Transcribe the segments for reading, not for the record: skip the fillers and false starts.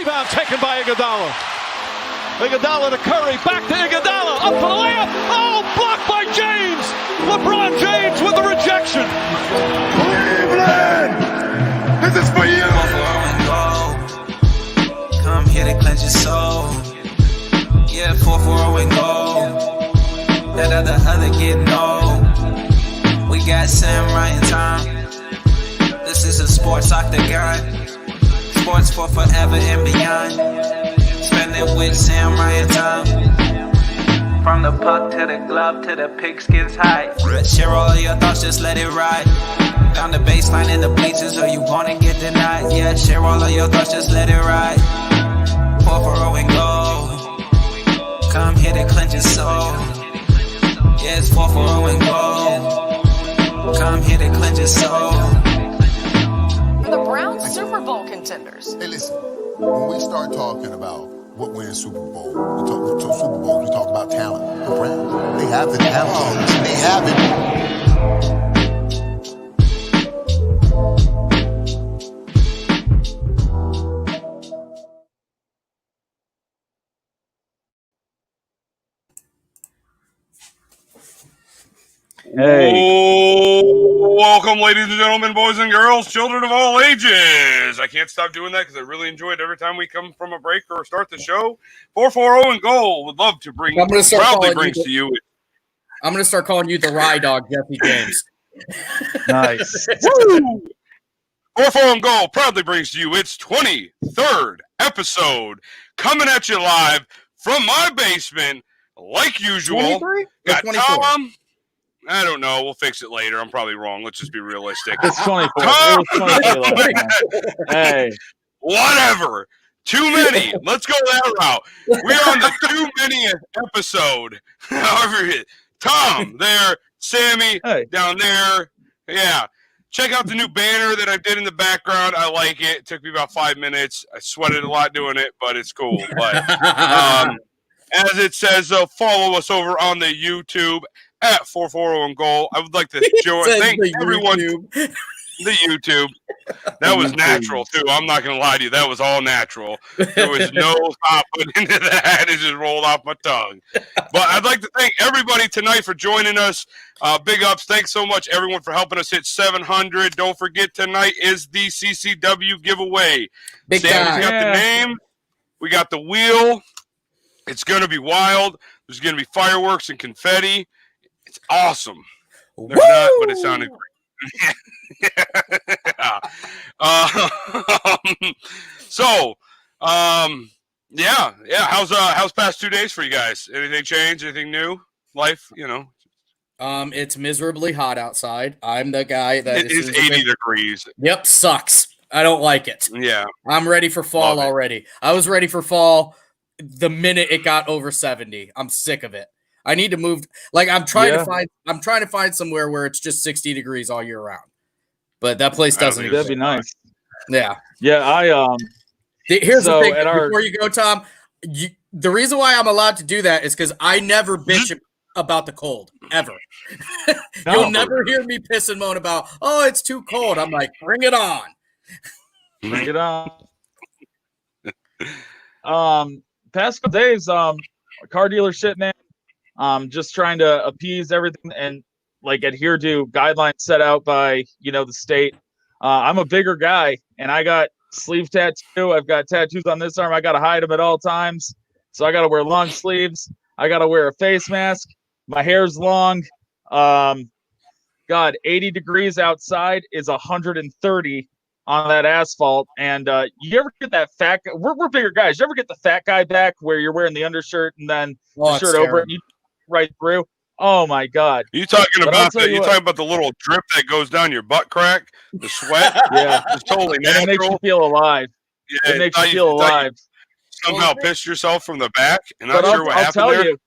Rebound taken by Iguodala. Iguodala to Curry, back to Iguodala, up for the layup. Oh, blocked by James. LeBron James with the rejection. Cleveland, this is for you. Come here to cleanse your soul. Yeah, 4-4 and go. That other getting old. We got Samurai and Tom. This is a sports octagon. Sports for forever and beyond. Spending with Samurai and Tom. From the puck to the glove to the pigskins high. Share all of your thoughts, just let it ride. Down the baseline in the bleachers, or you wanna get denied. Yeah, share all of your thoughts, just let it ride. 4-4 and go. Come here to cleanse your soul. Yeah, it's 4-4 and go. Come here to cleanse your soul. The Browns Super Bowl contenders. Hey, listen, when we start talking about what wins Super Bowl, we talk about talent. The Browns, they have the talent. They have it. Hey. Welcome, ladies and gentlemen, boys and girls, children of all ages. I can't stop doing that because I really enjoy it every time we come from a break or start the show. 4-4-0 and goal. Would love to proudly brings to you. I'm going to start calling you the Rye Dog, Jesse James. Nice. Woo! 4-4 and goal proudly brings to you its 23rd episode, coming at you live from my basement, like usual. 23? Got Tom. I don't know. We'll fix it later. I'm probably wrong. Let's just be realistic. It's 24. It was 23 Hey. Whatever. Too many. Let's go that route. We're on the too many episode. Tom there. Sammy down there. Yeah. Check out the new banner that I did in the background. I like it. It took me about 5 minutes. I sweated a lot doing it, but it's cool. But as it says, follow us over on the YouTube at 4-4-0 and goal. I would like to thank everyone. The YouTube. That was natural, too. I'm not going to lie to you. That was all natural. There was no thought put into that. It just rolled off my tongue. But I'd like to thank everybody tonight for joining us. Big ups. Thanks so much, everyone, for helping us hit 700. Don't forget, tonight is the CCW giveaway. Big Sam's got the name. We got the wheel. It's going to be wild. There's going to be fireworks and confetti. It's awesome. They're not, but it sounded great. How's past 2 days for you guys? Anything change? Anything new? Life, It's miserably hot outside. I'm the guy that it is 80 degrees. Yep, sucks. I don't like it. Yeah. I'm ready for fall already. I was ready for fall the minute it got over 70. I'm sick of it. I need to move. Like I'm trying to find somewhere where it's just 60 degrees all year round. But that place doesn't. That'd be nice. Yeah. Yeah. Here's the thing. Before you go, Tom, the reason why I'm allowed to do that is because I never bitch about the cold ever. You'll never hear me piss and moan about, oh, it's too cold. I'm like, bring it on. Bring it on. Past couple days, car dealership, man. Just trying to appease everything and adhere to guidelines set out by the state. I'm a bigger guy and I got sleeve tattoo. I've got tattoos on this arm. I got to hide them at all times, so I got to wear long sleeves. I got to wear a face mask. My hair's long. 80 degrees outside is 130 on that asphalt. And you ever get that fat guy? We're bigger guys. You ever get the fat guy back where you're wearing the undershirt and then the shirt over it? Right through. Oh my God! You talking about that? You talking about the little drip that goes down your butt crack? The sweat? Yeah, it's totally natural. It makes you feel alive. Yeah, it makes you feel alive. Somehow pissed yourself from the back, and not sure what happened there.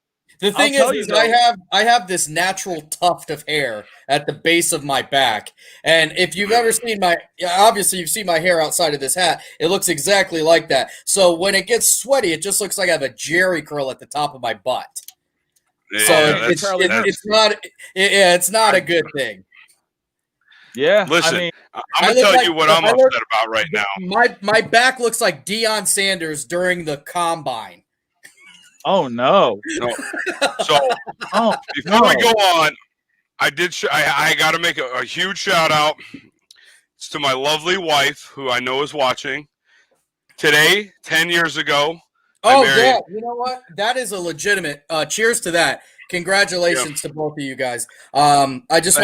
The thing is I have this natural tuft of hair at the base of my back, and if you've ever seen obviously you've seen my hair outside of this hat, it looks exactly like that. So when it gets sweaty, it just looks like I have a jerry curl at the top of my butt. Yeah, so it's not a good thing. Yeah, Listen, I mean, I'm gonna tell like, you what I'm upset about right now. My back looks like Deion Sanders during the combine. oh no. No. So before we go on, I got to make a huge shout out to my lovely wife, who I know is watching. Today, 10 years ago. Oh yeah, you know what? That is a legitimate. Cheers to that. Congratulations to both of you guys. I just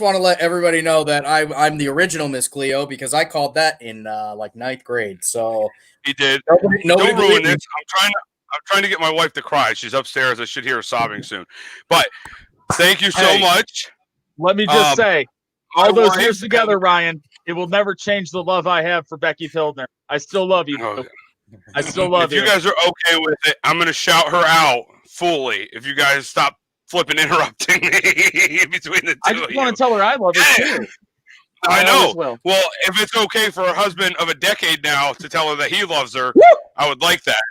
want to let everybody know that I'm the original Miss Cleo because I called that in like 9th grade. So he did. Nobody Don't ruin this. I'm trying to get my wife to cry. She's upstairs. I should hear her sobbing soon. But thank you so much. Let me just say, all those years together, Ryan, it will never change the love I have for Becky Fieldner. I still love you. I still love you. If you guys are okay with it, I'm going to shout her out fully. If you guys stop flipping interrupting me between the two. I just want to tell her I love her too. I know. Well, if it's okay for her husband of a decade now to tell her that he loves her, I would like that.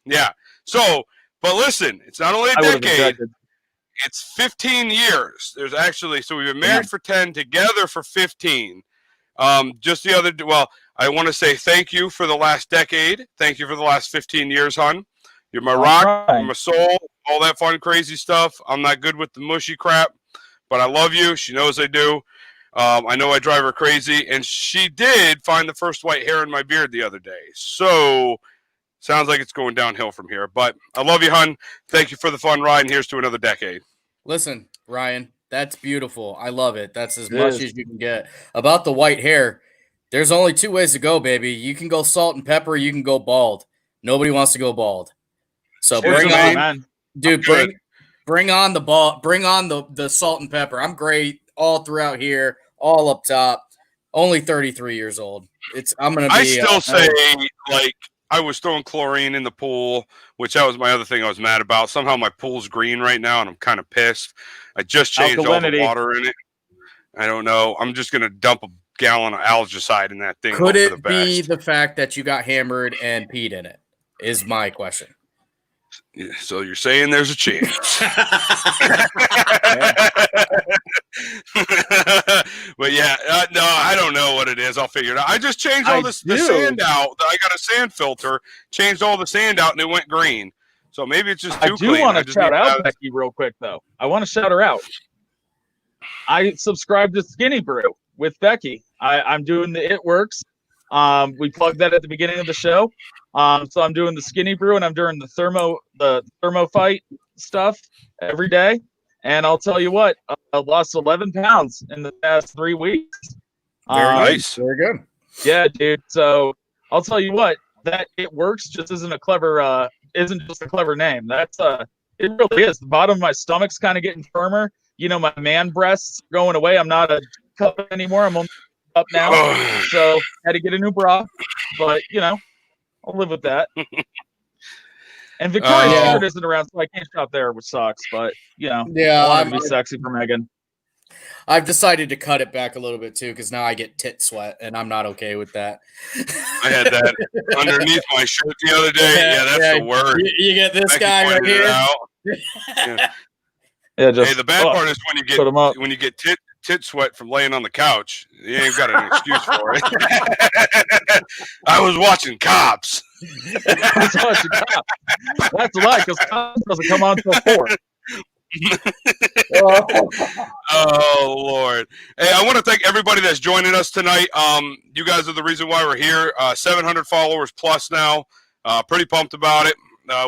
Yeah. So, but listen, it's not only a decade. It's 15 years. There's actually, so we've been married for 10, together for 15. Just the other, well, I want to say thank you for the last decade. Thank you for the last 15 years, hon. You're my rock, you're my soul, all that fun, crazy stuff. I'm not good with the mushy crap, but I love you. She knows I do. I know I drive her crazy, and she did find the first white hair in my beard the other day. So, sounds like it's going downhill from here. But I love you, hon. Thank you for the fun ride, and here's to another decade. Listen, Ryan, that's beautiful. I love it. That's as much as you can get. About the white hair, there's only 2 ways to go, baby. You can go salt and pepper, you can go bald. Nobody wants to go bald. So bring on, dude, bring on the ball, bring on the salt and pepper. I'm great all throughout here, all up top. Only 33 years old. I'm gonna be. I still say like I was throwing chlorine in the pool, which that was my other thing I was mad about. Somehow my pool's green right now, and I'm kind of pissed. I just changed all the water in it. I don't know. I'm just gonna dump a gallon of algicide in that thing. Could it be the fact that you got hammered and peed in it? Is my question. Yeah, so you're saying there's a chance. But yeah, no, I don't know what it is. I'll figure it out. I just changed all the sand out. I got a sand filter, changed all the sand out, and it went green. So maybe it's just too clean. I do want to shout out Becky real quick, though. I want to shout her out. I subscribed to Skinny Brew with Becky. I'm doing the It Works. We plugged that at the beginning of the show. So I'm doing the Skinny Brew and I'm doing the thermo fight stuff every day. And I'll tell you what, I lost 11 pounds in the past 3 weeks. Very nice. Very good. Yeah, dude. So I'll tell you what, that It Works just isn't just a clever name. That's it really is. The bottom of my stomach's kind of getting firmer. You know, my man breasts are going away. I'm not a cup anymore. I'm only up now. So had to get a new bra. But you know, I'll live with that. And Victoria's Secret isn't around, so I can't shop there, which sucks. But you know, I want to be sexy for Megan. I've decided to cut it back a little bit too, because now I get tit sweat, and I'm not okay with that. I had that underneath my shirt the other day. Yeah, that's the word. You get this guy right here. Hey, the bad part is when you get tit sweat from laying on the couch. You ain't got an excuse for it. I was watching Cops. That's a lie, because Cops doesn't come on until 4. Oh Lord! Hey, I want to thank everybody that's joining us tonight. You guys are the reason why we're here. 700 followers plus now. Pretty pumped about it.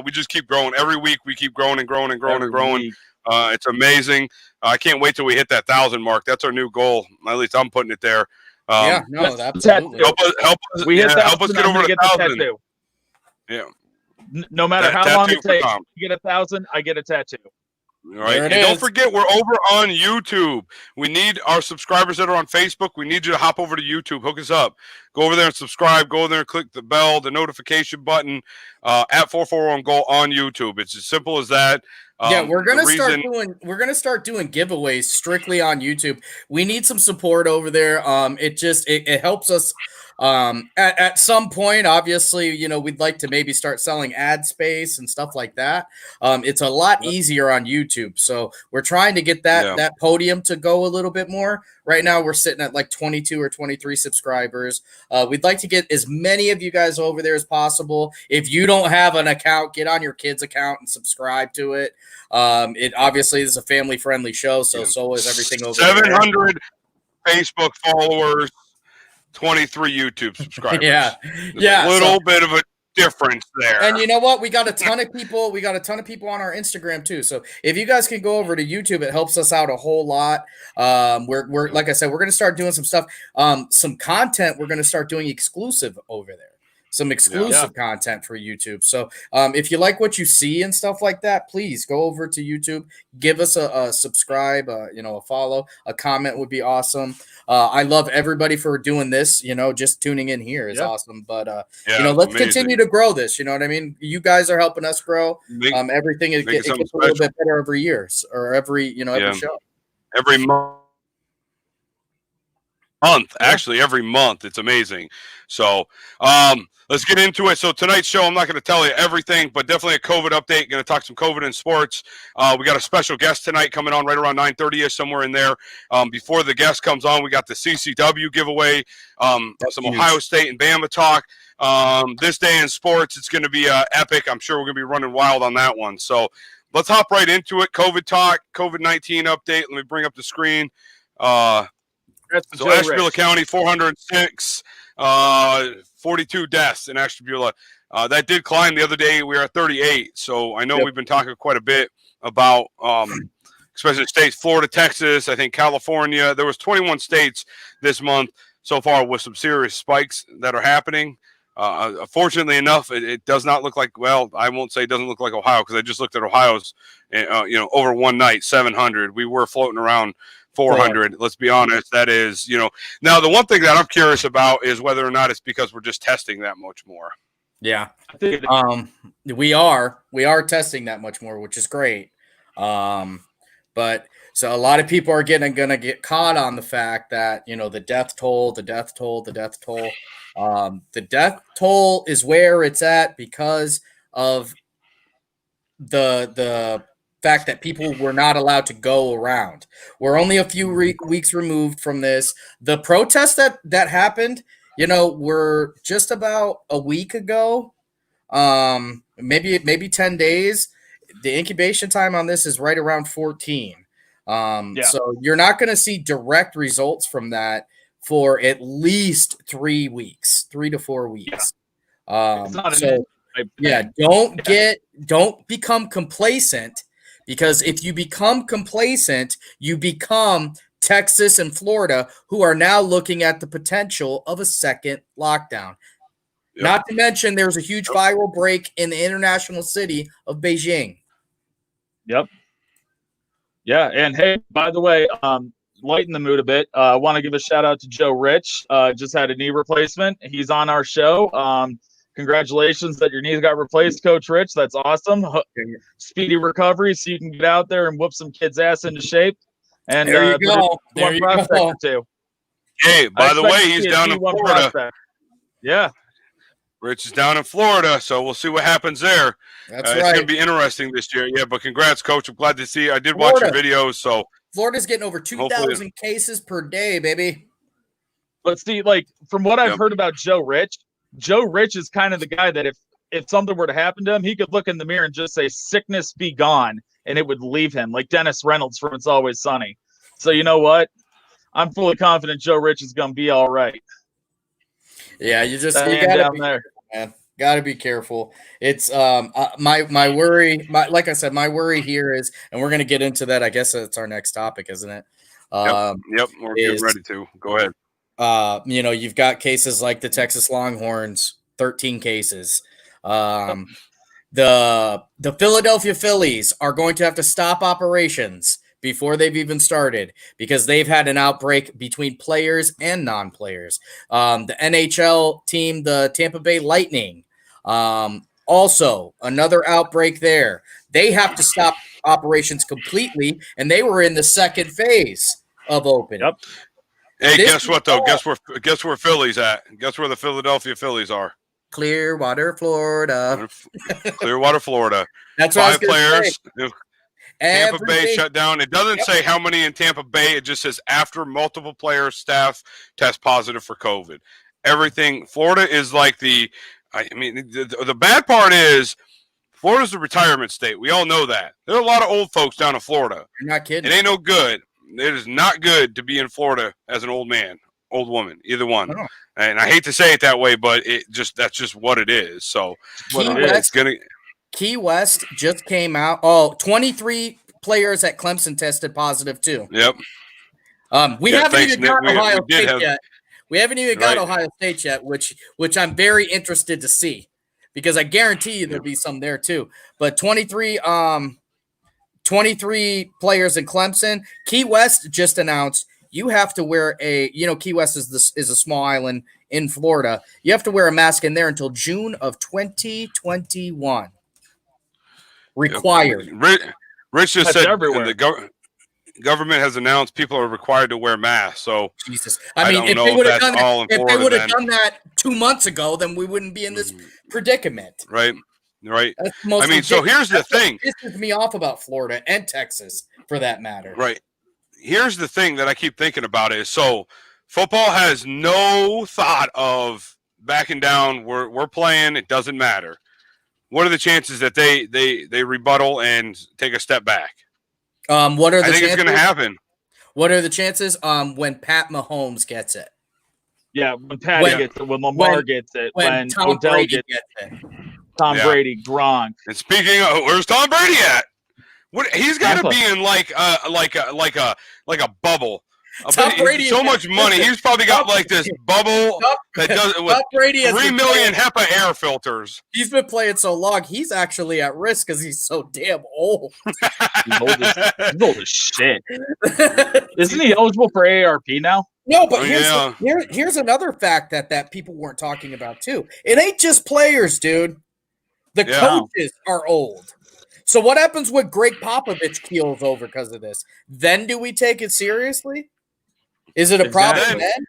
We just keep growing every week. We keep growing and growing and growing and growing. It's amazing. I can't wait till we hit that 1,000 mark. That's our new goal. At least I'm putting it there. Absolutely. Help us get over the 1,000. Yeah. No matter how long it takes, you get 1,000, I get a tattoo. All right. And don't forget, we're over on YouTube. We need our subscribers that are on Facebook. We need you to hop over to YouTube. Hook us up. Go over there and subscribe. Go over there and click the bell, the notification button at 441 Goal on YouTube. It's as simple as that. We're gonna start doing giveaways strictly on YouTube. We need some support over there. It helps us At some point, obviously, you know, we'd like to maybe start selling ad space and stuff like that. It's a lot easier on YouTube. So we're trying to get that podium to go a little bit more. Right now, we're sitting at like 22 or 23 subscribers. We'd like to get as many of you guys over there as possible. If you don't have an account, get on your kid's account and subscribe to it. It obviously is a family-friendly show, so is everything over 700 Facebook followers, 23 YouTube subscribers. Yeah. A little bit of a difference there. And you know what? We got a ton of people. We got a ton of people on our Instagram too. So if you guys can go over to YouTube, it helps us out a whole lot. We're like I said, we're going to start doing some stuff, some content. We're going to start doing exclusive over there. Some exclusive content for YouTube. So if you like what you see and stuff like that, please go over to YouTube, give us a subscribe, a follow, a comment would be awesome. I love everybody for doing this, just tuning in here is awesome. But, let's continue to grow this. You know what I mean? You guys are helping us grow. Everything it gets a little bit better every year or every show. Every month. Actually, every month. It's amazing. So, let's get into it. So tonight's show, I'm not going to tell you everything, but definitely a COVID update. Going to talk some COVID in sports. We got a special guest tonight coming on right around 9:30ish, somewhere in there. Before the guest comes on, we got the CCW giveaway, some huge Ohio State and Bama talk. This day in sports, it's going to be epic. I'm sure we're going to be running wild on that one. So let's hop right into it. COVID talk, COVID-19 update. Let me bring up the screen. So Ashtabula County, 406. 42 deaths in Ashtabula. That did climb the other day. We were at 38. So I know we've been talking quite a bit about, especially states, Florida, Texas, I think California. There was 21 states this month so far with some serious spikes that are happening. Fortunately enough, it does not look like, well, I won't say it doesn't look like Ohio because I just looked at Ohio's, over one night, 700. We were floating around 400. Let's be honest. That is, now the one thing that I'm curious about is whether or not it's because we're just testing that much more. Yeah. We are testing that much more, which is great. But so a lot of people are going to get caught on the fact that, the death toll. The death toll is where it's at because of the fact that people were not allowed to go around. We're only a few weeks removed from this. The protests that happened, were just about a week ago, maybe 10 days. The incubation time on this is right around 14. So you're not going to see direct results from that for at least 3 weeks, 3 to 4 weeks. Don't become complacent. Because if you become complacent, you become Texas and Florida, who are now looking at the potential of a second lockdown. Yep. Not to mention there's a huge viral break in the international city of Beijing. Yep. Yeah, and hey, by the way, lighten the mood a bit. I want to give a shout out to Joe Rich. Just had a knee replacement. He's on our show. Congratulations that your knees got replaced, Coach Rich. That's awesome. Speedy recovery so you can get out there and whoop some kids' ass into shape. And there you go. There you go. Too. Hey, by the way, he's down in Florida. Prospect. Yeah. Rich is down in Florida, so we'll see what happens there. That's right. It's going to be interesting this year. Yeah, but congrats, Coach. I'm glad to see you. I did watch your videos. So Florida's getting over 2,000 cases per day, baby. But see, from what I've heard about Joe Rich is kind of the guy that if something were to happen to him, he could look in the mirror and just say, "Sickness be gone," and it would leave him, like Dennis Reynolds from It's Always Sunny. So you know what? I'm fully confident Joe Rich is going to be all right. Yeah, you gotta be careful. It's my worry. Like I said, my worry here is, and we're gonna get into that. I guess that's our next topic, isn't it? Yep, we're getting ready to go ahead. You've got cases like the Texas Longhorns, 13 cases. The Philadelphia Phillies are going to have to stop operations before they've even started because they've had an outbreak between players and non-players. The NHL team, the Tampa Bay Lightning, also another outbreak there. They have to stop operations completely, and they were in the second phase of opening. Hey, guess what though? Guess where Philly's at? Guess where the Philadelphia Phillies are? Clearwater, Florida. Clearwater, Florida. That's what 5 players. Say. Tampa Bay shut down. It doesn't say how many in Tampa Bay. It just says after multiple players, staff test positive for COVID. Everything. Florida is like the bad part is Florida's a retirement state. We all know that. There are a lot of old folks down in Florida. You're not kidding. It ain't no good. It is not good to be in Florida as an old man, old woman, either one. Oh. And I hate to say it that way, but that's just what it is. So Key West just came out. 23 players at Clemson tested positive too. Yep. We haven't even got Ohio State yet. We haven't even got Ohio State yet, which I'm very interested to see, because I guarantee you there'll be some there too. But 23 players in Clemson. Key West just announced you have to wear Key West is a small island in Florida. You have to wear a mask in there until June of 2021. Required. Rich just said everywhere. The government has announced people are required to wear masks. So Jesus, I mean, if they would have done that 2 months ago, then we wouldn't be in this predicament. Right. I mean, so here's the thing. This pisses me off about Florida and Texas, for that matter. Right. Here's the thing that I keep thinking about is, so football has no thought of backing down. We're playing. It doesn't matter. What are the chances that they rebuttal and take a step back? What are the chances? I think it's going to happen. What are the chances? When Pat Mahomes gets it. Yeah, when Patty gets it, when Lamar gets it, when Tom Odell Brady gets it. Tom Brady, Gronk. And speaking of, where's Tom Brady at? What he's got to be in like a bubble. Tom Brady so much money. He's probably got like this bubble that does it with 3 million HEPA air filters. He's been playing so long. He's actually at risk because he's so damn old. He's old as shit. Isn't he eligible for AARP now? No, but here's another fact that people weren't talking about too. It ain't just players, dude. The coaches are old. So what happens when Greg Popovich keels over because of this? Then do we take it seriously? Is it a problem then?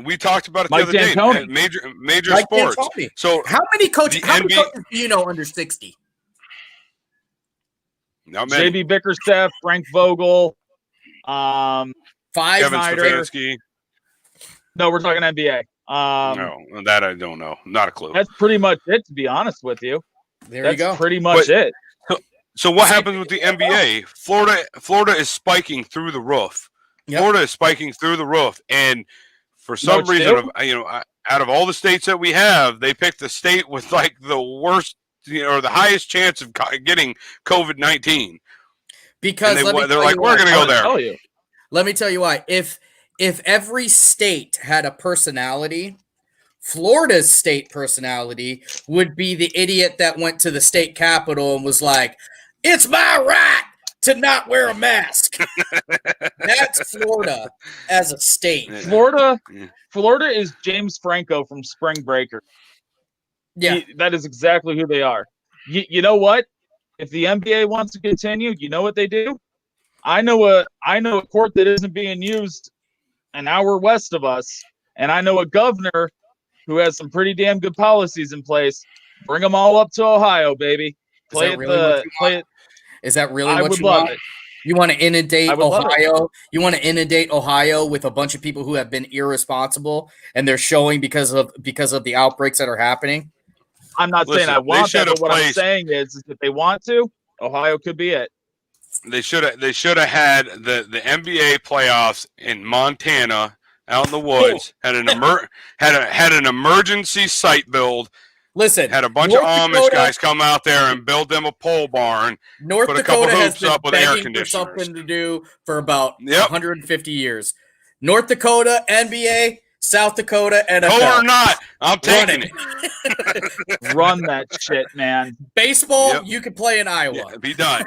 We talked about it Mike the other D'Antoni. day. Major Mike sports. D'Antoni. So how many coaches do you know under 60? JB Bickerstaff, Frank Vogel, Kevin Stefanski. No, we're talking NBA. No, that I don't know. Not a clue. That's pretty much it, to be honest with you. You go. Pretty much it. So what happens with the NBA? Florida is spiking through the roof. Yep. Florida is spiking through the roof, and for some reason, out of all the states that we have, they picked the state with like the worst, or the highest chance of getting COVID-19. Because they're like, we're going to go there. Let me tell you why. If every state had a personality, Florida's state personality would be the idiot that went to the state capitol and was like, "It's my right to not wear a mask." That's Florida as a state. Florida is James Franco from Spring Breaker. Yeah, that is exactly who they are. You know what? If the NBA wants to continue, you know what they do? I know a court that isn't being used an hour west of us, and I know a governor who has some pretty damn good policies in place. Bring them all up to Ohio, baby. Is that really what you want? You want to inundate Ohio? You want to inundate Ohio with a bunch of people who have been irresponsible and they're showing because of the outbreaks that are happening? I'm not saying I want that, but what I'm saying is if they want to, Ohio could be it. They should have had the NBA playoffs in Montana, out in the woods. Had an emergency site build. Listen, had a bunch of Amish guys come out there and build them a pole barn. North Dakota has been begging for something to do for about 150 years. North Dakota, NBA, South Dakota, NFL. Whole or not, I'm taking it. Run that shit, man. Baseball, you can play in Iowa. Yeah, be done.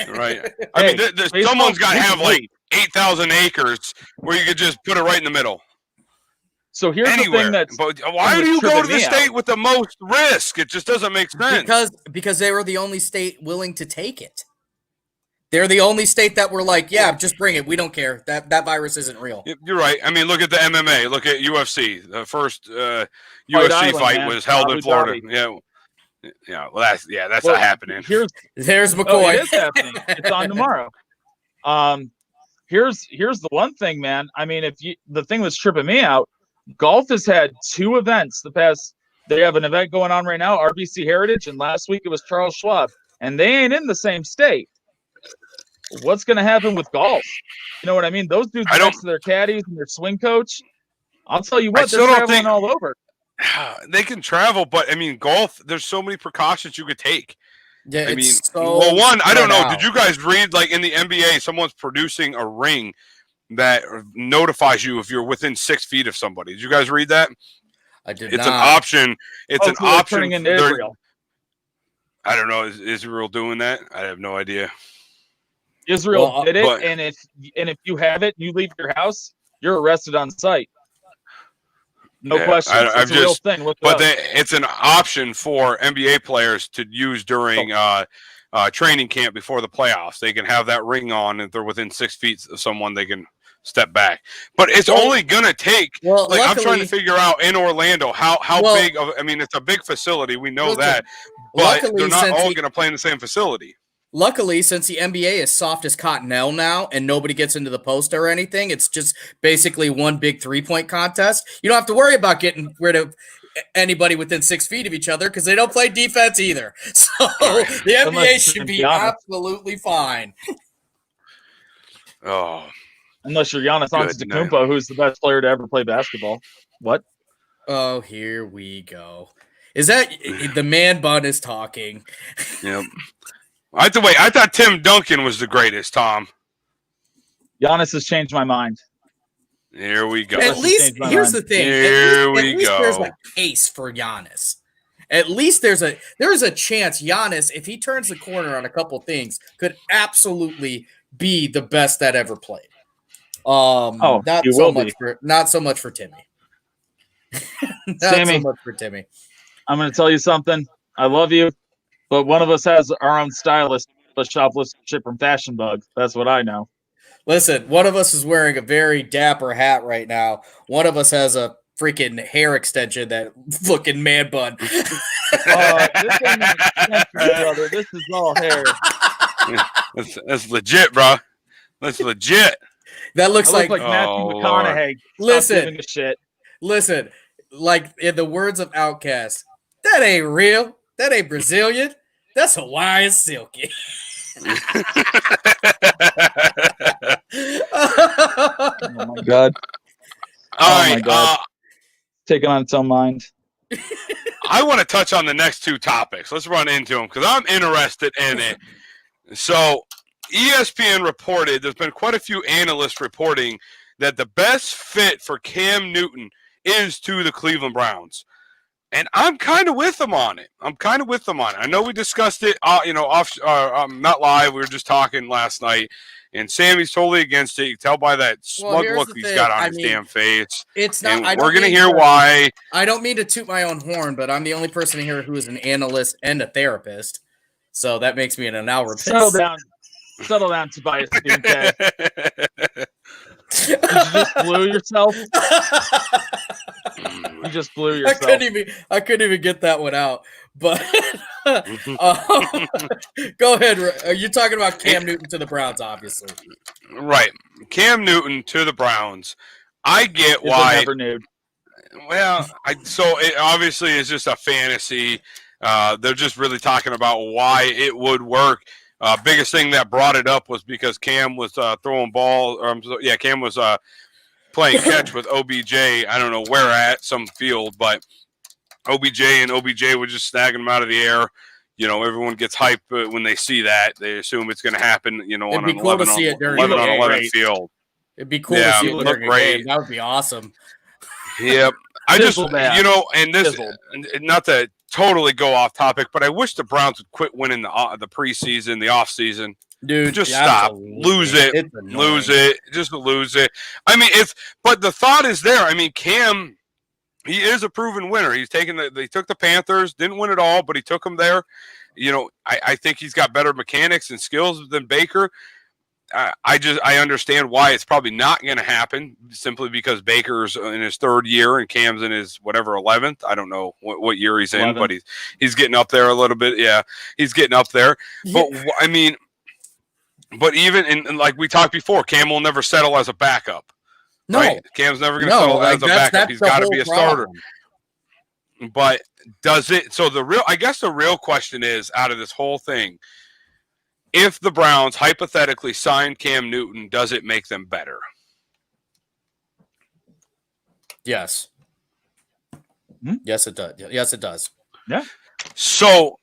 Right. I mean, someone's got to have like 8,000 acres where you could just put it right in the middle. So here's the thing but why do you go to the state with the most risk? It just doesn't make sense. Because they were the only state willing to take it. They're the only state that were like, yeah, just bring it. We don't care. That virus isn't real. You're right. I mean, look at the MMA. Look at UFC. The first UFC Island, fight man. was held in Florida. Bobby. Yeah. Well, that's not happening. There's McCoy. Oh, it is happening. It's on tomorrow. Here's the one thing, man. I mean, the thing that's tripping me out, golf has had 2 events they have an event going on right now, RBC Heritage, and last week it was Charles Schwab, and they ain't in the same state. What's going to happen with golf? You know what I mean? Those dudes next to their caddies and their swing coach. I'll tell you what, they're traveling all over. They can travel, but I mean, golf, there's so many precautions you could take. Yeah, I mean, I don't know. Did you guys read, like in the NBA, someone's producing a ring that notifies you if you're within 6 feet of somebody? Did you guys read that? I did It's not. an option. It's an option. Turning into Israel. I don't know. Is Israel doing that? I have no idea. Israel did it, and if you have it, you leave your house, you're arrested on site. No question. It's a real thing. It's an option for NBA players to use during training camp before the playoffs. They can have that ring on. If they're within 6 feet of someone, they can step back. But it's only going to take luckily, I'm trying to figure out in Orlando how big of, I mean, it's a big facility. We know that. But they're not all going to play in the same facility. Luckily, since the NBA is soft as cottonelle now and nobody gets into the post or anything, it's just basically one big 3-point contest. You don't have to worry about getting rid of anybody within 6 feet of each other because they don't play defense either. So the NBA should be absolutely fine. Oh, unless you're Giannis Antetokounmpo, who's the best player to ever play basketball. What? Oh, here we go. Is that the man bun is talking? Yep. I thought Tim Duncan was the greatest, Tom. Giannis has changed my mind. Here we go. At least, here's the thing. At least there's a case for Giannis. At least there's a chance Giannis, if he turns the corner on a couple things, could absolutely be the best that ever played. Not so much for Timmy. Sammy, so much for Timmy. I'm going to tell you something. I love you. But one of us has our own stylist, a shopless ship from Fashion Bug. That's what I know. Listen, one of us is wearing a very dapper hat right now. One of us has a freaking hair extension that looking man bun. This ain't brother. This is all hair. That's legit, bro. That's legit. That looks like Matthew McConaughey. Listen, a shit. Listen, like in the words of Outkast, that ain't real. That ain't Brazilian. That's Hawaiian silky. Oh my god! All right, my god. Taking on its own mind. I want to touch on the next 2 topics. Let's run into them because I'm interested in it. So, ESPN reported, there's been quite a few analysts reporting that the best fit for Cam Newton is to the Cleveland Browns. And I'm kind of with them on it. I know we discussed it, not live. We were just talking last night. And Sammy's totally against it. You can tell by that smug look he's got on his damn face. It's not. And we're going to hear why. I don't mean to toot my own horn, but I'm the only person here who is an analyst and a therapist. So that makes me an analyst. Settle down, Tobias. Did you just blew yourself? You just blew yourself. I couldn't even get that one out. But go ahead. Are you talking about Cam Newton to the Browns, obviously? Right. Cam Newton to the Browns. I get why. Never knew. Well, so it obviously is just a fantasy. They're just really talking about why it would work. Biggest thing that brought it up was because Cam was throwing ball. Cam was playing catch with OBJ. I don't know where at, some field, but OBJ was just snagging him out of the air. You know, everyone gets hyped when they see that. They assume it's going to happen, on an 11 on 11 field. It'd be cool to see it during a game. That would be awesome. Yep. I just, and this, not to totally go off topic, but I wish the Browns would quit winning the preseason, the off season. Dude, just stop. Lose it. Just lose it. I mean, but the thought is there. I mean, Cam He is a proven winner. He's taken they took the Panthers, didn't win it all, but he took them there. You know, I think he's got better mechanics and skills than Baker. I understand why it's probably not going to happen, simply because Baker's in his 3rd year and Cam's in his 11th. I don't know what year he's in, 11th. but he's getting up there a little bit. Yeah, he's getting up there. But I mean, but even in like we talked before, Cam will never settle as a backup. No, right? Cam's never going to settle as a backup. He's got to be a starter. But does it? So I guess the real question is, out of this whole thing, if the Browns hypothetically signed Cam Newton, does it make them better? Yes. Yes, it does. Yes, it does. Yeah. So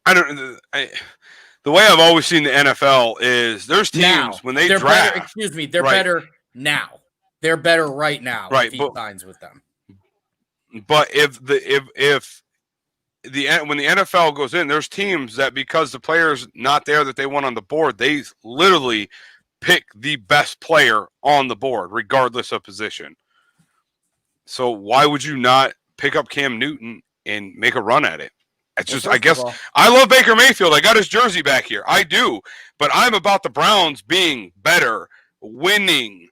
I don't. The way I've always seen the NFL is there's teams when they draft. They're better now. They're better right now. Right, if he signs with them. But when the NFL goes in, there's teams that because the player's not there that they want on the board, they literally pick the best player on the board, regardless of position. So why would you not pick up Cam Newton and make a run at it? It's just, I guess, I love Baker Mayfield. I got his jersey back here. I do. But I'm about the Browns being better, winning.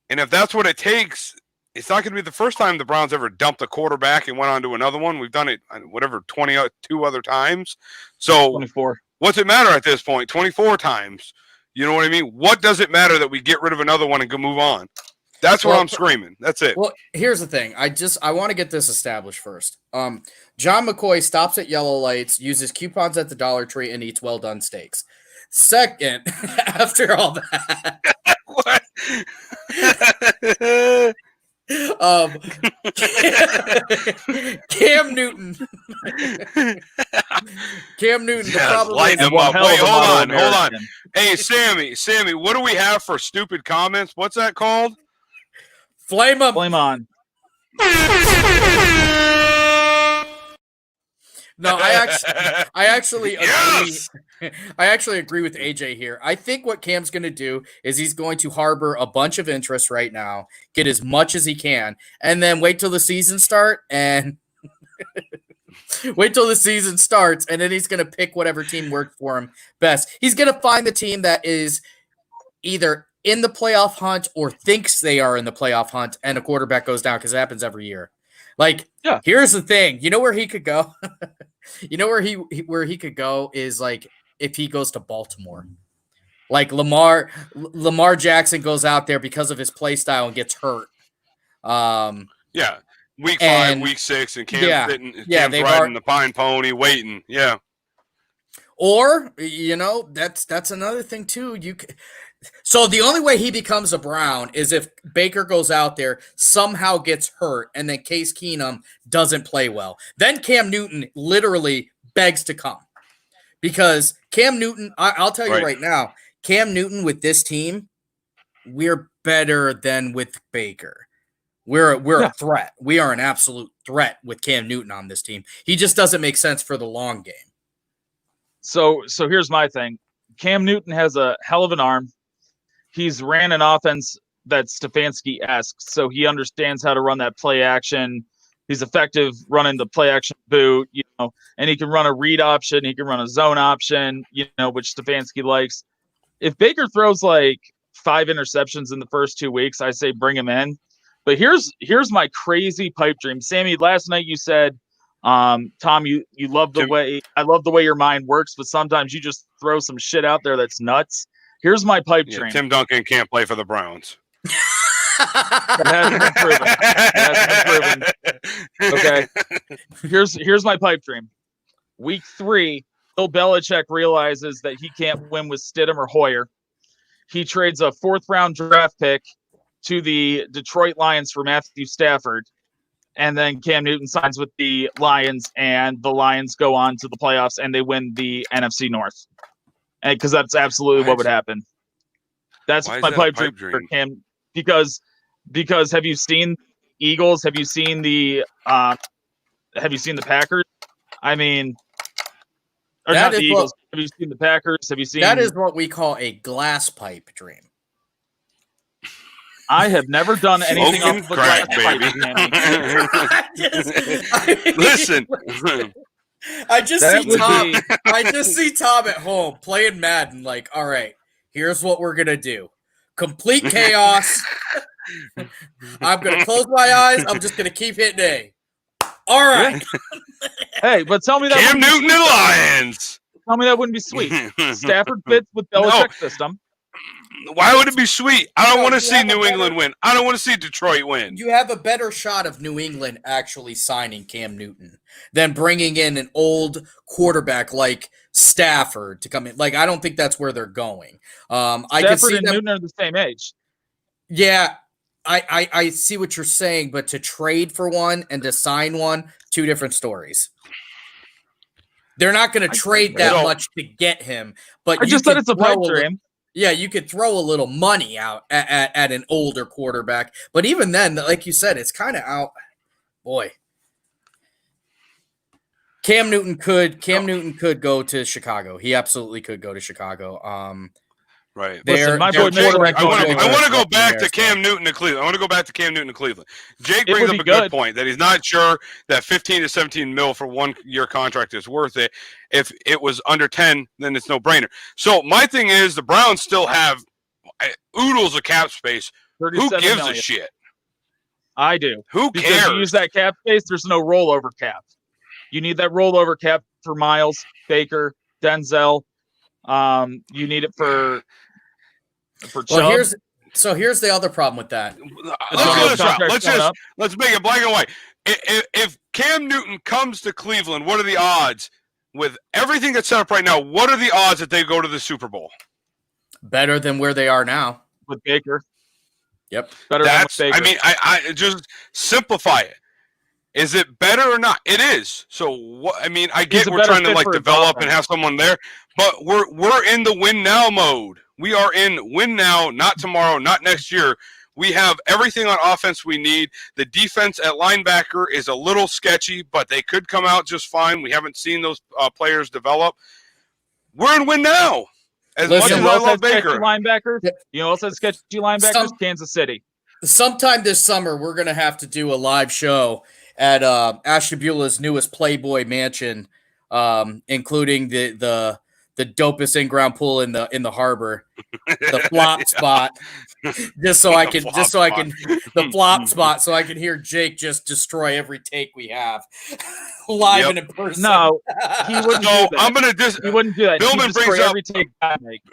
And if that's what it takes, it's not going to be the first time the Browns ever dumped a quarterback and went on to another one. We've done it, 22 other times. So 24. What's it matter at this point? 24 times. You know what I mean? What does it matter that we get rid of another one and go move on? That's what I'm screaming. That's it. Well, here's the thing. I want to get this established first. John McCoy stops at yellow lights, uses coupons at the Dollar Tree, and eats well-done steaks. Second, after all that, what? Cam Newton. The problem light is, him up. Wait, hold on. Hey, Sammy, what do we have for stupid comments? What's that called? Flame him. Flame on. No, I actually agree. Yes! I actually agree with AJ here. I think what Cam's going to do is he's going to harbor a bunch of interest right now, get as much as he can, and then wait till the season starts, and then he's going to pick whatever team worked for him best. He's going to find the team that is either in the playoff hunt or thinks they are in the playoff hunt, and a quarterback goes down, because it happens every year. Like, Here's the thing. You know where he could go? where he could go is like if he goes to Baltimore. Like Lamar Jackson goes out there because of his play style and gets hurt. Week 5, week 6, and Cam's Cam's riding the pine pony, waiting. Yeah. Or, that's another thing too. So the only way he becomes a Brown is if Baker goes out there, somehow gets hurt, and then Case Keenum doesn't play well. Then Cam Newton literally begs to come. Because Cam Newton, I'll tell you right now, Cam Newton with this team, we're better than with Baker. We're a threat. We are an absolute threat with Cam Newton on this team. He just doesn't make sense for the long game. So here's my thing. Cam Newton has a hell of an arm. He's ran an offense that's Stefanski-esque, so he understands how to run that play action. He's effective running the play action boot, and he can run a read option. He can run a zone option, which Stefanski likes. If Baker throws like 5 interceptions in the first 2 weeks, I say bring him in. But here's my crazy pipe dream. Sammy, last night you said, Tom, you love the way I love the way your mind works, but sometimes you just throw some shit out there that's nuts. Here's my pipe dream. Tim Duncan can't play for the Browns. That hasn't been proven. Okay. Here's my pipe dream. Week 3, Bill Belichick realizes that he can't win with Stidham or Hoyer. He trades a 4th-round draft pick to the Detroit Lions for Matthew Stafford. And then Cam Newton signs with the Lions, and the Lions go on to the playoffs, and they win the NFC North. Because that's absolutely what would happen. That's my pipe dream for Cam. Because have you seen Eagles? Have you seen the Packers? I mean, or not the Eagles. Have you seen the Packers? Have you seen? That is what we call a glass pipe dream. I have never done anything Smoking off the crack, glass pipe, Manny. Listen. I just That see would Tom. be- I just see Tom at home playing Madden. Like, all right, here's what we're gonna do: complete chaos. I'm gonna close my eyes. I'm just gonna keep hitting A. All right. Hey, but tell me that Cam wouldn't be Newton and Lions. Tell me that wouldn't be sweet. Stafford fits with Belichick's system. Why would it be sweet? I don't No, want to you see have a New better- England win. I don't want to see Detroit win. You have a better shot of New England actually signing Cam Newton than bringing in an old quarterback like Stafford to come in. Like, I don't think that's where they're going. I can Stafford see and them. Newton are the same age. Yeah, I see what you're saying, but to trade for one and to sign one, two different stories. They're not going to trade that much to get him, but I just said it's a pipe dream. Yeah, you could throw a little money out at an older quarterback, but even then, like you said, it's kind of out. Boy, Cam Newton could go to Chicago. He absolutely could go to Chicago. Right. Listen, my boy I want to go back to there, Cam Newton to Cleveland. I want to go back to Cam Newton to Cleveland. Jake It brings would up be a good good. point that he's not sure that 15 to 17 mil for 1 year contract is worth it. If it was under 10, then it's no brainer. So my thing is the Browns still have oodles of cap space. Who 37 gives million. a shit? I do. Who Because cares? you use that cap space, there's no rollover cap. You need that rollover cap for Miles, Baker, Denzel. You need it for Chubb. Well, here's the other problem with that. Let's make it black and white. If Cam Newton comes to Cleveland, what are the odds with everything that's set up right now? What are the odds that they go to the Super Bowl? Better than where they are now with Baker. Yep. Better than with Baker. I mean, I just simplify it. Is it better or not? It is. So what? I mean, I get we're trying to like develop and have someone there, but we're in the win now mode. We are in win now, not tomorrow, not next year. We have everything on offense we need. The defense at linebacker is a little sketchy, but they could come out just fine. We haven't seen those players develop. We're in win now. As much as I love Baker. Linebackers, you know, also sketchy linebackers, Kansas City. Sometime this summer, we're going to have to do a live show at Ashtabula's newest Playboy mansion, including the dopest in-ground pool in the harbor, the flop spot. Just so I can the flop spot, so I can hear Jake just destroy every take we have live and in person. No, he wouldn't. So do that. I'm gonna he wouldn't do that. Billman brings up every take I make.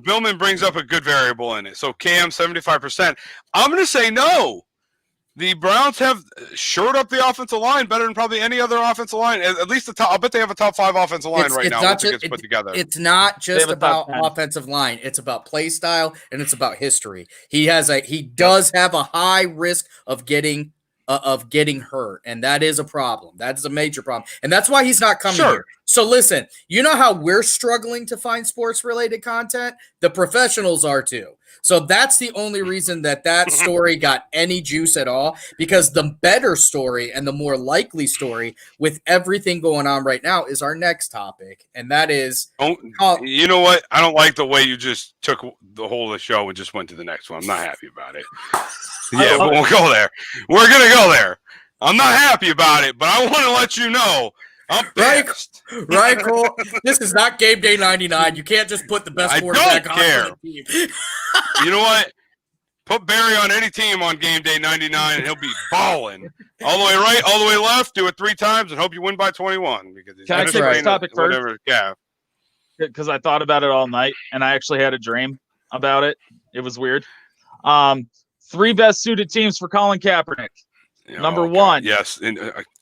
Billman brings up a good variable in it. So Cam 75%. I'm gonna say no. The Browns have shored up the offensive line better than probably any other offensive line. At least the top. I bet they have a top 5 offensive line right now. Once it gets put together, it's not just about offensive line. It's about play style and it's about history. He does have a high risk of getting hurt, and that is a problem. That is a major problem, and that's why he's not coming here. So listen, you know how we're struggling to find sports-related content? The professionals are too. So that's the only reason that story got any juice at all, because the better story and the more likely story with everything going on right now is our next topic, and that is... you know what? I don't like the way you just took the whole of the show and just went to the next one. I'm not happy about it. Yeah, but we'll go there. We're going to go there. I'm not happy about it, but I want to let you know I'm pissed. Right, Cole? This is not Game Day 99. You can't just put the best quarterback on the team. You know what? Put Barry on any team on Game Day 99, and he'll be balling. All the way right, all the way left. Do it 3 times, and hope you win by 21. Because can I take this topic first? Yeah. Because I thought about it all night, and I actually had a dream about it. It was weird. 3 best suited teams for Colin Kaepernick. Number 1. Yes.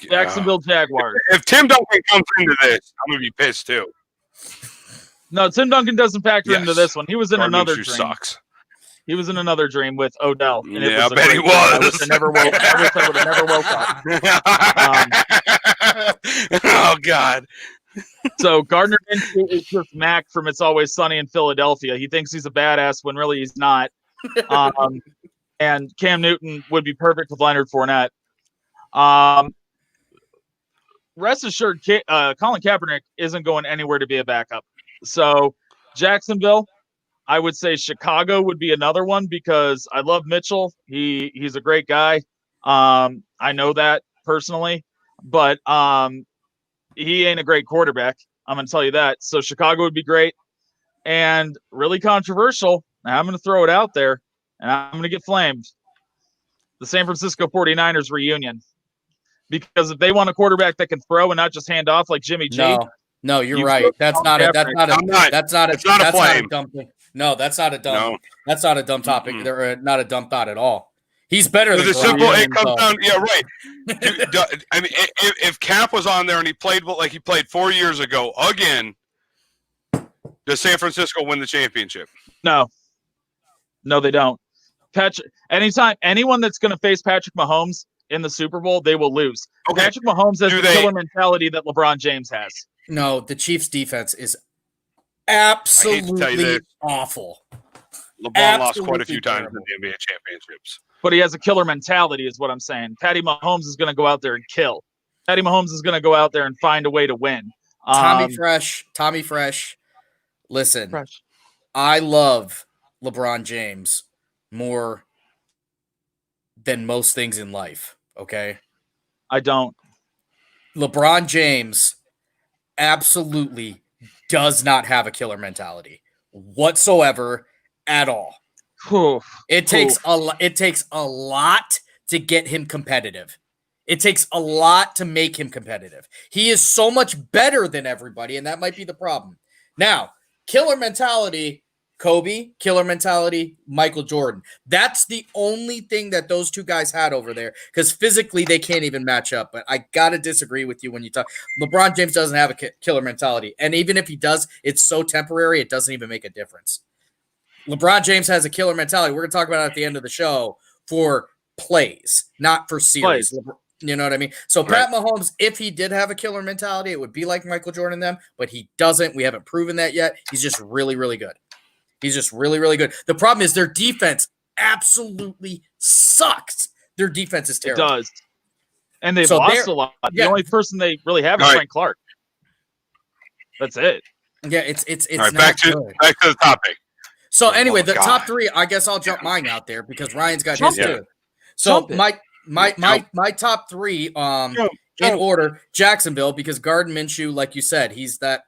Jacksonville Jaguars. If Tim Duncan comes into this, I'm going to be pissed too. No, Tim Duncan doesn't factor into this one. He was in another dream. Sucks. He was in another dream with Odell. And I bet he was. I wish I would have never woke up. Oh, God. So Gardner Minshew is just Mac from It's Always Sunny in Philadelphia. He thinks he's a badass when really he's not. And Cam Newton would be perfect with Leonard Fournette. Rest assured, Colin Kaepernick isn't going anywhere to be a backup. So Jacksonville, I would say Chicago would be another one because I love Mitchell. He's a great guy. I know that personally, but he ain't a great quarterback. I'm going to tell you that. So Chicago would be great. And really controversial, I'm going to throw it out there, and I'm going to get flamed. The San Francisco 49ers reunion. Because if they want a quarterback that can throw and not just hand off like Jimmy G. No, you're right. That's not a dumb thing. No, that's not a dumb topic. Mm-mm. They're not a dumb thought at all. He's better than it comes down. Yeah, right. I mean, if Cap was on there and he played like he played 4 years ago again, does San Francisco win the championship? No, they don't. Anyone that's going to face Patrick Mahomes in the Super Bowl, they will lose. Okay. Patrick Mahomes has the killer mentality that LeBron James has. No, the Chiefs' defense is absolutely awful. LeBron lost quite a few times in the NBA championships. But he has a killer mentality is what I'm saying. Patty Mahomes is going to go out there and kill. Patty Mahomes is going to go out there and find a way to win. Tommy Fresh. Listen, I love LeBron James more than most things in life, okay? I don't. LeBron James absolutely does not have a killer mentality whatsoever at all. It takes a lot to get him competitive. It takes a lot to make him competitive. He is so much better than everybody, and that might be the problem. Now, killer mentality, Kobe, killer mentality, Michael Jordan. That's the only thing that those two guys had over there because physically they can't even match up. But I got to disagree with you when you talk. LeBron James doesn't have a killer mentality. And even if he does, it's so temporary, it doesn't even make a difference. LeBron James has a killer mentality. We're going to talk about it at the end of the show for plays, not for series. You know what I mean? So Pat Mahomes, if he did have a killer mentality, it would be like Michael Jordan and them, but he doesn't. We haven't proven that yet. He's just really, really good. He's just really, really good. The problem is their defense absolutely sucks. Their defense is terrible. It does. And they've lost a lot. The only person they really have is Frank Clark. That's it. Yeah, it's all right, back to the topic. So anyway, the top three, I guess I'll jump mine out there because Ryan's got his too. So my top three in order, Jacksonville, because Gardner Minshew, like you said, he's that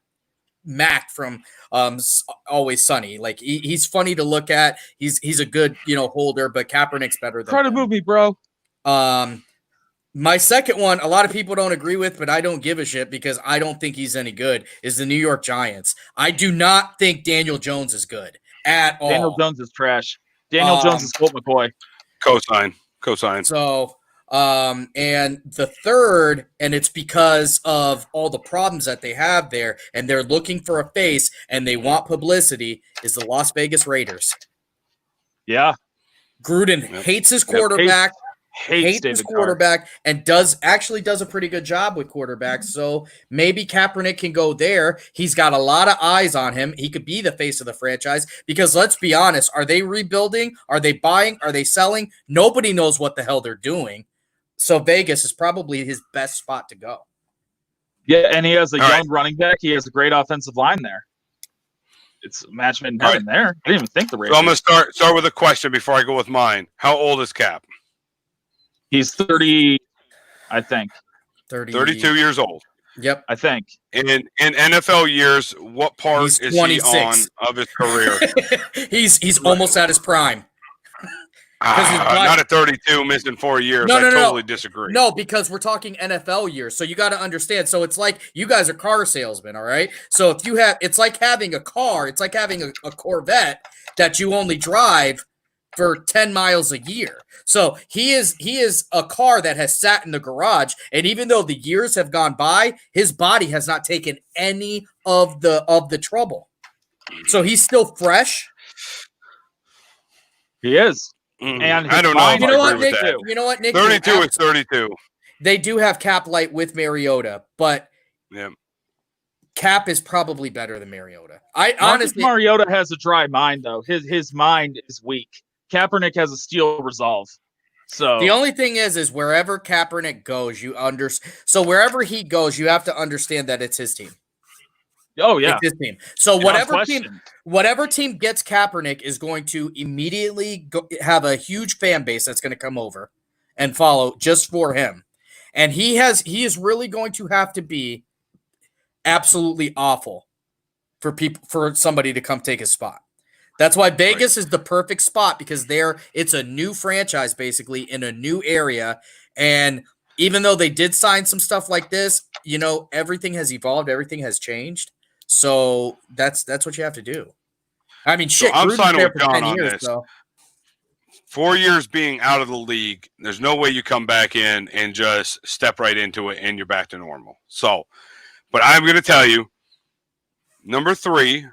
Mac from Always Sunny. Like he's funny to look at. He's a good, holder, but Kaepernick's better than try to move me, bro. My second one, a lot of people don't agree with, but I don't give a shit because I don't think he's any good, is the New York Giants. I do not think Daniel Jones is good at all. Daniel Jones is trash. Daniel Jones is Colt McCoy. Cosign. So, and the third, and it's because of all the problems that they have there, and they're looking for a face, and they want publicity, is the Las Vegas Raiders. Yeah. Gruden hates his quarterback. Hates his quarterback and does a pretty good job with quarterbacks. So maybe Kaepernick can go there. He's got a lot of eyes on him. He could be the face of the franchise because let's be honest, are they rebuilding? Are they buying? Are they selling? Nobody knows what the hell they're doing. So Vegas is probably his best spot to go. Yeah, and he has a young running back. He has a great offensive line there. It's a match made in heaven there. I didn't even think the Raiders. So I'm going to start with a question before I go with mine. How old is Cap? He's 30, I think. 32 years old. Yep. I think. In NFL years, what part is he on of his career? he's almost at his prime. Not at 32, missing 4 years. I totally disagree. No, because we're talking NFL years. So you got to understand. So it's like you guys are car salesmen, all right? So if you have, it's like having a car. It's like having a Corvette that you only drive for 10 miles a year. So he is a car that has sat in the garage, and even though the years have gone by, his body has not taken any of the trouble. So he's still fresh. He is. And I don't know. You know what, Nick? 32 is 32. They do have Cap light with Mariota, but Cap is probably better than Mariota. Honestly, Mariota has a dry mind though. His mind is weak. Kaepernick has a steel resolve. So the only thing is wherever Kaepernick goes, so wherever he goes, you have to understand that it's his team. Oh yeah, It's his team. So Question. whatever team gets Kaepernick is going to immediately have a huge fan base that's going to come over and follow just for him. And he is really going to have to be absolutely awful for somebody to come take his spot. That's why Vegas is the perfect spot, because it's a new franchise basically in a new area. And even though they did sign some stuff like this, everything has evolved, everything has changed. So that's what you have to do. I mean, shit, I'm Gruden's signing there with for John 10 on years, this. so. 4 years being out of the league, there's no way you come back in and just step right into it and you're back to normal. So, but I'm going to tell you, number 3,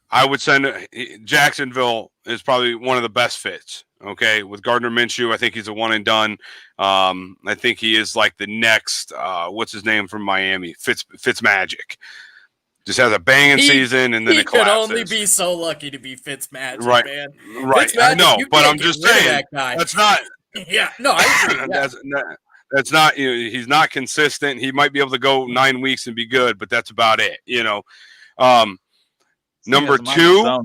I would send Jacksonville is probably one of the best fits. Okay, with Gardner Minshew, I think he's a one and done. I think he is like the next, what's his name from Miami, Fitzmagic. Just has a banging season and then it collapses. He could only be so lucky to be Fitzmagic, right, man. Right, Fitzmagic, I know, but I'm just saying that's not. Yeah, no, I agree. That's not. He's not consistent. He might be able to go 9 weeks and be good, but that's about it. Number 2.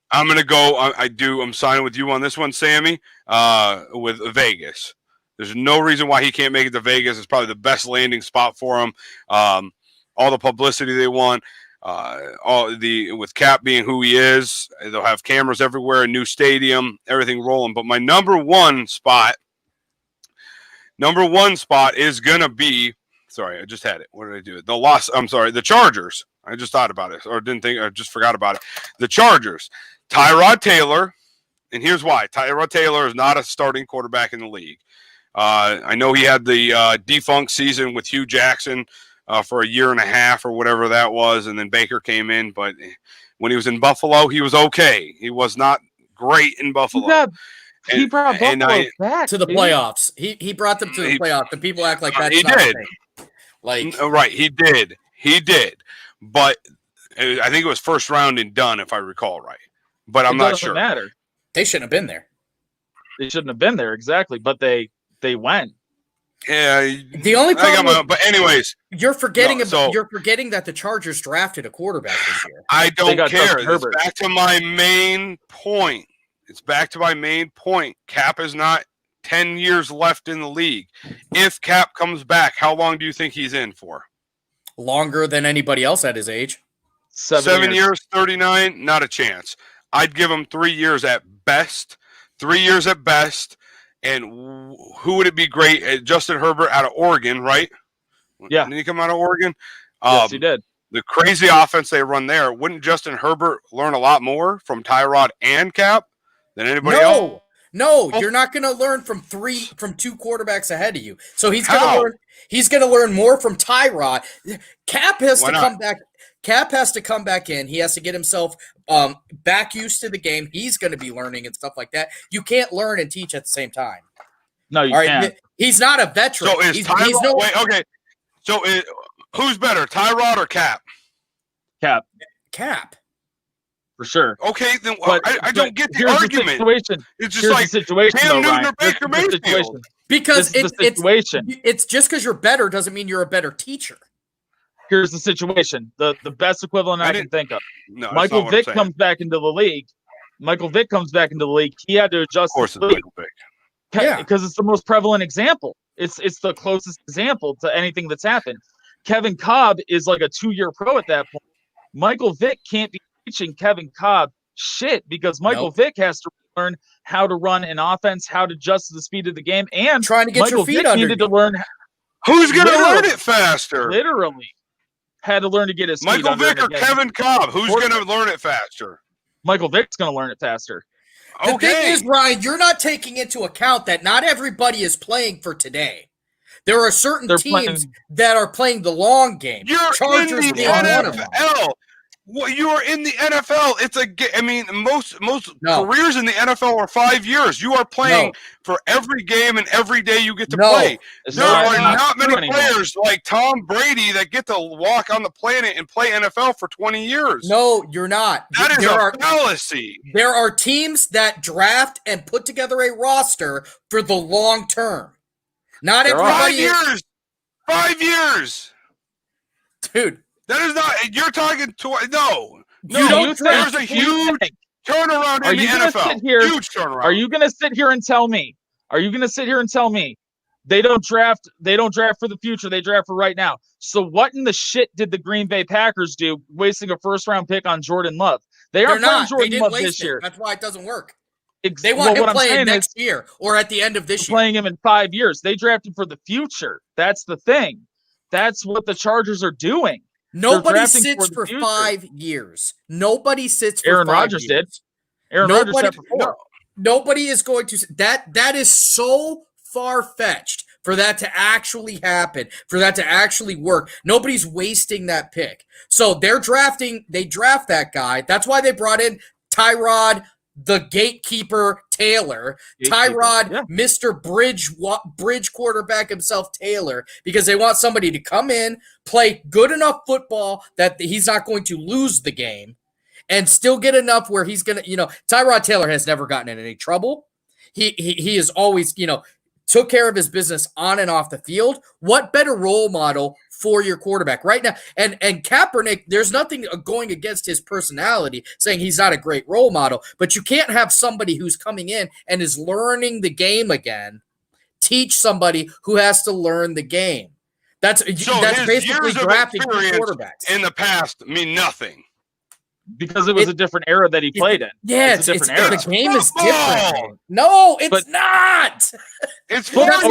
I'm going to go. I'm signing with you on this one, Sammy, with Vegas. There's no reason why he can't make it to Vegas. It's probably the best landing spot for him. All the publicity they want, with Cap being who he is, they'll have cameras everywhere, a new stadium, everything rolling. But my number one spot is going to be, sorry, I just had it. What did I do? The Chargers. I just thought about it, or I just forgot about it. The Chargers. Tyrod Taylor, and here's why. Tyrod Taylor is not a starting quarterback in the league. I know he had the defunct season with Hugh Jackson for a year and a half or whatever that was, and then Baker came in. But when he was in Buffalo, he was okay. He was not great in Buffalo. He brought Buffalo back to the playoffs. He brought them to the playoffs. The people act like that's he not did. a thing. Right, he did. But I think it was first round and done, if I recall right. But I'm not sure. Matter. They shouldn't have been there. They shouldn't have been there, exactly. But they went. Yeah. The only problem, but anyways, you're forgetting that the Chargers drafted a quarterback this year. I don't care. Herbert. It's back to my main point. Cap is not 10 years left in the league. If Cap comes back, how long do you think he's in for? Longer than anybody else at his age. 7 years, 39, not a chance. I'd give him 3 years at best. 3 years at best. And who would it be great? Justin Herbert out of Oregon, right? Yeah. Didn't he come out of Oregon? Yes, he did. The crazy offense they run there, wouldn't Justin Herbert learn a lot more from Tyrod and Cap than anybody else? No, you're not going to learn from two quarterbacks ahead of you. So he's going to learn more from Tyrod. Cap has to come back. Cap has to come back in. He has to get himself back used to the game. He's going to be learning and stuff like that. You can't learn and teach at the same time. No, you can't. He's not a veteran. So is Tyrod? Wait, okay. So who's better, Tyrod or Cap? Cap. For sure. Okay, then I don't get the argument. It's just like the situation, Cam Newton or Baker Mayfield. Because situation. It's just because you're better doesn't mean you're a better teacher. Here's the situation. The best equivalent I can think of. No, Michael Vick comes back into the league. He had to adjust. Of course, it's Michael Vick. Yeah, because it's the most prevalent example. It's the closest example to anything that's happened. Kevin Cobb is like a 2-year pro at that point. Michael Vick can't be teaching Kevin Cobb shit because Michael Vick has to learn how to run an offense, how to adjust to the speed of the game, and trying to get Michael your feet Vick under needed you. to learn. Who's going to learn it faster? Literally, had to learn to get his feet Michael under Vick him or again. Kevin Cobb? Who's going to learn it faster? Michael Vick's going to learn it faster. The thing is, Ryan, you're not taking into account that not everybody is playing for today. There are certain teams that are playing the long game. You're Chargers in the being one of them. NFL. Well, you are in the NFL. Most careers in the NFL are 5 years. You are playing for every game and every day you get to play. There are not many players like Tom Brady that get to walk on the planet and play NFL for 20 years. No, you're not. That is a fallacy. There are teams that draft and put together a roster for the long term. Not everybody. 5 years. 5 years. Dude. That is not. You're talking to no. You don't There's a huge turnaround in the NFL. Huge turnaround. Are you going to sit here and tell me? They don't draft for the future. They draft for right now. So what in the shit did the Green Bay Packers do, wasting a first-round pick on Jordan Love? They're not playing Jordan Love this year. That's why it doesn't work. They want him playing next year or at the end of this year. Playing him in 5 years. They drafted for the future. That's the thing. That's what the Chargers are doing. Nobody sits for 5 years. Nobody sits for 5 years. Aaron Rodgers did. Aaron Rodgers sat for 4. Nobody is going to. That is so far-fetched for that to actually happen, for that to actually work. Nobody's wasting that pick. So they draft that guy. That's why they brought in Tyrod, the gatekeeper Taylor, Mr. Bridge quarterback himself, Taylor, because they want somebody to come in, play good enough football that he's not going to lose the game, and still get enough where he's going to, Tyrod Taylor has never gotten in any trouble. He is always, took care of his business on and off the field. What better role model for your quarterback right now? And Kaepernick, there's nothing going against his personality, saying he's not a great role model, but you can't have somebody who's coming in and is learning the game again teach somebody who has to learn the game. That's basically drafting quarterbacks. In the past mean nothing. Because it was a different era that he played in. Yeah, it's a different era. The game is different. No, it's not. It's football. So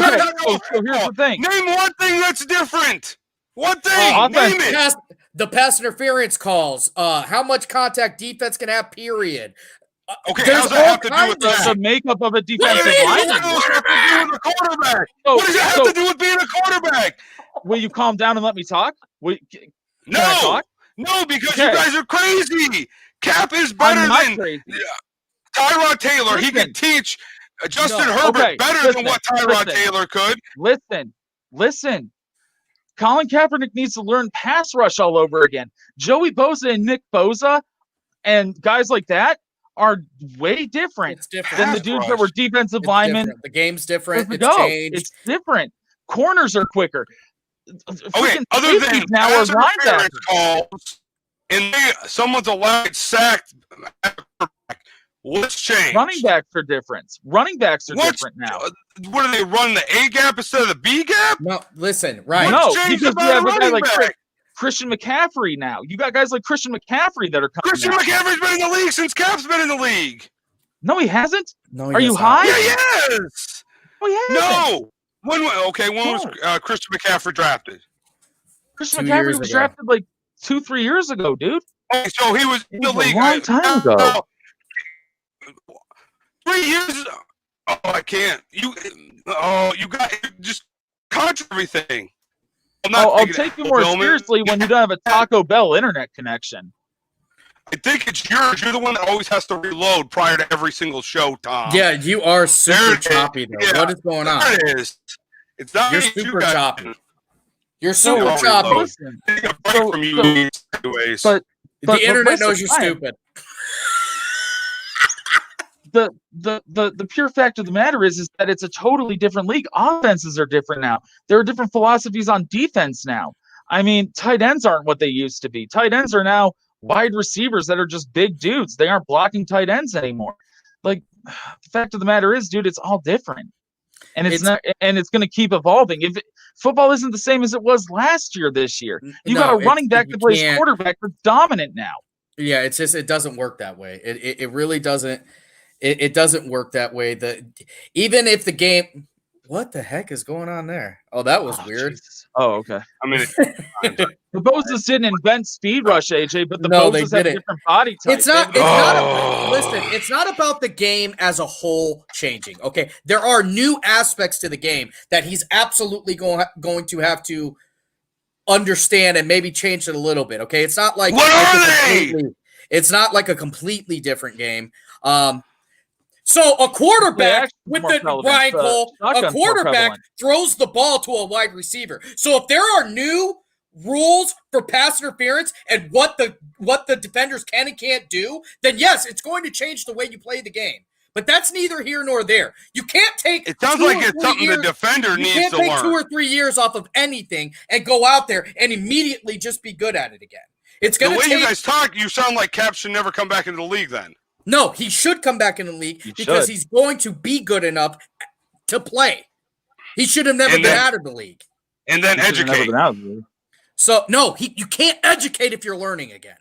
here's the thing. Name one thing that's different. One thing. Name it. The pass interference calls. How much contact defense can have, period. Okay, how does that have to do with that? The makeup of a defensive lineman. What does it have to do with being a quarterback? Will you calm down and let me talk? Can I talk? No, because you guys are crazy. Cap is better than Tyrod Taylor. He can teach Justin Herbert better than what Tyrod Taylor could. Listen. Colin Kaepernick needs to learn pass rush all over again. Joey Bosa and Nick Bosa and guys like that are way different than the dudes that were defensive linemen. The game's different. It's different. Corners are quicker. Okay, other than now are linebackers calls and someone's allowed sacked. What's changed? Running backs are different. Different now. What do they run, the A gap instead of the B gap? No, listen, right? No, because you have a guy like Christian McCaffrey now. You got guys like Christian McCaffrey that are coming. Christian McCaffrey's been in the league since Cap's been in the league. No, he hasn't. No, are you high? Yeah, yes. No, he hasn't. No. When was Christian McCaffrey drafted? Christian McCaffrey was drafted like 2-3 years ago, dude. Okay, so he was in the league a long time ago. 3 years. Oh, I can't. You got just contra everything. I'll take you more seriously when you don't have a Taco Bell internet connection. I think it's yours. You're the one that always has to reload prior to every single show, Tom. Yeah, you are super choppy, though. Yeah, what is going on? There it is. It's not You're super choppy. You're super choppy. But the internet knows you're stupid. The pure fact of the matter is that it's a totally different league. Offenses are different now. There are different philosophies on defense now. I mean, tight ends aren't what they used to be. Tight ends are now wide receivers that are just big dudes. They aren't blocking tight ends anymore. Like, the fact of the matter is, dude, it's all different. And it's not, and it's going to keep evolving. Football isn't the same as it was last year, this year. You got a running back that plays quarterback that's dominant now. Yeah, it's just, it doesn't work that way. It really doesn't. It doesn't work that way. Even if the game, what the heck is going on there? Oh, that was weird. Jesus. Oh, okay. I mean, the Bozas didn't invent speed rush, AJ, but the Bozas have a different body type. It's not about the game as a whole changing. Okay, there are new aspects to the game that he's absolutely going to have to understand and maybe change it a little bit. Okay, it's not like it's not like a completely different game. So a quarterback throws the ball to a wide receiver. So if there are new rules for pass interference and what the defenders can and can't do, then yes, it's going to change the way you play the game. But that's neither here nor there. You can't take. It sounds like it's something the defender needs to learn. You can't take 2 or 3 years off of anything and go out there and immediately just be good at it again. It's going to take. The way you guys talk, you sound like Cap should never come back into the league then. No, he should come back in the league because he's going to be good enough to play. He should have never been out of the league. And then educate. So, no, you can't educate if you're learning again.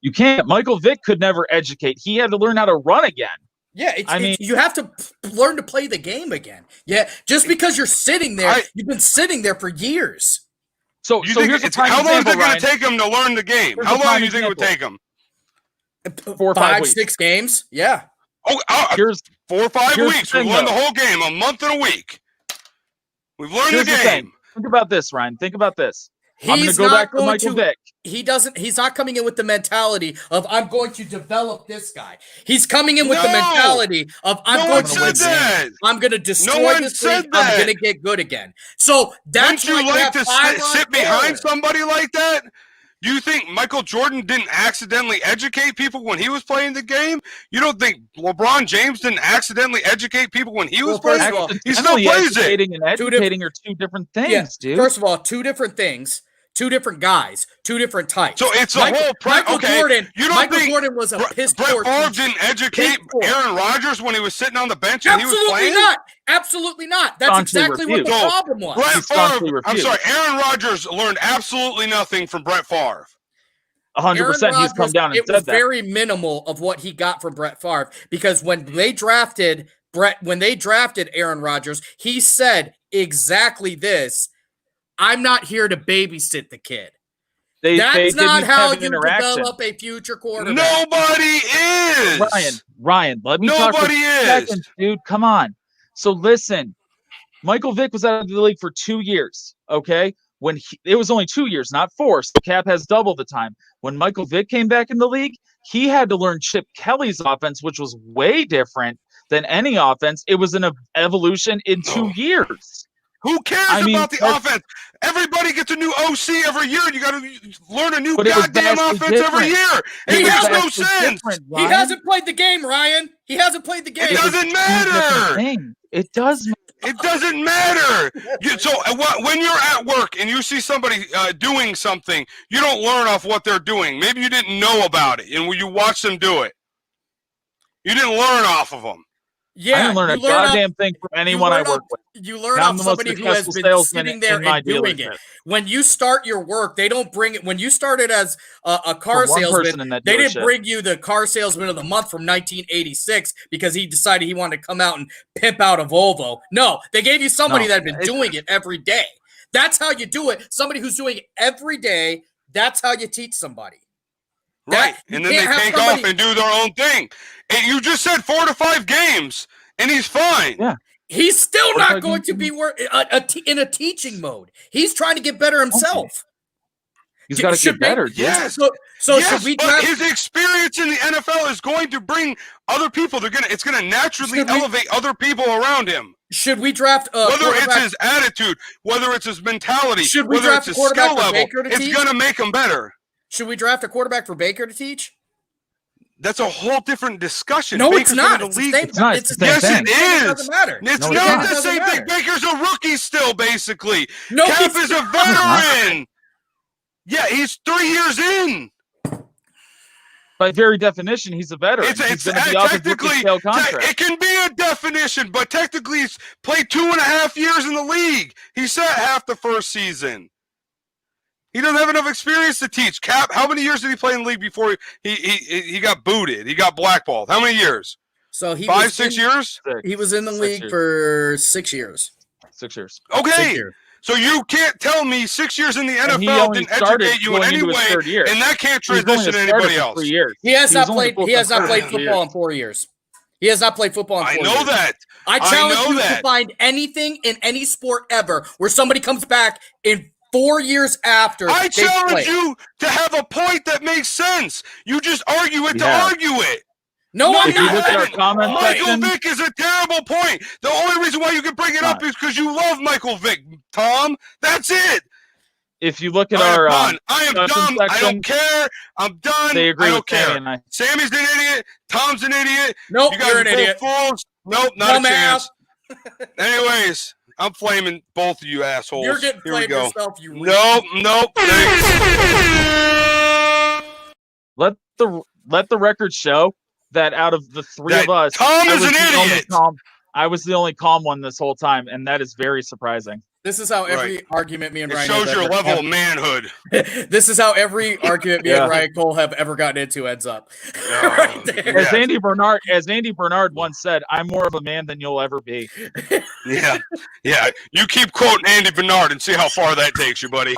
You can't. Michael Vick could never educate. He had to learn how to run again. Yeah, you have to learn to play the game again. Yeah, just because you're sitting there, you've been sitting there for years. So here's a prime how long is it going to take him to learn the game? How long do you think it would take him? 4 or 5 5, weeks. 6 games. Yeah. Here's 4 or 5 weeks. We've learned the whole game. A month and a week. We've learned the game. Think about this, Ryan. Think about this. I'm going to go back to Michael Vick. He's not coming in with the mentality of I'm going to develop this guy. He's coming in with the mentality of I'm going to destroy this league. I'm going to get good again. So that's why you like to sit behind somebody like that. Do you think Michael Jordan didn't accidentally educate people when he was playing the game? You don't think LeBron James didn't accidentally educate people when he was playing? He still plays it. Educating and educating are 2 different things, dude. First of all, 2 different things. 2 different guys, 2 different types. So it's a whole Michael Jordan was a piss poor. Brett Favre didn't educate Aaron Rodgers when he was sitting on the bench and he was playing? Absolutely not. That's exactly what the problem was. Aaron Rodgers learned absolutely nothing from Brett Favre. 100%. He's come down and said that. It was very minimal of what he got from Brett Favre because when they drafted Aaron Rodgers, he said exactly this. I'm not here to babysit the kid. That's not how you develop a future quarterback. Nobody is. Ryan, let me talk for 2 seconds, dude. Come on. So listen, Michael Vick was out of the league for 2 years, okay? It was only 2 years, not 4, so Cap has double the time. When Michael Vick came back in the league, he had to learn Chip Kelly's offense, which was way different than any offense. It was an evolution in 2 years. Who cares about the offense? Everybody gets a new OC every year. You got to learn a new goddamn offense every year. It makes no sense. He hasn't played the game, Ryan. He hasn't played the game. It doesn't matter. It does matter. It doesn't matter. When you're at work and you see somebody doing something, you don't learn off what they're doing. Maybe you didn't know about it, and you watch them do it. You didn't learn off of them. Yeah, I didn't learn a goddamn thing from anyone I work with. You learn off somebody who has been sitting there and doing it. When you start your work, they don't bring it. When you started as a car salesman, they didn't bring you the car salesman of the month from 1986 because he decided he wanted to come out and pimp out a Volvo. No, they gave you somebody that had been doing it every day. That's how you do it. Somebody who's doing it every day. That's how you teach somebody. Right, and then they take off and do their own thing. And you just said 4 to 5 games, and he's fine. Yeah, he's still not going to be in a teaching mode. He's trying to get better himself. Okay. He's got to get better. Yes. Should we but his experience in the NFL is going to bring other people. It's going to naturally elevate other people around him. Should we draft whether it's his attitude, whether it's his mentality, whether it's his skill level, it's going to make him better. Should we draft a quarterback for Baker to teach? That's a whole different discussion. No, Baker's it's not. It's not. Yes, it is. It doesn't matter. It's not the same thing. Baker's a rookie still, basically. No, Cap is a veteran. Yeah, he's 3 years in. By very definition, he's a veteran. It's technically, it can be a definition, but technically he's played 2.5 years in the league. He sat half the first season. He doesn't have enough experience to teach. Cap, how many years did he play in the league before he got booted? He got blackballed. How many years? So 6 years? He was in the league for 6 years. 6 years. Okay. 6 years. So you can't tell me 6 years in the NFL didn't educate you in any way, and that can't transition to anybody else. He has not played football in 4 years. He has not played football in 4 years. I know that. I challenge you to find anything in any sport ever where somebody comes back in 4 years after. I challenge you to have a point that makes sense. You just argue it to argue it. No, I'm not. Michael Vick is a terrible point. The only reason why you can bring it up is because you love Michael Vick, Tom. That's it. if you look at I our am done. I am done. section, I don't care. I'm done. they agree I don't with Sammy care. and I. Sammy's an idiot. Tom's an idiot. Nope, You guys you're are an both idiot. fools. Nope, not Dumbass. a chance. Anyways, I'm flaming both of you assholes. You're getting Here we flamed go. yourself, you Nope. Let the record show that out of the three That of us, Tom is an idiot. I was the only calm one this whole time, and that is very surprising. This is how every argument me and It Ryan shows have your ever level have- of manhood. This is how every argument me and Ryan Cole have ever gotten into ends up. Right there. As Andy Bernard once said, "I'm more of a man than you'll ever be." Yeah. You keep quoting Andy Bernard and see how far that takes you, buddy.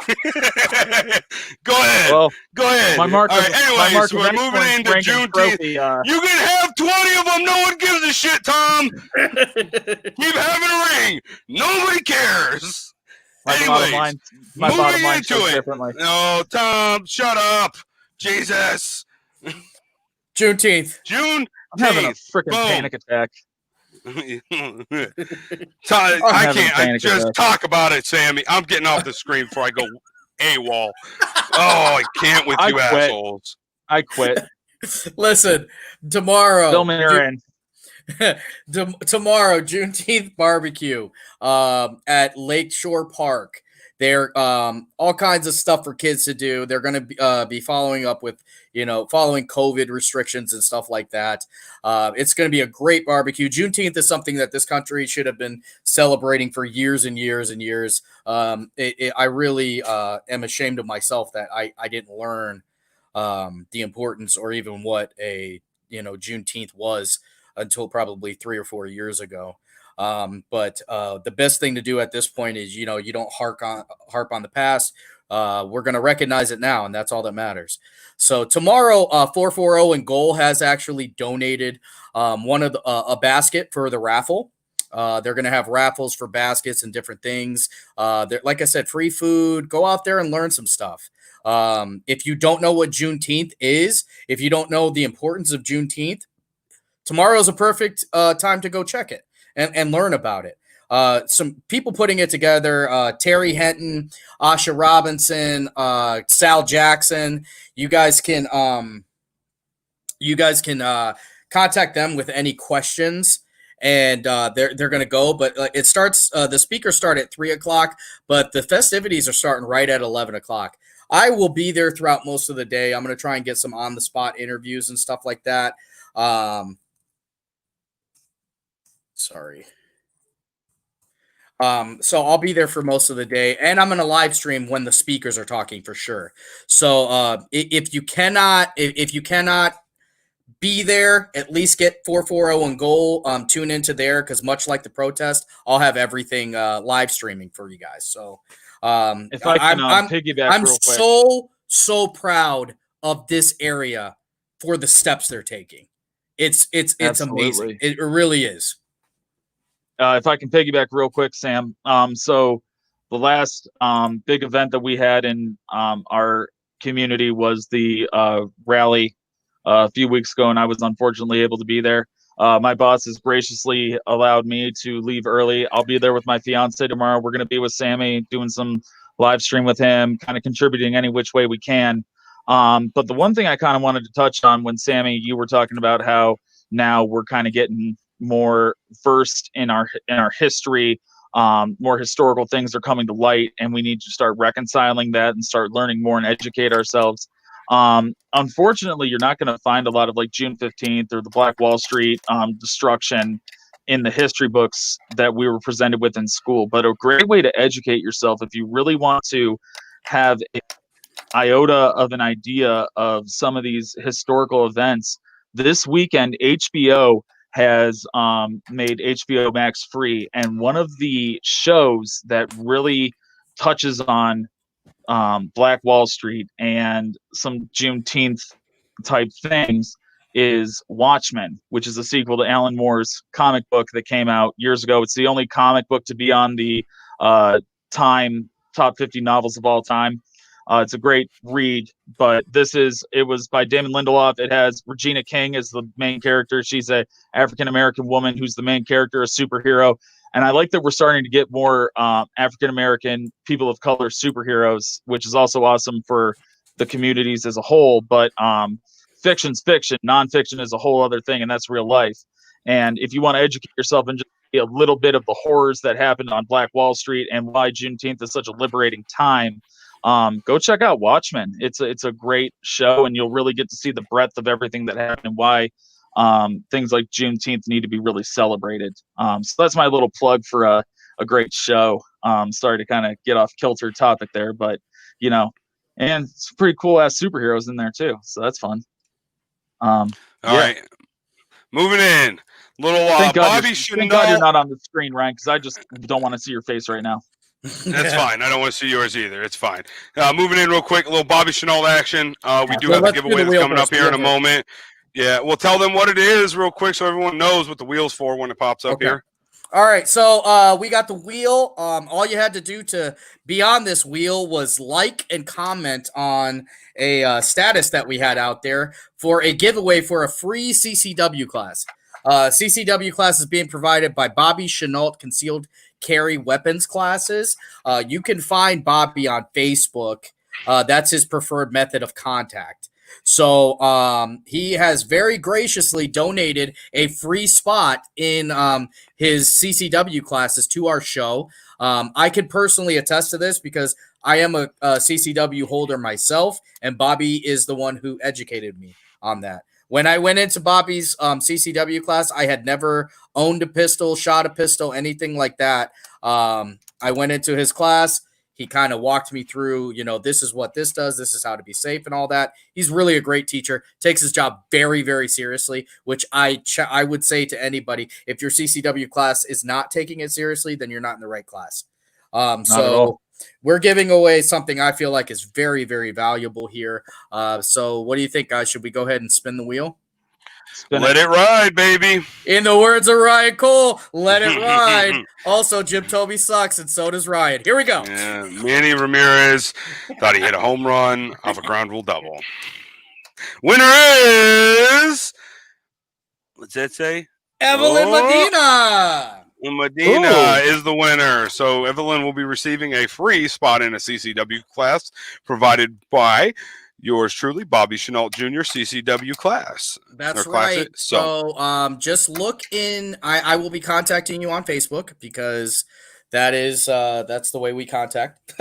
Go ahead. Well, Go ahead. My mark. All right. Anyways, of we're moving into Juneteenth. You can have 20 of them. No one gives a shit, Tom. Keep having a ring. Nobody cares. My Anyways, bottom line into shows it. differently. No, Tom, shut up. Jesus. Juneteenth. June. I'm having a freaking panic attack. I can't. I just talk about it, Sammy. I'm getting off the screen before I go AWOL. Oh, I can't with you assholes. I quit. Listen, tomorrow. Fill me in. Tomorrow, Juneteenth barbecue at Lakeshore Park. There all kinds of stuff for kids to do. They're going to be following up with, following COVID restrictions and stuff like that. It's going to be a great barbecue. Juneteenth is something that this country should have been celebrating for years and years and years. I really am ashamed of myself that I didn't learn the importance or even what a Juneteenth was until probably 3 or 4 years ago. But the best thing to do at this point is, you don't harp on the past. We're going to recognize it now, and that's all that matters. So tomorrow, 440 and Goal has actually donated a basket for the raffle. They're going to have raffles for baskets and different things. Like I said, free food. Go out there and learn some stuff. If you don't know what Juneteenth is, if you don't know the importance of Juneteenth, tomorrow is a perfect time to go check it and learn about it. Some people putting it together, Terry Henton, Asha Robinson, Sal Jackson. You guys can contact them with any questions, and they're going to go. But it starts. The speakers start at 3:00, but the festivities are starting right at 11:00. I will be there throughout most of the day. I'm going to try and get some on the spot interviews and stuff like that. Sorry. So I'll be there for most of the day, and I'm going to live stream when the speakers are talking for sure. So if you cannot be there, at least get 440 and Goal. Tune into there, because much like the protest, I'll have everything live streaming for you guys. So if I can piggyback, I'm real quick. so proud of this area for the steps they're taking. It's amazing. It really is. If I can piggyback real quick, Sam. So the last big event that we had in our community was the rally a few weeks ago, and I was unfortunately able to be there. My boss has graciously allowed me to leave early. I'll be there with my fiance tomorrow. We're going to be with Sammy, doing some live stream with him, kind of contributing any which way we can. But the one thing I kind of wanted to touch on, when Sammy, you were talking about how now we're kind of getting more versed in our history, more historical things are coming to light, and we need to start reconciling that and start learning more and educate ourselves. Unfortunately, you're not going to find a lot of like June 15th or the Black Wall Street destruction in the history books that we were presented with in school. But a great way to educate yourself, if you really want to have an iota of an idea of some of these historical events, this weekend HBO has made HBO Max free, and one of the shows that really touches on Black Wall Street and some Juneteenth type things is Watchmen, which is a sequel to Alan Moore's comic book that came out years ago. It's the only comic book to be on the Time top 50 novels of all time. It's a great read, but it was by Damon Lindelof. It has Regina King as the main character. She's a African-American woman who's the main character, a superhero. And I like that we're starting to get more African American, people of color superheroes, which is also awesome for the communities as a whole. But fiction's fiction, nonfiction is a whole other thing, and that's real life. And if you want to educate yourself and just see a little bit of the horrors that happened on Black Wall Street and why Juneteenth is such a liberating time, go check out Watchmen. It's a great show, and you'll really get to see the breadth of everything that happened and why things like Juneteenth need to be really celebrated. So that's my little plug for a great show. Sorry to kind of get off kilter topic there, but and it's pretty cool ass superheroes in there too, so that's fun. All right, moving in. Little Bobby Chanel. Thank God you're not on the screen, Ryan, because I just don't want to see your face right now. That's fine. I don't want to see yours either. It's fine. Moving in real quick, a little Bobby Chanel action. We do have a giveaway that's coming up here in a moment. Yeah, we'll tell them what it is real quick so everyone knows what the wheel's for when it pops up here. All right, so we got the wheel. All you had to do to be on this wheel was like and comment on a status that we had out there for a giveaway for a free CCW class. CCW class is being provided by Bobby Chenault Concealed Carry Weapons Classes. You can find Bobby on Facebook. That's his preferred method of contact. So he has very graciously donated a free spot in his CCW classes to our show. I can personally attest to this because I am a CCW holder myself, and Bobby is the one who educated me on that. When I went into Bobby's CCW class, I had never owned a pistol, shot a pistol, anything like that. I went into his class. He kind of walked me through, this is what this does. This is how to be safe and all that. He's really a great teacher, takes his job very, very seriously, which I would say to anybody, if your CCW class is not taking it seriously, then you're not in the right class. So we're giving away something I feel like is very, very valuable here. So what do you think, guys? Should we go ahead and spin the wheel? Let it ride, baby. In the words of Ryan Cole, let it ride. Also, Jim Toby sucks, and so does Ryan. Here we go. Yeah, Manny Ramirez thought he hit a home run off a ground rule double. Winner is, what's that say? Evelyn Medina. Medina is the winner. So Evelyn will be receiving a free spot in a CCW class provided by yours truly, Bobby Chenault Jr., CCW class. That's right. So just look in. I will be contacting you on Facebook because that's the way we contact.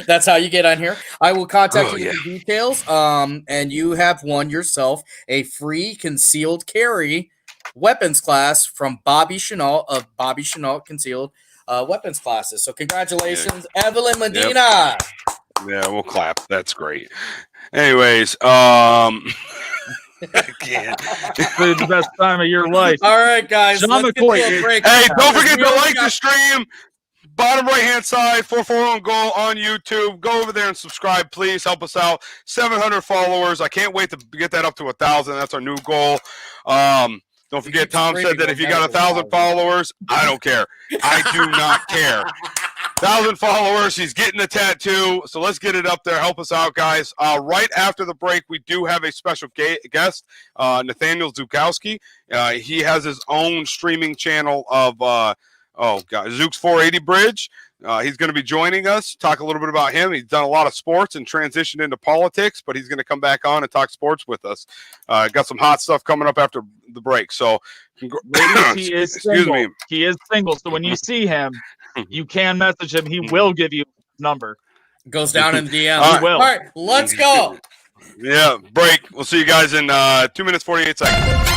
That's how you get on here. I will contact you for details. And you have won yourself a free concealed carry weapons class from Bobby Chenault of Bobby Chenault Concealed Weapons Classes. So congratulations, Evelyn Medina. Yeah, we'll clap. That's great. Anyways, I can't. It's the best time of your life. All right, guys. John McCoy. Hey, don't forget to like the stream. Bottom right-hand side, 441 Goal on YouTube. Go over there and subscribe, please. Help us out. 700 followers. I can't wait to get that up to 1,000. That's our new goal. Don't forget, Tom said that if you got 1,000 followers, I don't care. I do not care. 1,000 followers. He's getting a tattoo. So let's get it up there. Help us out, guys. Right after the break, we do have a special guest, Nathaniel Zukowski. He has his own streaming channel of Zook's 480 Bridge. He's going to be joining us, talk a little bit about him. He's done a lot of sports and transitioned into politics, but he's going to come back on and talk sports with us. Got some hot stuff coming up after the break. So, ladies, he is single. He is single. So when you see him, you can message him. He will give you his number. Goes down in the DM. He will. All right, let's go. Yeah, break. We'll see you guys in 2 minutes, 48 seconds.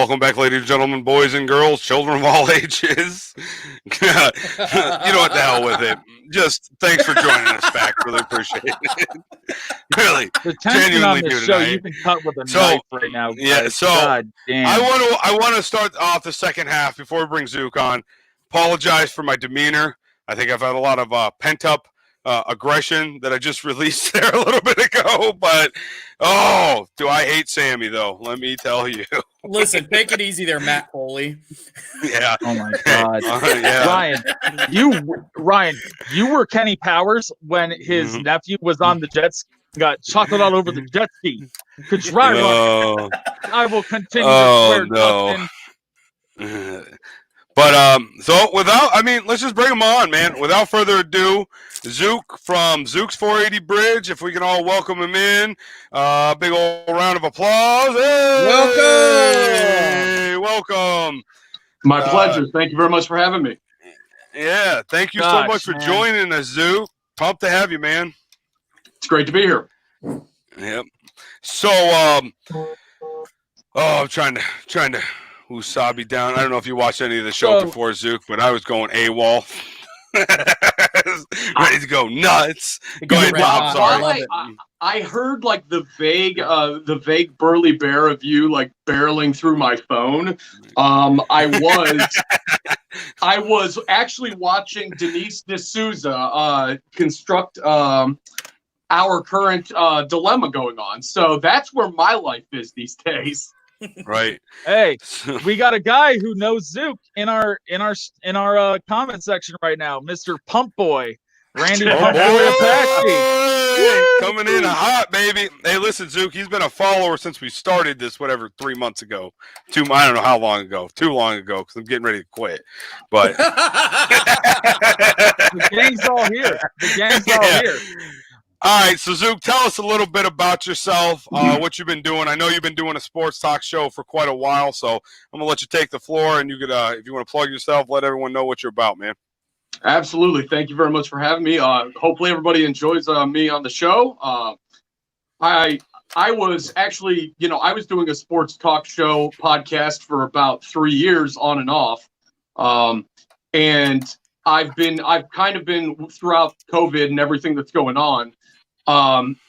welcome back, ladies and gentlemen, boys and girls, children of all ages. You know what the hell with it. Just thanks for joining us back. Really appreciate it. Really, the tension on this show, tonight. you can cut with a knife right now. Guys. Yeah, so God damn. I want to start off the second half before we bring Zook on. Apologize for my demeanor. I think I've had a lot of pent up aggression that I just released there a little bit ago, but do I hate Sammy though? Let me tell you. Listen, take it easy there, Matt Foley. Yeah. Oh my God. Yeah. Ryan, you were Kenny Powers when his nephew was on the jet ski and got chocolate all over the jet ski. I will continue to swear, Dustin. But so let's just bring him on, man. Without further ado, Zook from Zook's 480 Bridge. If we can all welcome him in, big old round of applause. Hey! Welcome. My pleasure. Thank you very much for having me. Yeah, thank you so much for joining us, Zook. Pumped to have you, man. It's great to be here. Yep. So, I'm trying to Usabi down. I don't know if you watched any of the show before, Zook, but I was going AWOL. Ready to go nuts. Go ahead, Bob. Sorry. I heard like the vague burly bear of you like barreling through my phone. I was actually watching Denise D'Souza construct our current dilemma going on. So that's where my life is these days. Right. Hey, we got a guy who knows Zook in our comment section right now, Mr. Pump Boy, Randy Pump Boy Apache. Coming in hot, baby. Hey, listen, Zook, he's been a follower since we started this, 3 months ago. I don't know how long ago. Too long ago, because I'm getting ready to quit. But the gang's all here. Here. All right, so Zook, tell us a little bit about yourself, what you've been doing. I know you've been doing a sports talk show for quite a while, so I'm gonna let you take the floor, and you could, if you want to plug yourself, let everyone know what you're about, man. Absolutely, thank you very much for having me. Hopefully, everybody enjoys me on the show. I was actually, I was doing a sports talk show podcast for about 3 years on and off, and I've kind of been throughout COVID and everything that's going on.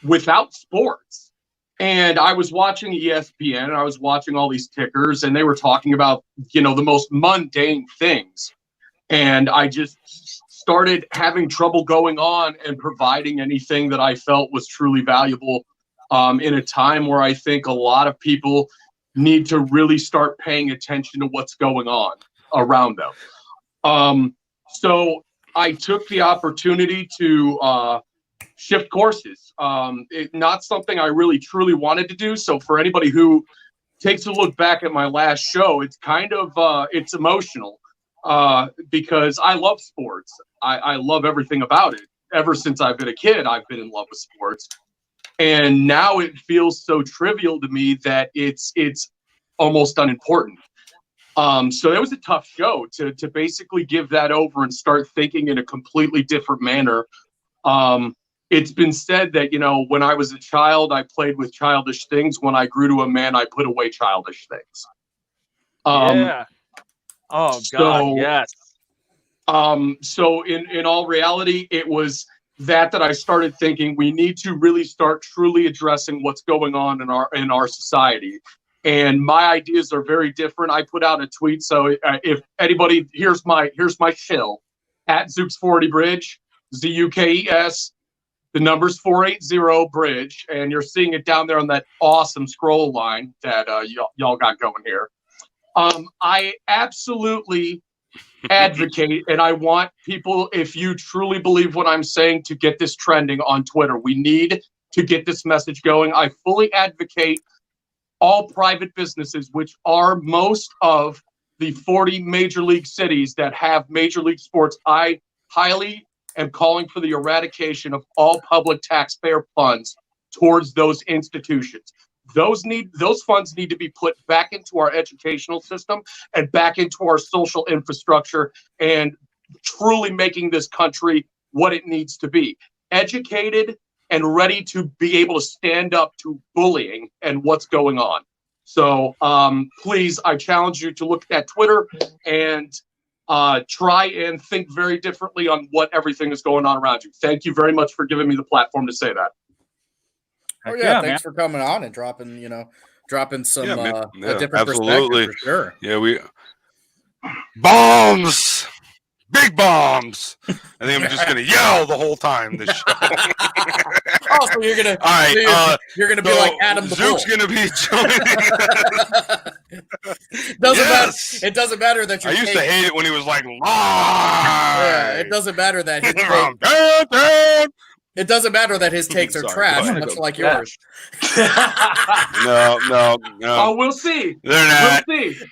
Without sports. And I was watching ESPN and I was watching all these tickers and they were talking about, the most mundane things. And I just started having trouble going on and providing anything that I felt was truly valuable in a time where I think a lot of people need to really start paying attention to what's going on around them. So I took the opportunity to shift courses. Not something I really truly wanted to do. So for anybody who takes a look back at my last show, it's kind of it's emotional because I love sports. I love everything about it. Ever since I've been a kid, I've been in love with sports. And now it feels so trivial to me that it's almost unimportant. So it was a tough show to basically give that over and start thinking in a completely different manner. It's been said that, when I was a child, I played with childish things. When I grew to a man, I put away childish things. Yeah. Oh, God, yes. So in all reality, it was that I started thinking we need to really start truly addressing what's going on in our society. And my ideas are very different. I put out a tweet. So if anybody, here's my shill at Zook's 480 Bridge, ZUKES, the number's 480 Bridge. And you're seeing it down there on that awesome scroll line that y'all got going here. I absolutely advocate, and I want people, if you truly believe what I'm saying, to get this trending on Twitter. We need to get this message going. I fully advocate all private businesses, which are most of the 40 major league cities that have major league sports. I highly am calling for the eradication of all public taxpayer funds towards those institutions. Those funds need to be put back into our educational system and back into our social infrastructure and truly making this country what it needs to be. Educated and ready to be able to stand up to bullying and what's going on. So please, I challenge you to look at that Twitter and try and think very differently on what everything is going on around you. Thank you very much for giving me the platform to say that. Oh yeah, thanks for coming on and dropping some a different perspective for sure. Yeah, we bombs, big bombs. I think I'm just gonna yell the whole time this show. Oh, so you're gonna, all right, you're gonna be like Adam the Zook's Bull. gonna be joining. Matter. It doesn't matter that I used to hate it when he was like, yeah, it doesnn't matter that his it doesn't matter that his takes are trash, much like yours. No. Oh, we'll see. They're not. We'll see.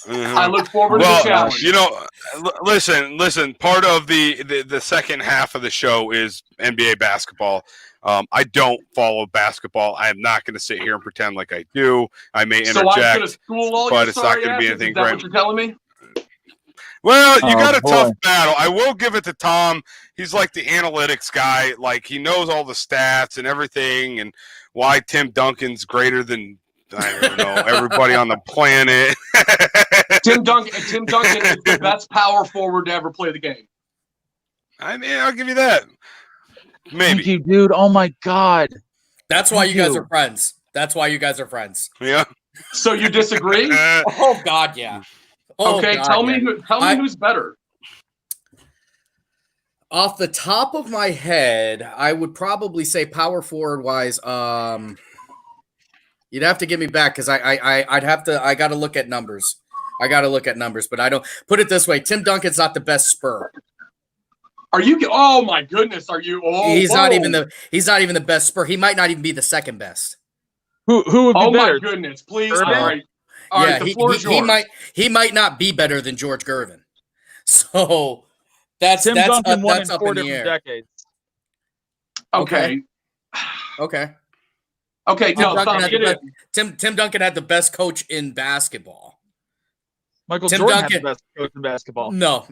I look forward to the challenge. You know, listen. Part of the second half of the show is NBA basketball. I don't follow basketball. I am not going to sit here and pretend like I do. I may interject, so I'm going to school all but it's not going to be anything great. What you're telling me? Well, you got a tough battle. I will give it to Tom. He's like the analytics guy. Like, he knows all the stats and everything, and why Tim Duncan's greater than, I don't know, everybody on the planet. Tim Duncan is the best power forward to ever play the game. I mean, I'll give you that. Maybe. Thank you, dude. Oh my God. That's why you guys are friends. Yeah. So you disagree? Oh God, yeah. Oh, okay, God, tell me who's better. Off the top of my head, I would probably say power forward wise. You'd have to give me back because I got to look at numbers. But I don't put it this way. Tim Duncan's not the best Spur. Are you? Oh my goodness! Are you? Oh, he's not even the best Spur. He might not even be the second best. Who would be better? Oh my goodness! Please, Herbert? all right. The floor is yours. He might not be better than George Gervin. So that's Tim Duncan won that's in up 4 in the different air. decades. Okay. Tim Duncan had the best coach in basketball. Michael Jordan had the best coach in basketball. No.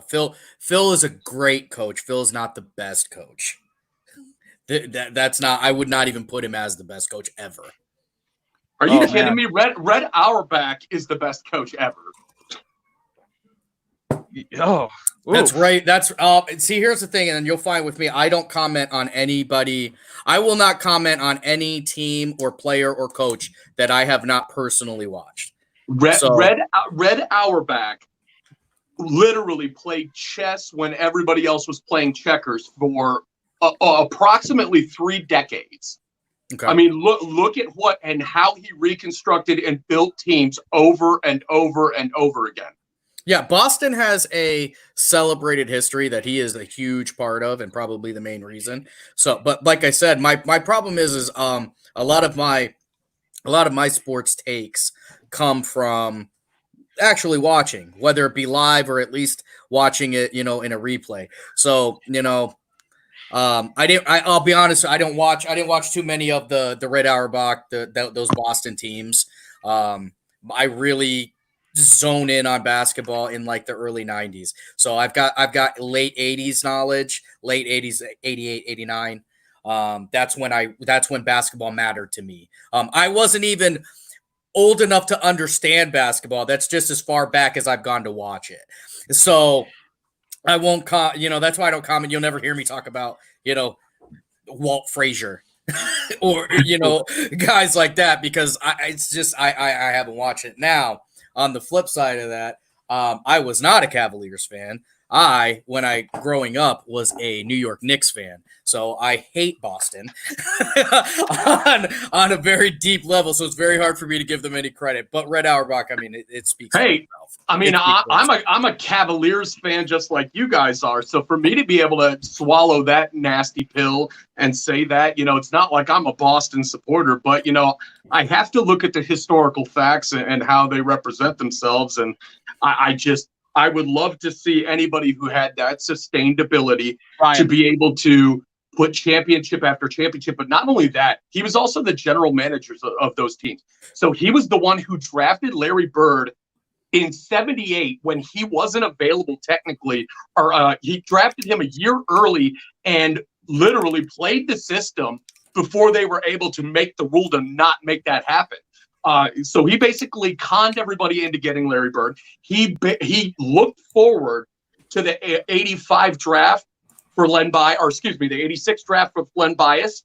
Phil is a great coach. Phil's not the best coach. That's not. I would not even put him as the best coach ever. Are you kidding me? Red Auerbach is the best coach ever. Oh, that's right. See, here's the thing, and you'll find with me, I don't comment on anybody. I will not comment on any team or player or coach that I have not personally watched. Red Auerbach literally played chess when everybody else was playing checkers for approximately 3 decades. Okay. I mean, look at what and how he reconstructed and built teams over and over and over again. Yeah, Boston has a celebrated history that he is a huge part of and probably the main reason. So, but like I said, my problem is a lot of my sports takes come from actually watching, whether it be live or at least watching it, in a replay. So, I'll be honest, I didn't watch too many of the Red Auerbach, those Boston teams. I really zone in on basketball in like the early 90s. So I've got late 80s knowledge, late 80s, 88, 89. That's when basketball mattered to me. I wasn't even old enough to understand basketball. That's just as far back as I've gone to watch it. So I won't that's why I don't comment. You'll never hear me talk about, Walt Frazier or, guys like that, because I haven't watched it. Now, on the flip side of that, I was not a Cavaliers fan. Growing up, was a New York Knicks fan. So I hate Boston on a very deep level. So it's very hard for me to give them any credit. But Red Auerbach, I mean, it speaks for itself. I mean, I'm a Cavaliers fan just like you guys are. So for me to be able to swallow that nasty pill and say that, it's not like I'm a Boston supporter, but, I have to look at the historical facts and how they represent themselves. And I would love to see anybody who had that sustained ability to be able to put championship after championship. But not only that, he was also the general managers of those teams. So he was the one who drafted Larry Bird in 78 when he wasn't available technically, or he drafted him a year early and literally played the system before they were able to make the rule to not make that happen. So he basically conned everybody into getting Larry Bird. He looked forward to the 85 draft for Len Bias, or excuse me, the 86 draft for Len Bias,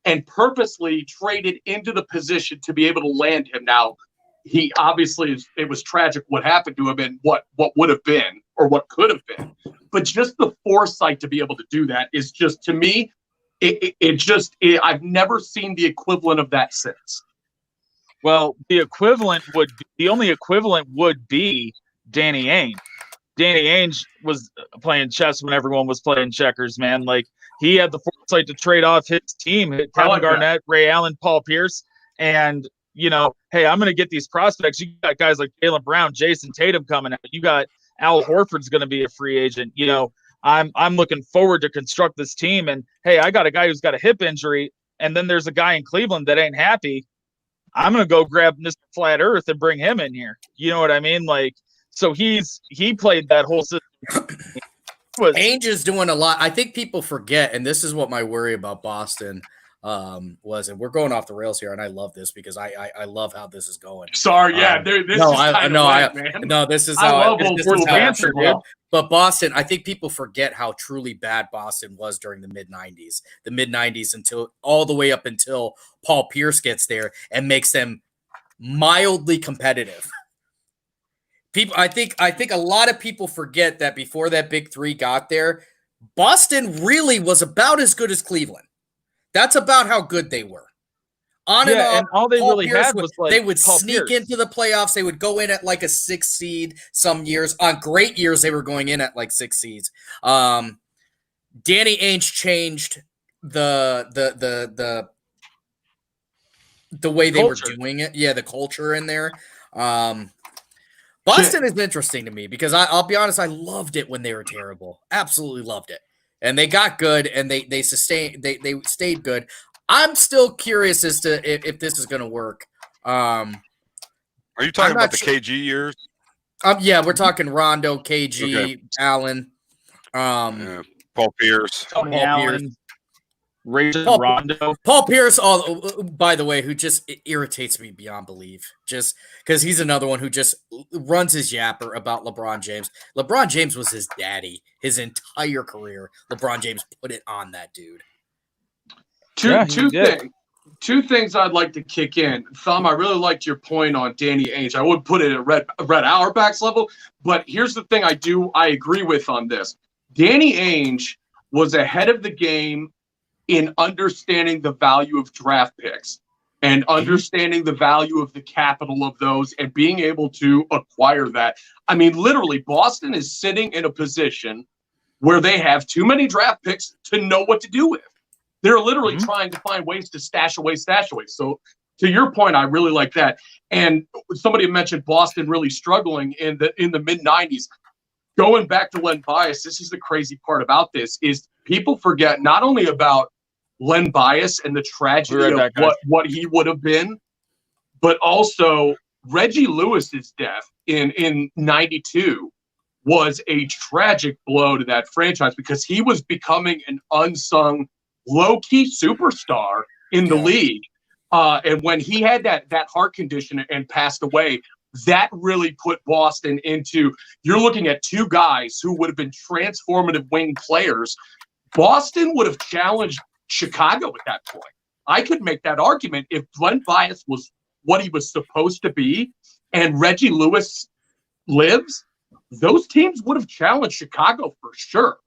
and purposely traded into the position to be able to land him. Now, he obviously, it was tragic what happened to him and what would have been or what could have been. But just the foresight to be able to do that is just, to me, I've never seen the equivalent of that since. Well, the only equivalent would be Danny Ainge. Danny Ainge was playing chess when everyone was playing checkers, man. Like, he had the foresight to trade off his team, Kevin Garnett, Ray Allen, Paul Pierce, and, you know, hey, I'm going to get these prospects. You got guys like Jaylen Brown, Jason Tatum coming out. You got Al Horford's going to be a free agent. You know, I'm looking forward to construct this team. And, hey, I got a guy who's got a hip injury, and then there's a guy in Cleveland that ain't happy. I'm going to go grab Mr. Flat Earth and bring him in here. You know what I mean? Like, so he played that whole system. Ainge is doing a lot. I think people forget, and this is what my worry about Boston was, and we're going off the rails here, and I love this because I love how this is going. Sorry, yeah, this is how But Boston, I think people forget how truly bad Boston was during the mid-90s until all the way up until Paul Pierce gets there and makes them mildly competitive. I think a lot of people forget that before that big three got there, Boston really was about as good as Cleveland. That's about how good they were. And all they really had was like they would Paul sneak Pierce. into the playoffs. They would go in at like a 6 seed some years. On great years, they were going in at like 6 seeds. Danny Ainge changed the way they were doing it. Yeah, the culture in there. Boston is interesting to me because I'll be honest, I loved it when they were terrible. Absolutely loved it. And they got good and they stayed good. I'm still curious as to if this is going to work. Are you talking about the KG years? Yeah, we're talking Rondo, KG, okay. Allen, Paul Pierce, Rondo. Paul Pierce, by the way, who just irritates me beyond belief, just because he's another one who just runs his yapper about LeBron James. LeBron James was his daddy his entire career. LeBron James put it on that dude. Two things I'd like to kick in. Thumb, I really liked your point on Danny Ainge. I would put it at Red Auerbach's level, but here's the thing I agree with on this. Danny Ainge was ahead of the game in understanding the value of draft picks and understanding the value of the capital of those and being able to acquire that. I mean, literally, Boston is sitting in a position where they have too many draft picks to know what to do with. They're literally trying to find ways to stash away. So to your point, I really like that. And somebody mentioned Boston really struggling in the mid-90s. Going back to Len Bias, this is the crazy part about this, is people forget not only about Len Bias and the tragedy of what he would have been, but also Reggie Lewis's death in 92 was a tragic blow to that franchise because he was becoming an unsung low-key superstar in the league. And when he had that heart condition and passed away, that really put Boston into, you're looking at two guys who would have been transformative wing players. Boston would have challenged Chicago at that point. I could make that argument if Len Bias was what he was supposed to be and Reggie Lewis lives, those teams would have challenged Chicago for sure.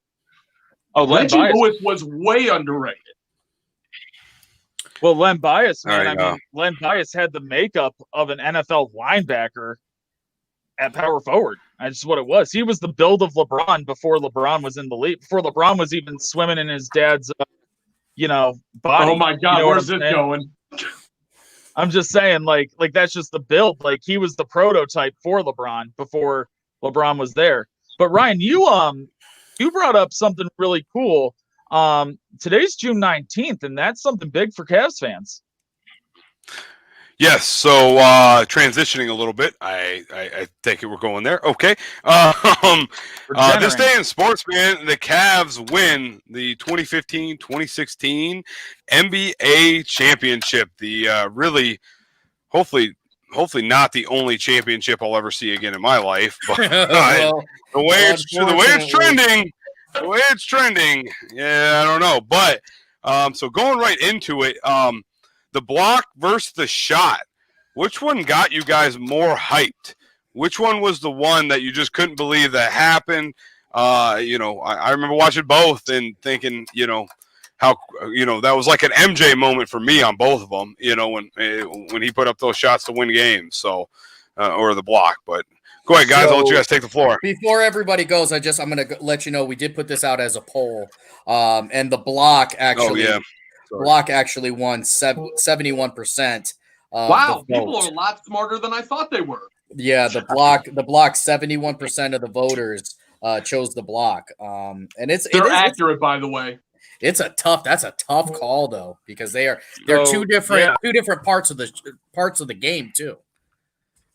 Reggie Lewis was way underrated. Well, Len Bias, man, Len Bias had the makeup of an NFL linebacker at power forward. That's what it was. He was the build of LeBron before LeBron was in the league, before LeBron was even swimming in his dad's, body. Oh my God, where's this going? I'm just saying, like that's just the build. Like he was the prototype for LeBron before LeBron was there. But Ryan, you brought up something really cool. Today's June 19th, and that's something big for Cavs fans. Yes, so transitioning a little bit, I think we're going there. Okay. This day in sports, man, the Cavs win the 2015-2016 NBA championship. The really, hopefully, hopefully not the only championship I'll ever see again in my life. But Well, the way it's trending, yeah, I don't know. But so going right into it, the block versus the shot. Which one got you guys more hyped? Which one was the one that you just couldn't believe that happened? I remember watching both and thinking, how that was like an MJ moment for me on both of them. When he put up those shots to win games, or the block. But go ahead, guys. I'll let you guys take the floor. Before everybody goes, I'm going to let you know we did put this out as a poll, and the block actually, won 71%. Wow, people are a lot smarter than I thought they were. Yeah, the block 71% of the voters chose the block. And they're accurate, by the way. That's a tough call though, because they're two different parts of the game too.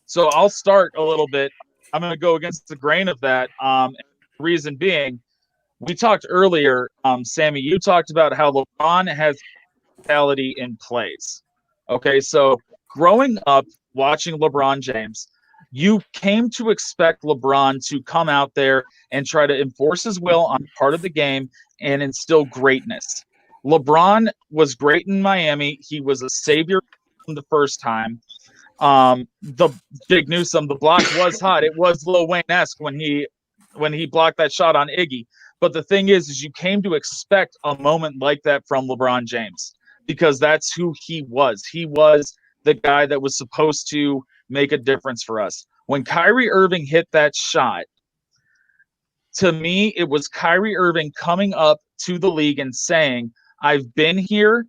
So I'll start a little bit. I'm going to go against the grain of that. Reason being, we talked earlier, Sammy, you talked about how LeBron has mentality in plays. Okay, so growing up watching LeBron James, you came to expect LeBron to come out there and try to enforce his will on part of the game and instill greatness. LeBron was great in Miami. He was a savior from the first time. The Big Newsome, the block was hot. It was Lil Wayne-esque when he blocked that shot on Iggy. But the thing is you came to expect a moment like that from LeBron James, because that's who he was. He was the guy that was supposed to make a difference for us. When Kyrie Irving hit that shot, to me, it was Kyrie Irving coming up to the league and saying, I've been here.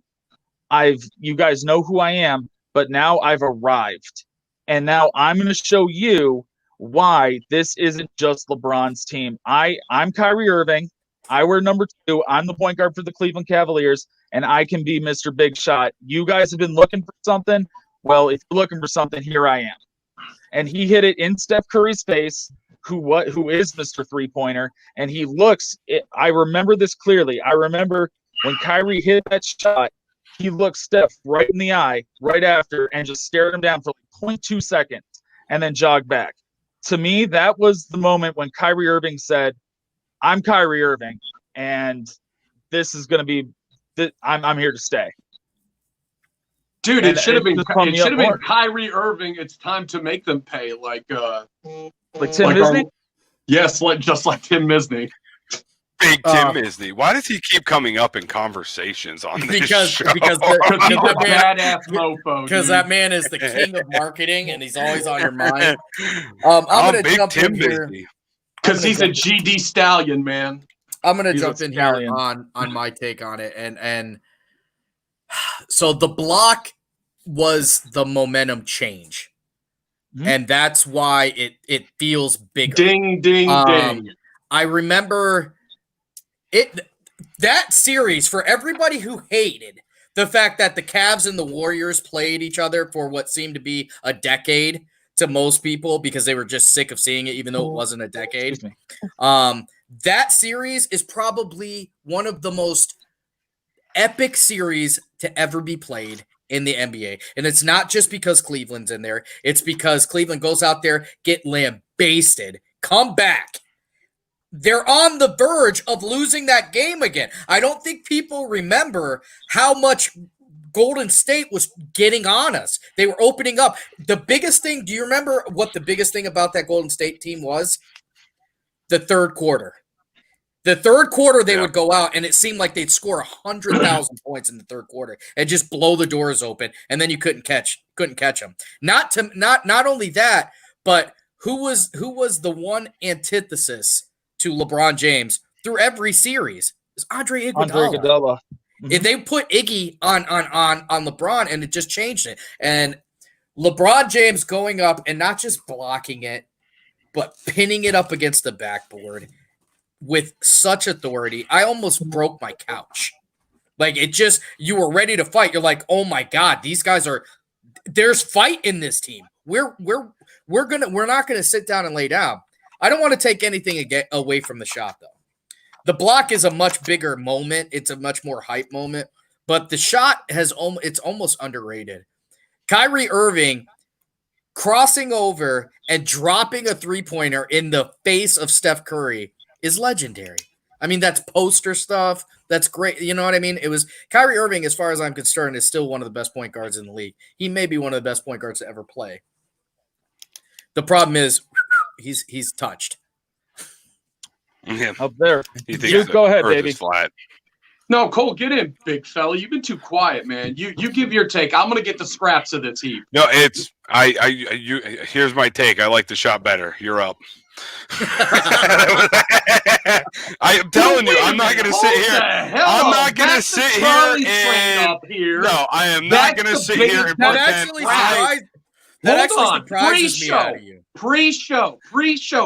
You guys know who I am, but now I've arrived. And now I'm going to show you why this isn't just LeBron's team. I'm Kyrie Irving. I wear number 2. I'm the point guard for the Cleveland Cavaliers, and I can be Mr. Big Shot. You guys have been looking for something. Well, if you're looking for something, here I am. And he hit it in Steph Curry's face, who is Mr. Three-Pointer, and he looks – I remember this clearly. I remember when Kyrie hit that shot, he looked Steph right in the eye right after and just stared him down for like 0.2 seconds and then jogged back. To me, that was the moment when Kyrie Irving said, I'm Kyrie Irving, and this is going to be I'm here to stay. Dude, it should have been Kyrie Irving. It's time to make them pay, like Tim Misney. Yes, just like Tim Misney. Big Tim Misney. Why does he keep coming up in conversations on this show? Because he's a badass mofo. Because that man is the king of marketing, and he's always on your mind. I'm going to jump in here. Because he's a GD stallion, man. I'm going to jump in here on my take on it. And so the block was the momentum change. Mm-hmm. And that's why it feels bigger. Ding, ding, ding. I remember that series, for everybody who hated the fact that the Cavs and the Warriors played each other for what seemed to be a decade to most people, because they were just sick of seeing it, even though it wasn't a decade. That series is probably one of the most epic series to ever be played in the NBA. And it's not just because Cleveland's in there. It's because Cleveland goes out there, get lambasted, come back. They're on the verge of losing that game again. I don't think people remember how much Golden State was getting on us. They were opening up. The biggest thing, do you remember what the biggest thing about that Golden State team was? The third quarter. The third quarter, they would go out, and it seemed like they'd score 100,000 points in the third quarter and just blow the doors open, and then you couldn't catch them. Not only that, but who was the one antithesis to LeBron James through every series? It was Andre Iguodala. If they put Iggy on LeBron, and it just changed it. And LeBron James going up and not just blocking it, but pinning it up against the backboard with such authority. I almost broke my couch. Like, it just, you were ready to fight. You're like, oh my God, these guys there's fight in this team. We're not gonna sit down and lay down. I don't want to take anything away from the shot, though. The block is a much bigger moment. It's a much more hype moment. But the shot it's almost underrated. Kyrie Irving crossing over and dropping a three-pointer in the face of Steph Curry is legendary. I mean, that's poster stuff. That's great. You know what I mean? It was Kyrie Irving, as far as I'm concerned, is still one of the best point guards in the league. He may be one of the best point guards to ever play. The problem is he's touched. Yeah. Up there. You go ahead, baby. Flat. No, Cole, get in, big fella. You've been too quiet, man. You give your take. I'm gonna get the scraps of this heap. No, it's here's my take. I like the shot better. You're up. I am telling you, I'm not going to sit here. I'm not going to sit here. No, I am not going to sit here and pretend. That actually surprises me out of you. Pre-show,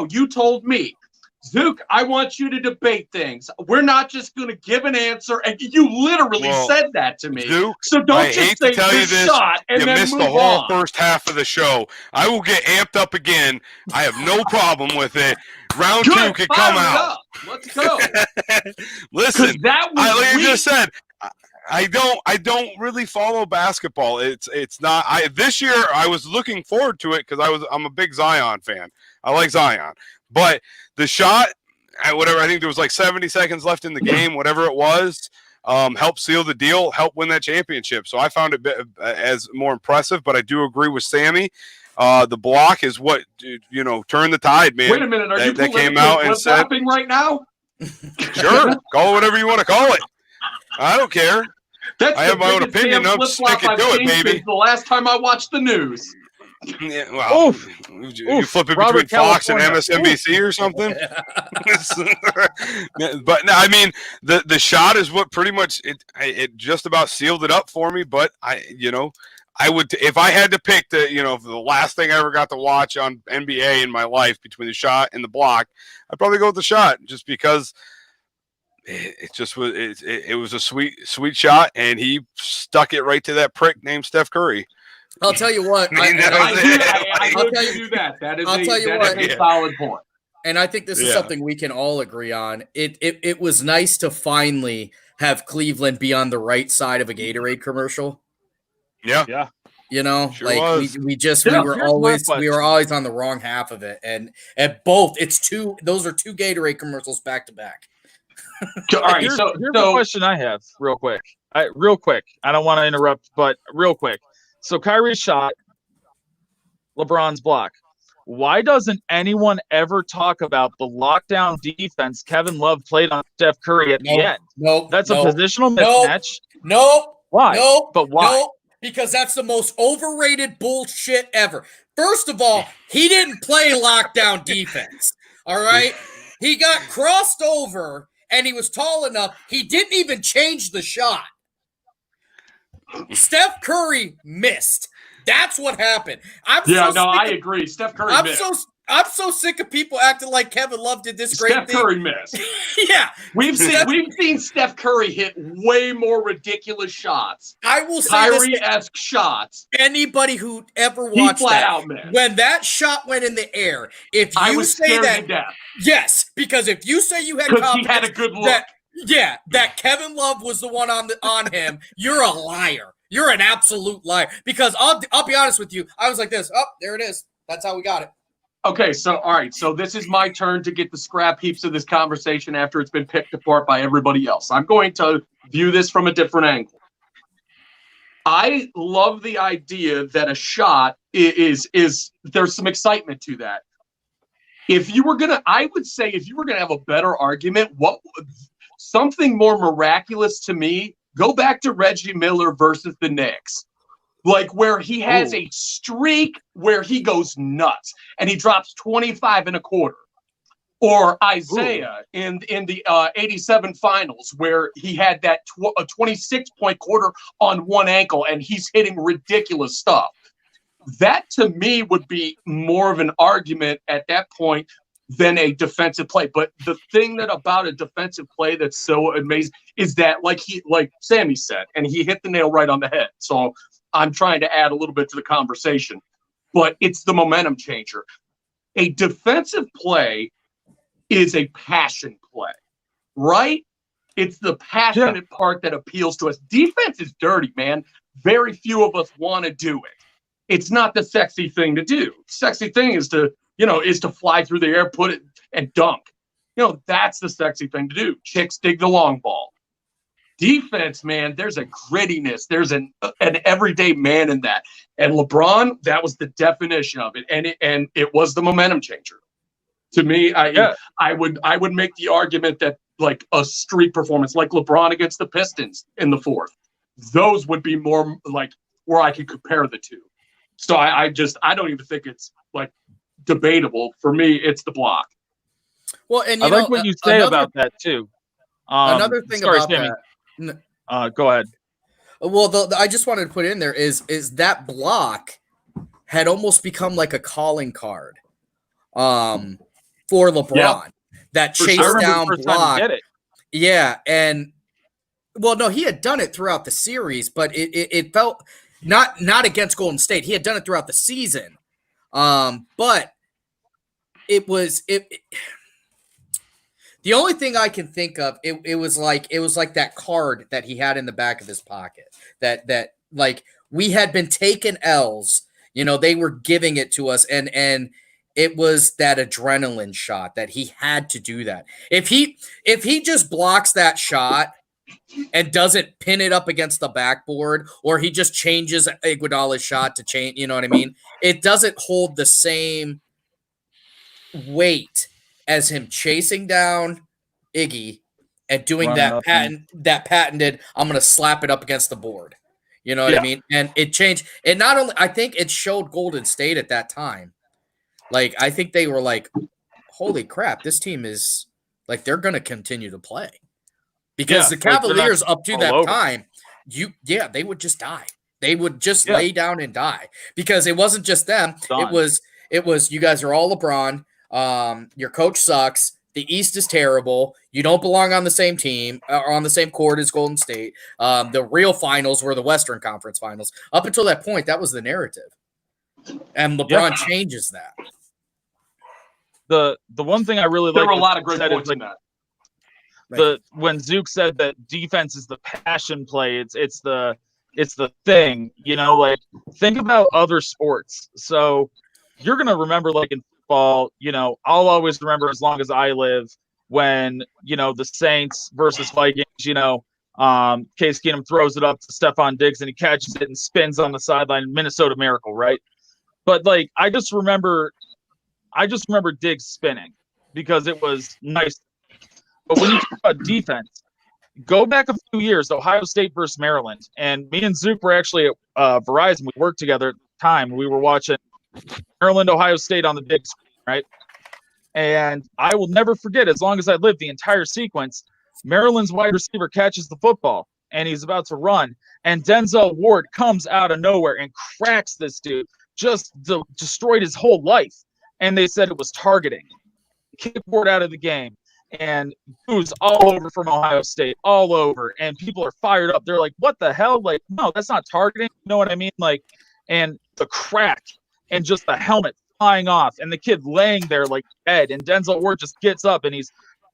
you told me, Zook, I want you to debate things. We're not just going to give an answer. And you literally said that to me. Zook, so don't just say this shot and then missed move the whole on. first half of the show. I will get amped up again. I have no problem with it. Round Good, 2 can come out. Let's go. Listen, that was like you just said, I don't really follow basketball. It's not. This year I was looking forward to it because I'm a big Zion fan. I like Zion, but the shot, whatever. I think there was like 70 seconds left in the game. Whatever it was, helped seal the deal, helped win that championship. So I found it as more impressive. But I do agree with Sammy. The block is what turned the tide, man. Wait a minute, are you that came out and said right now? Sure, call it whatever you want to call it. I don't care. I have my own opinion. I'm sticking to it, baby. The last time I watched the news. Yeah, well, you flip it between Fox and MSNBC or something. But no, I mean, the shot is what pretty much it just about sealed it up for me. But I would, if I had to pick the last thing I ever got to watch on NBA in my life between the shot and the block, I'd probably go with the shot just because it just was. It was a sweet shot, and he stuck it right to that prick named Steph Curry. I'll tell you what. I do that. That is a solid point. And I think this is something we can all agree on. It was nice to finally have Cleveland be on the right side of a Gatorade commercial. Yeah. You know, sure like was. we were always on the wrong half of it. And at both, those are two Gatorade commercials back to back. All right. Here's the question I have real quick. I don't want to interrupt, but real quick. So Kyrie's shot, LeBron's block. Why doesn't anyone ever talk about the lockdown defense Kevin Love played on Steph Curry at the end? That's a positional mismatch. Why? But why? No, because that's the most overrated bullshit ever. First of all, he didn't play lockdown defense. All right? He got crossed over and he was tall enough. He didn't even change the shot. Steph Curry missed. That's what happened. I agree. Steph Curry missed. I'm so sick of people acting like Kevin Love did this great thing. Steph Curry missed. Yeah. We've seen Steph Curry hit way more ridiculous shots. I will say Kyrie-esque shots. Anybody who ever watched that, when that shot went in the air, if you say that, yes, because if you say you had confidence, he had a good look. that Kevin Love was the one on him, you're a liar. You're an absolute liar. Because I'll be honest with you, I was like this. Oh, there it is. That's how we got it. Okay, so all right, so this is my turn to get the scrap heaps of this conversation after it's been picked apart by everybody else. I'm going to view this from a different angle. I love the idea that a shot is there's some excitement to that. I would say if you were gonna have a better argument, something more miraculous to me, go back to Reggie Miller versus the Knicks. Like where he has a streak where he goes nuts and he drops 25 and a quarter. Or Isaiah in the 87 finals where he had that 26-point quarter on one ankle and he's hitting ridiculous stuff. That to me would be more of an argument at that point than a defensive play. But the thing about a defensive play that's so amazing is that like Sammy said, and he hit the nail right on the head. So I'm trying to add a little bit to the conversation, but it's the momentum changer. A defensive play is a passion play, right? It's the passionate part that appeals to us. Defense is dirty, man. Very few of us want to do it. it's not the sexy thing to do. Sexy thing is to fly through the air, put it and dunk. That's the sexy thing to do. Chicks dig the long ball. Defense, man, there's a grittiness. There's an everyday man in that. And LeBron, that was the definition of it. And it was the momentum changer. To me, I would make the argument that like a streak performance, like LeBron against the Pistons in the fourth, those would be more like where I could compare the two. So I don't even think it's like debatable. For me, it's the block. Well, and I like what you say about that too. Another thing about that. Go ahead. Well, I just wanted to put in there is that block had almost become like a calling card, for LeBron. Yeah. That chase down block. Yeah, and well, no, he had done it throughout the series, but it felt not against Golden State. He had done it throughout the season, but it was. The only thing I can think of, it was like that card that he had in the back of his pocket. That like we had been taking L's, they were giving it to us, and it was that adrenaline shot that he had to do that. If he just blocks that shot and doesn't pin it up against the backboard, or he just changes Iguodala's shot to change, you know what I mean? It doesn't hold the same weight as him chasing down Iggy and doing that patented, I'm going to slap it up against the board. You know what I mean? And it changed. It not only, I think it showed Golden State at that time. Like, I think they were like, holy crap, this team is like, they're going to continue to play. Because the Cavaliers up to that time, they would just die. They would just lay down and die. Because it wasn't just them. It was you guys are all LeBron. Your coach sucks. The East is terrible. You don't belong on the same team or on the same court as Golden State. The real finals were the Western Conference Finals. Up until that point, that was the narrative. And LeBron changes that. The one thing I really there like were a lot of great points in that. When Zook said that defense is the passion play, it's the thing, like think about other sports. So you're gonna remember, like in football, I'll always remember as long as I live when the Saints versus Vikings, Case Keenum throws it up to Stephon Diggs and he catches it and spins on the sideline. Minnesota Miracle, right? But like I just remember Diggs spinning because it was nice. But when you talk about defense, go back a few years, Ohio State versus Maryland. And me and Zook were actually at Verizon. We worked together at the time. We were watching Maryland, Ohio State on the big screen, right? And I will never forget, as long as I live, the entire sequence. Maryland's wide receiver catches the football, and he's about to run. And Denzel Ward comes out of nowhere and cracks this dude. Just destroyed his whole life. And they said it was targeting. Kick Ward out of the game. And booze all over from Ohio State, all over. And people are fired up. They're like, what the hell? Like, no, that's not targeting. You know what I mean? Like, and the crack and just the helmet flying off and the kid laying there like dead. And Denzel Ward just gets up and he's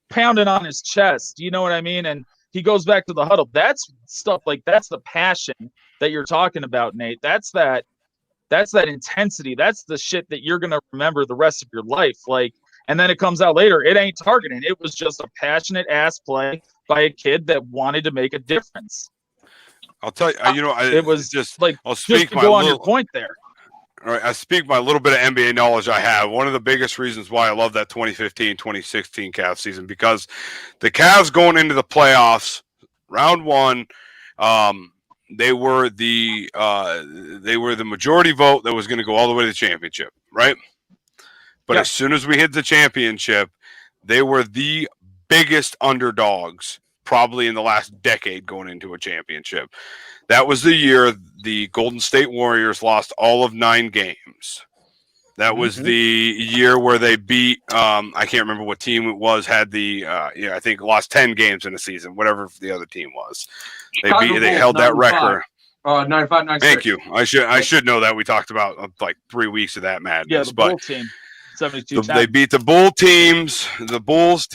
pounding on his chest. You know what I mean? And he goes back to the huddle. That's stuff like that's the passion that you're talking about, Nate. That's that intensity. That's the shit that you're going to remember the rest of your life. Like, and then it comes out later, it ain't targeting. It was just a passionate ass play by a kid that wanted to make a difference. I'll tell you, it was just like, I'll speak just to go on your point there. All right, I speak my little bit of NBA knowledge I have. One of the biggest reasons why I love that 2015-2016 Cavs season, because the Cavs going into the playoffs, round one, they were the majority vote that was going to go all the way to the championship, right? But as soon as we hit the championship, they were the biggest underdogs probably in the last decade going into a championship. That was the year the Golden State Warriors lost all of 9 games. That was the year where they beat, I can't remember what team it was, had I think lost 10 games in a season, whatever the other team was. They held that record. 95-96. Thank you. I should know that. We talked about like 3 weeks of that madness. Yeah, the Bull team. 72 they beat the Bull teams. The Bulls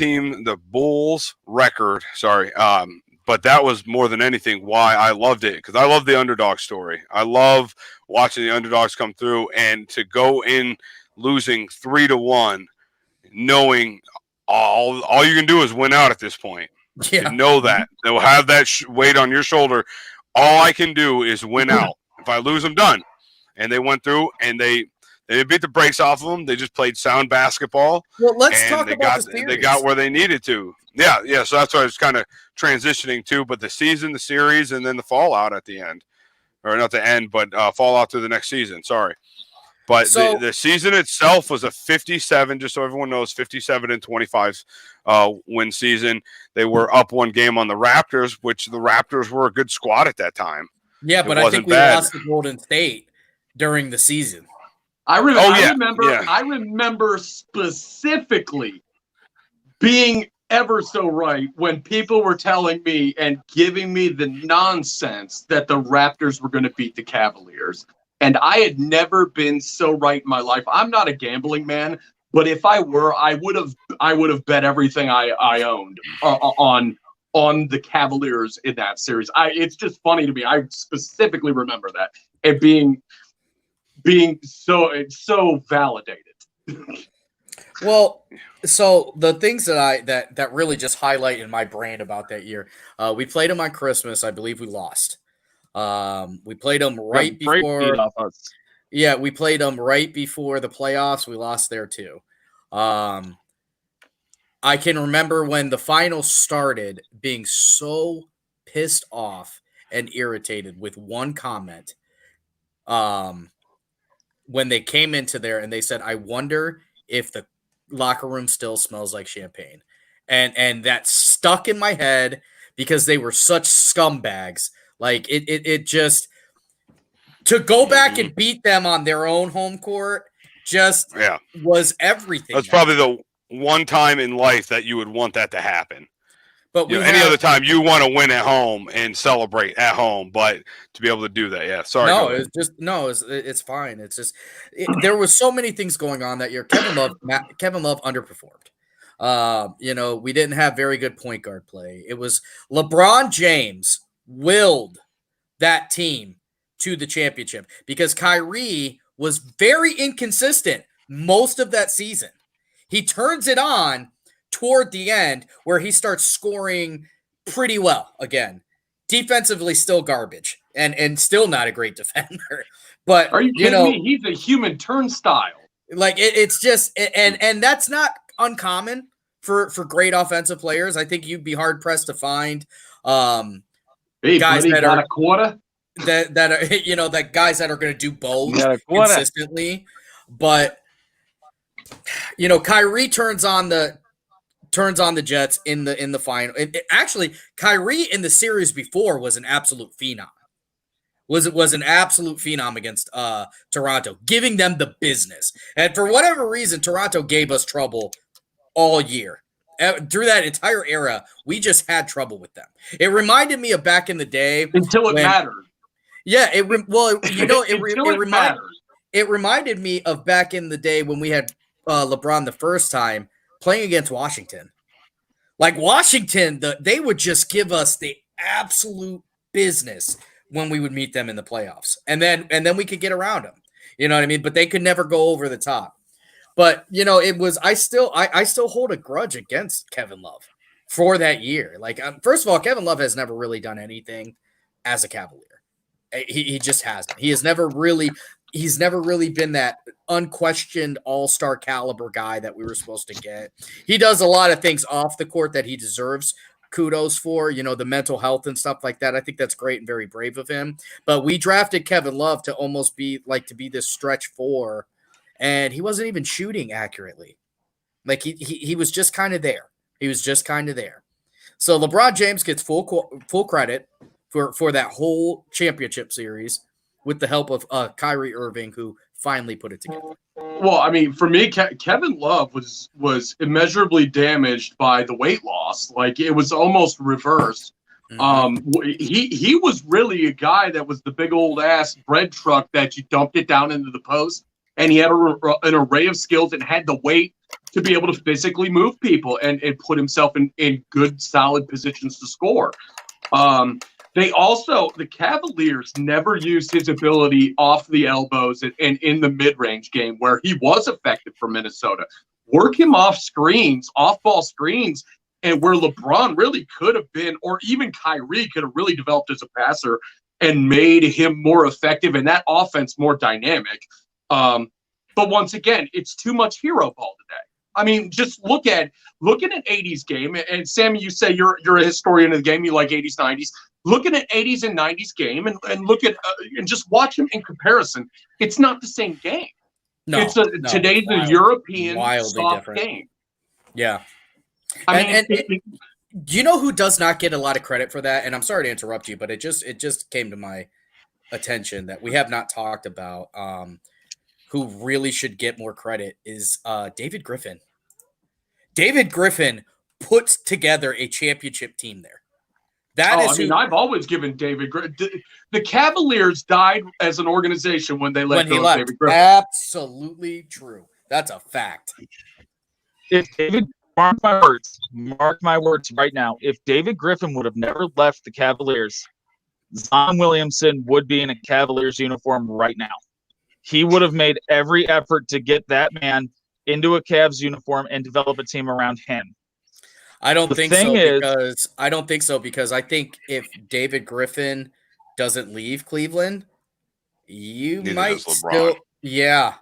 record, but that was more than anything why I loved it, because I love the underdog story. I love watching the underdogs come through, and to go in losing 3-1, knowing all you can do is win out at this point. Yeah. To know that they'll have that weight on your shoulder. All I can do is win out. If I lose, I'm done. And they went through and they beat the brakes off of them. They just played sound basketball. Well, let's talk about the series. They got where they needed to. Yeah. So that's what I was kind of transitioning to. But the season, the series, and then the fallout at the end, or not the end, but fallout through the next season. Sorry. But the season itself was a 57, just so everyone knows, 57-25 win season. They were up one game on the Raptors, which the Raptors were a good squad at that time. Yeah, but I think we lost to Golden State during the season. I remember specifically being ever so right when people were telling me and giving me the nonsense that the Raptors were going to beat the Cavaliers. And I had never been so right in my life. I'm not a gambling man, but if I were, I would have bet everything I owned on the Cavaliers in that series. It's just funny to me. I specifically remember that it being so validated. Well, so the things that really just highlight in my brain about that year, we played them on Christmas. I believe we lost. We played them right before. Yeah, we played them right before the playoffs. We lost there too. I can remember when the finals started being so pissed off and irritated with one comment. When they came into there and they said, "I wonder if the locker room still smells like champagne," and that stuck in my head because they were such scumbags. Like it just to go back and beat them on their own home court just was everything. That's probably the one time in life that you would want that to happen. But any other time you want to win at home and celebrate at home, but to be able to do that, sorry. No, it's fine. It's just there was so many things going on that year. Kevin Love underperformed. We didn't have very good point guard play. It was LeBron James willed that team to the championship because Kyrie was very inconsistent most of that season. He turns it on toward the end where he starts scoring pretty well again. Defensively still garbage and still not a great defender. But are you kidding me? He's a human turnstile. Like it's just and that's not uncommon for great offensive players. I think you'd be hard pressed to find guys that are a quarter that are that guys that are going to do both consistently. But Kyrie turns on the Jets in the final. Actually, Kyrie in the series before was an absolute phenom. Was an absolute phenom against Toronto, giving them the business. And for whatever reason, Toronto gave us trouble all year. Through that entire era, we just had trouble with them. It reminded me of back in the day until it mattered. Yeah, it reminded me of back in the day when we had LeBron the first time playing against Washington. Like Washington, they would just give us the absolute business when we would meet them in the playoffs, and then we could get around them. You know what I mean? But they could never go over the top. But it was I still hold a grudge against Kevin Love for that year. Like first of all, Kevin Love has never really done anything as a Cavalier. He just hasn't. He's never really been that unquestioned all-star caliber guy that we were supposed to get. He does a lot of things off the court that he deserves kudos for, the mental health and stuff like that. I think that's great and very brave of him. But we drafted Kevin Love to almost be this stretch four. And he wasn't even shooting accurately. Like he was just kind of there. He was just kind of there. So LeBron James gets full credit for that whole championship series with the help of Kyrie Irving, who finally put it together. Well, I mean, for me, Kevin Love was immeasurably damaged by the weight loss. Like it was almost reversed. He was really a guy that was the big old ass bread truck that you dumped it down into the post. And he had an array of skills and had the weight to be able to physically move people and put himself in good, solid positions to score. The Cavaliers never used his ability off the elbows and in the mid-range game where he was effective for Minnesota. Work him off screens, off-ball screens, and where LeBron really could have been, or even Kyrie could have really developed as a passer and made him more effective and that offense more dynamic. But once again, it's too much hero ball today. I mean, just look at an 80s game, and Sammy, you say you're a historian of the game, you like 80s, 90s. Look at an 80s and 90s game and look at and just watch them in comparison. It's not the same game. No, today's a European soft different game. Yeah. I mean, do you know who does not get a lot of credit for that? And I'm sorry to interrupt you, but it just came to my attention that we have not talked about. Who really should get more credit is David Griffin. David Griffin puts together a championship team there. I've always given David Griffin. The Cavaliers died as an organization when they let go of David Griffin. Absolutely true. That's a fact. If David, mark my words right now, if David Griffin would have never left the Cavaliers, Zion Williamson would be in a Cavaliers uniform right now. He would have made every effort to get that man into a Cavs uniform and develop a team around him. I don't think so because I think if David Griffin doesn't leave Cleveland, you might still, you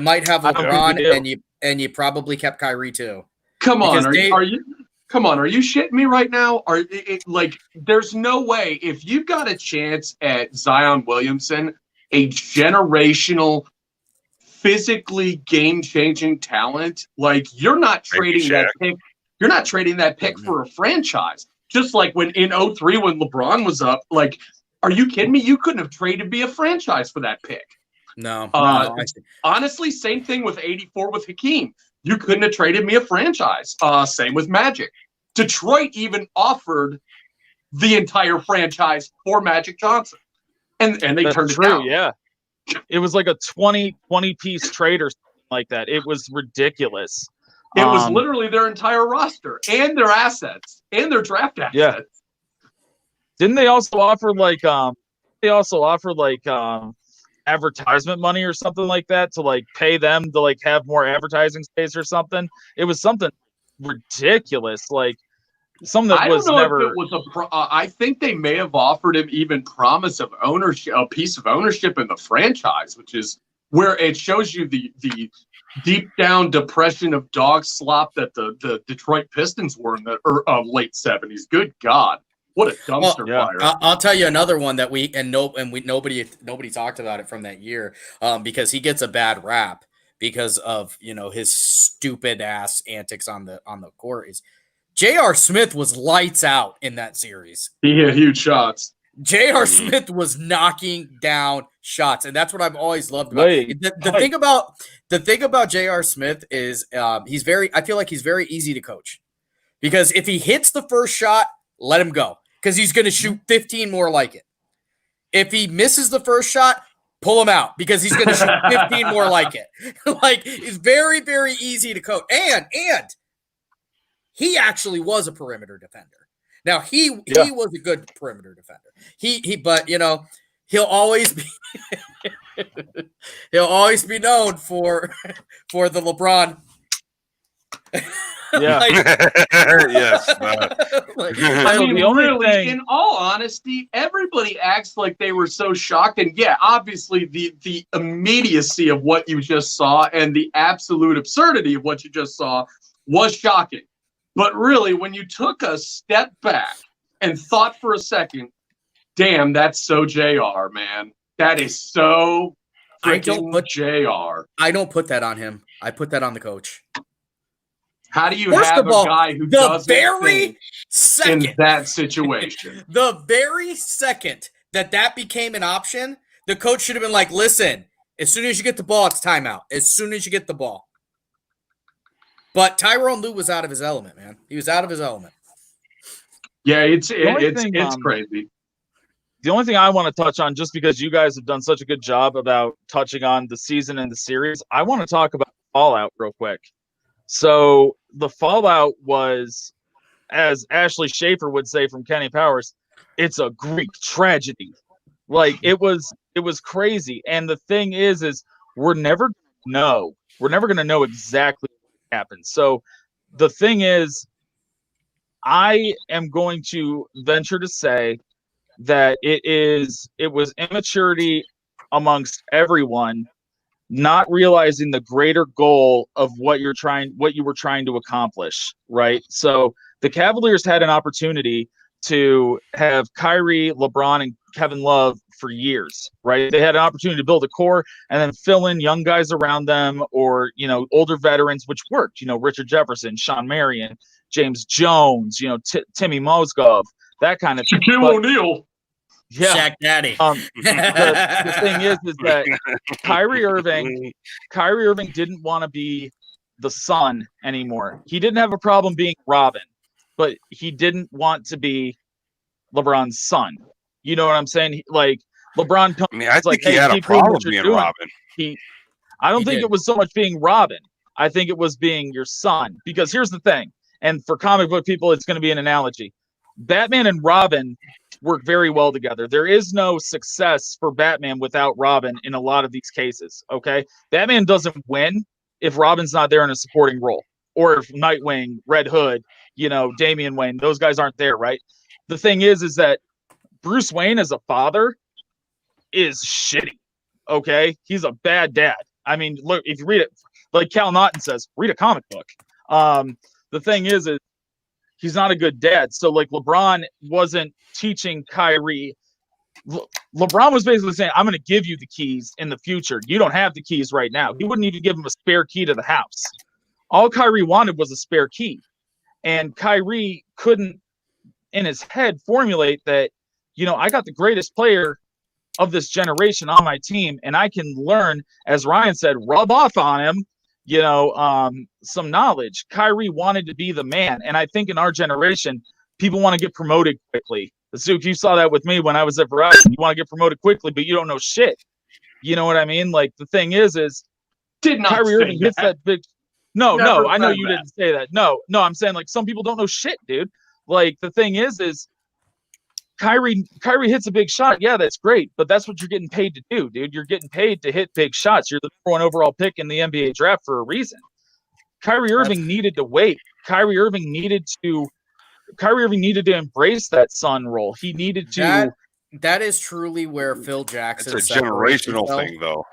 might have LeBron and you probably kept Kyrie too. Come on, are you shitting me right now? There's no way if you've got a chance at Zion Williamson, a generational, physically game-changing talent, you're not trading that pick. You're not trading that pick for a franchise. Just like when in 2003 when LeBron was up, are you kidding me? You couldn't have traded me a franchise for that pick. No. Honestly, same thing with 84 with Hakeem. You couldn't have traded me a franchise. Same with Magic. Detroit even offered the entire franchise for Magic Johnson. And they turned it down. Yeah. It was like a 20 piece trade or something like that. It was ridiculous. It was literally their entire roster and their assets and their draft assets. Yeah. Didn't they also offer advertisement money or something like that to pay them to have more advertising space or something? It was something ridiculous. Something that was never. If it was I think they may have offered him even promise of ownership, a piece of ownership in the franchise, which is where it shows you the deep down depression of dog slop that the Detroit Pistons were in the late 70s. Good God, what a dumpster fire! I'll tell you another one that nobody talked about it from that year because he gets a bad rap because of his stupid ass antics on the court. Is J.R. Smith was lights out in that series. He hit huge shots. J.R. Smith was knocking down shots, and that's what I've always loved about it. The thing about J.R. Smith is I feel like he's very easy to coach because if he hits the first shot, let him go because he's going to shoot 15 more like it. If he misses the first shot, pull him out because he's going to shoot 15 more like it. It's very, very easy to coach, and he actually was a perimeter defender. Now he was a good perimeter defender. But he'll always be known for the LeBron. Yeah. Yes. The only thing, in all honesty, everybody acts like they were so shocked, and obviously the immediacy of what you just saw and the absolute absurdity of what you just saw was shocking. But really, when you took a step back and thought for a second, damn, that's so JR, man. That is so freaking JR. I don't put that on him. I put that on the coach. How do you have a guy who doesn't think in that situation? The very second that became an option, the coach should have been like, listen, as soon as you get the ball, it's timeout. As soon as you get the ball. But Tyronn Lue was out of his element, man. He was out of his element. Yeah, it's crazy. The only thing I want to touch on, just because you guys have done such a good job about touching on the season and the series, I want to talk about fallout real quick. So the fallout was, as Ashley Schaefer would say from Kenny Powers, it's a Greek tragedy. Like it was crazy. And the thing is we're never going to know exactly what happened. So the thing is, I am going to venture to say that it was immaturity amongst everyone, not realizing the greater goal of what you were trying to accomplish, right? So the Cavaliers had an opportunity to have Kyrie, LeBron, and Kevin Love for years, right? They had an opportunity to build a core and then fill in young guys around them, or, older veterans, which worked, Richard Jefferson, Sean Marion, James Jones, Timmy Mozgov, that kind of thing. Shaquille O'Neal. Yeah. Shaq Daddy. The thing is that Kyrie Irving didn't want to be the son anymore. He didn't have a problem being Robin, but he didn't want to be LeBron's son. You know what I'm saying? Like LeBron comes, I think he had a problem being Robin. I don't think it was so much being Robin. I think it was being your son. Because here's the thing, and for comic book people, it's going to be an analogy. Batman and Robin work very well together. There is no success for Batman without Robin in a lot of these cases, okay? Batman doesn't win if Robin's not there in a supporting role, or if Nightwing, Red Hood, Damian Wayne, those guys aren't there, right? The thing is that Bruce Wayne as a father is shitty, okay? He's a bad dad. I mean, look, if you read it, like Cal Naughton says, read a comic book. The thing is he's not a good dad. So, like, LeBron wasn't teaching Kyrie. LeBron was basically saying, I'm going to give you the keys in the future. You don't have the keys right now. He wouldn't even give him a spare key to the house. All Kyrie wanted was a spare key. And Kyrie couldn't, in his head, formulate that, I got the greatest player of this generation on my team, and I can learn, as Ryan said, rub off on him, some knowledge. Kyrie wanted to be the man. And I think in our generation, people want to get promoted quickly. Zook, you saw that with me when I was at Verizon. You want to get promoted quickly, but you don't know shit. You know what I mean? Like, the thing is did not Kyrie Irving hits that big. No, I know you that. didn't say that. No, I'm saying, like, some people don't know shit, dude. Like, the thing is Kyrie hits a big shot. Yeah, that's great, but that's what you're getting paid to do, dude. You're getting paid to hit big shots. You're the number 1 overall pick in the NBA draft for a reason. Kyrie Irving needed to wait. Kyrie Irving needed to embrace that son role. He needed to. That is truly where Phil Jackson. It's a generational thing, though.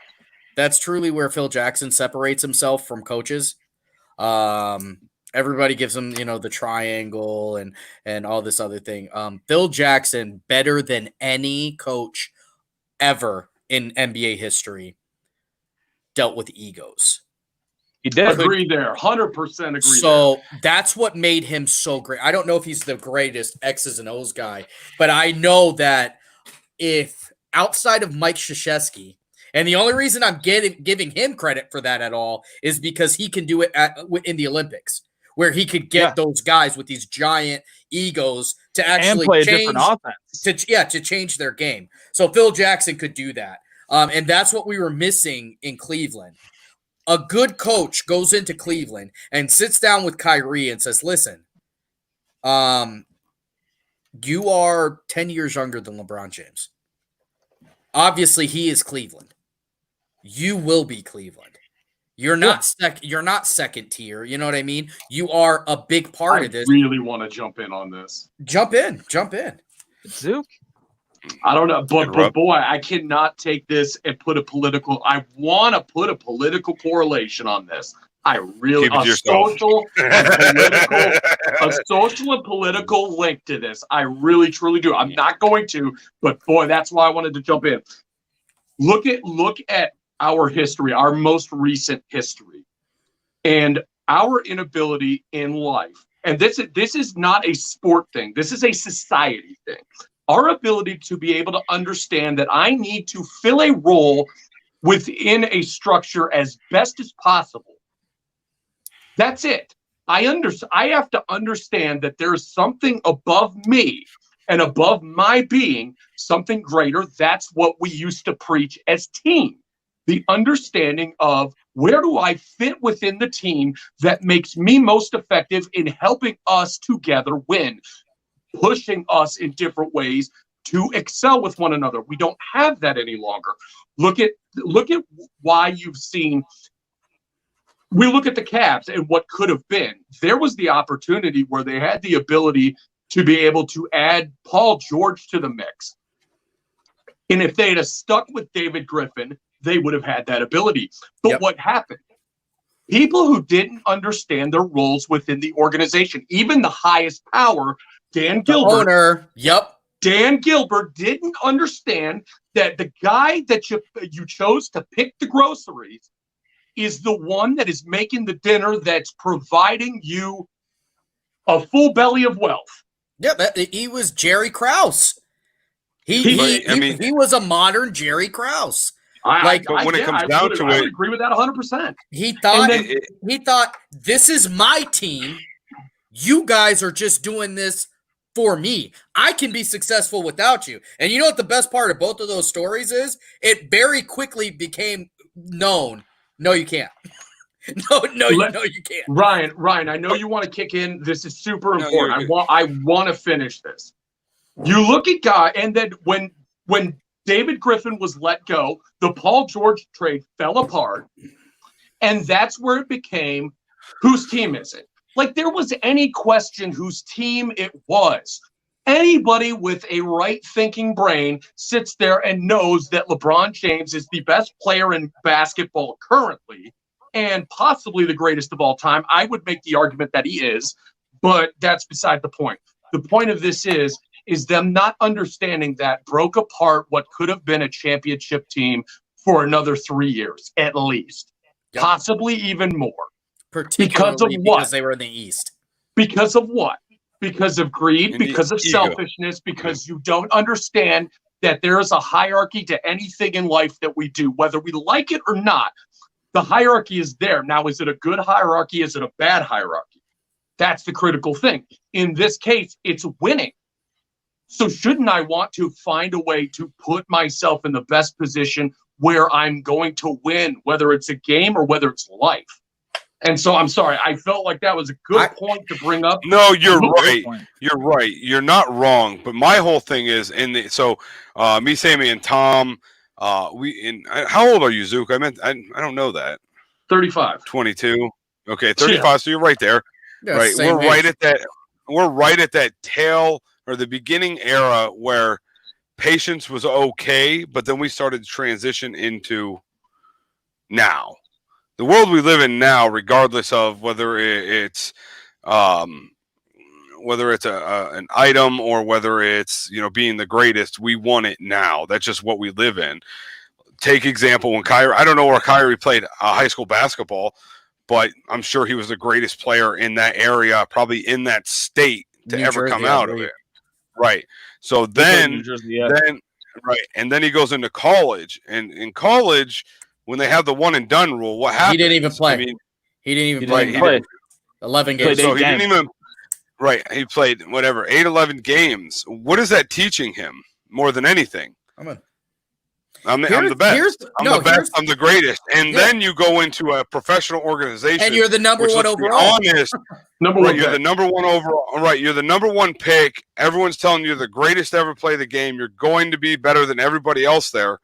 That's truly where Phil Jackson separates himself from coaches. Everybody gives him, the triangle and all this other thing. Phil Jackson, better than any coach ever in NBA history, dealt with egos. He did. Agree there. 100% agree. So that's what made him so great. I don't know if he's the greatest X's and O's guy, but I know that if outside of Mike Krzyzewski, and the only reason I'm giving him credit for that at all is because he can do it in the Olympics, where he could get those guys with these giant egos to actually play a different offense. To change their game. So Phil Jackson could do that. And that's what we were missing in Cleveland. A good coach goes into Cleveland and sits down with Kyrie and says, listen, you are 10 years younger than LeBron James. Obviously, he is Cleveland. You will be Cleveland. You're not you're not second tier. You know what I mean? You are a big part of this. I really want to jump in on this. Jump in. Zook. I don't know, but boy, I cannot take this and put a political. I want to put a political correlation on this. I really a social and political link to this. I really truly do. I'm not going to, but boy, that's why I wanted to jump in. Look at our history, our most recent history, and our inability in life. And this is not a sport thing. This is a society thing. Our ability to be able to understand that I need to fill a role within a structure as best as possible. That's it. I have to understand that there is something above me and above my being, something greater. That's what we used to preach as team. The understanding of where do I fit within the team that makes me most effective in helping us together win. pushing us in different ways to excel with one another. We don't have that any longer. Look at why you've seen. We look at the Cavs and what could have been. There was the opportunity where they had the ability to be able to add Paul George to the mix. And if they had stuck with David Griffin, they would have had that ability. But what happened? People who didn't understand their roles within the organization, even the highest power, Dan Gilbert. The owner. Dan Gilbert didn't understand that the guy that you chose to pick the groceries is the one that is making the dinner that's providing you a full belly of wealth. He was Jerry Krause. He was a modern Jerry Krause. But when it comes down to it, I would agree with that 100%. He thought this is my team. You guys are just doing this for me. I can be successful without you. And you know what the best part of both of those stories is? It very quickly became known. No, you can't. No, you can't. Ryan, I know you want to kick in. This is super important. I want to finish this. You look at guy, and then when David Griffin was let go, the Paul George trade fell apart, and that's where it became, whose team is it? Like there was any question whose team it was. Anybody with a right-thinking brain sits there and knows that LeBron James is the best player in basketball currently and possibly the greatest of all time. I would make the argument that he is, but that's beside the point. The point of this is them not understanding that broke apart what could have been a championship team for another 3 years at least, possibly even more. Particularly because they were in the East. Because of what? Because of greed, because of selfishness, because you don't understand that there is a hierarchy to anything in life that we do, whether we like it or not. The hierarchy is there. Now, is it a good hierarchy? Is it a bad hierarchy? That's the critical thing. In this case, it's winning. So shouldn't I want to find a way to put myself in the best position where I'm going to win, whether it's a game or whether it's life? And so I'm sorry, I felt like that was a good point to bring up. No, you're right. You're right. You're not wrong. But my whole thing is me, Sammy, and Tom. How old are you, Zook? I don't know that. 35. 22. Okay, 35. Yeah. So you're right there. Yeah, right. We're right at that. We're right at that tail or the beginning era where patience was okay, but then we started to transition into now. The world we live in now, regardless of whether it's an item or whether it's being the greatest, we want it now. That's just what we live in. Take example when Kyrie. I don't know where Kyrie played high school basketball, but I'm sure he was the greatest player in that area, probably in that state to ever come out of it. Right. So then, and then he goes into college, and in college, when they have the one and done rule, what happened? He didn't even play. He didn't even play. He played 11 games. So he didn't even. Right. He played 11 games. What is that teaching him more than anything? I'm the best. I'm the best. I'm the greatest. And then you go into a professional organization, and you're the number one overall. Honest, you're the number one overall. Right. You're the number one pick. Everyone's telling you you're the greatest to ever play the game. You're going to be better than everybody else there.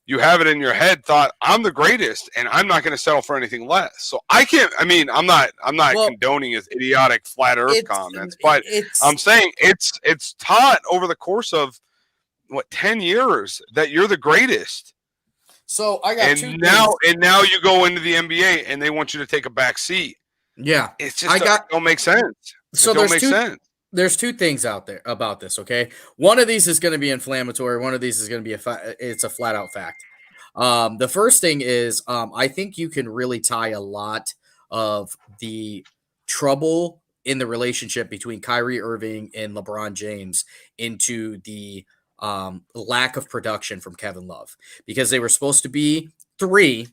You have it in your head, thought I'm the greatest, and I'm not going to settle for anything less. So I can't. I mean, I'm not condoning his idiotic flat Earth comments, but I'm saying it's taught over the course of 10 years that you're the greatest. So I got and now you go into the NBA and they want you to take a back seat. Yeah, it's just don't make sense. So there's two things out there about this, okay? One of these is going to be inflammatory. One of these is going to be it's a flat out fact. The first thing is I think you can really tie a lot of the trouble in the relationship between Kyrie Irving and LeBron James into the lack of production from Kevin Love, because they were supposed to be 3,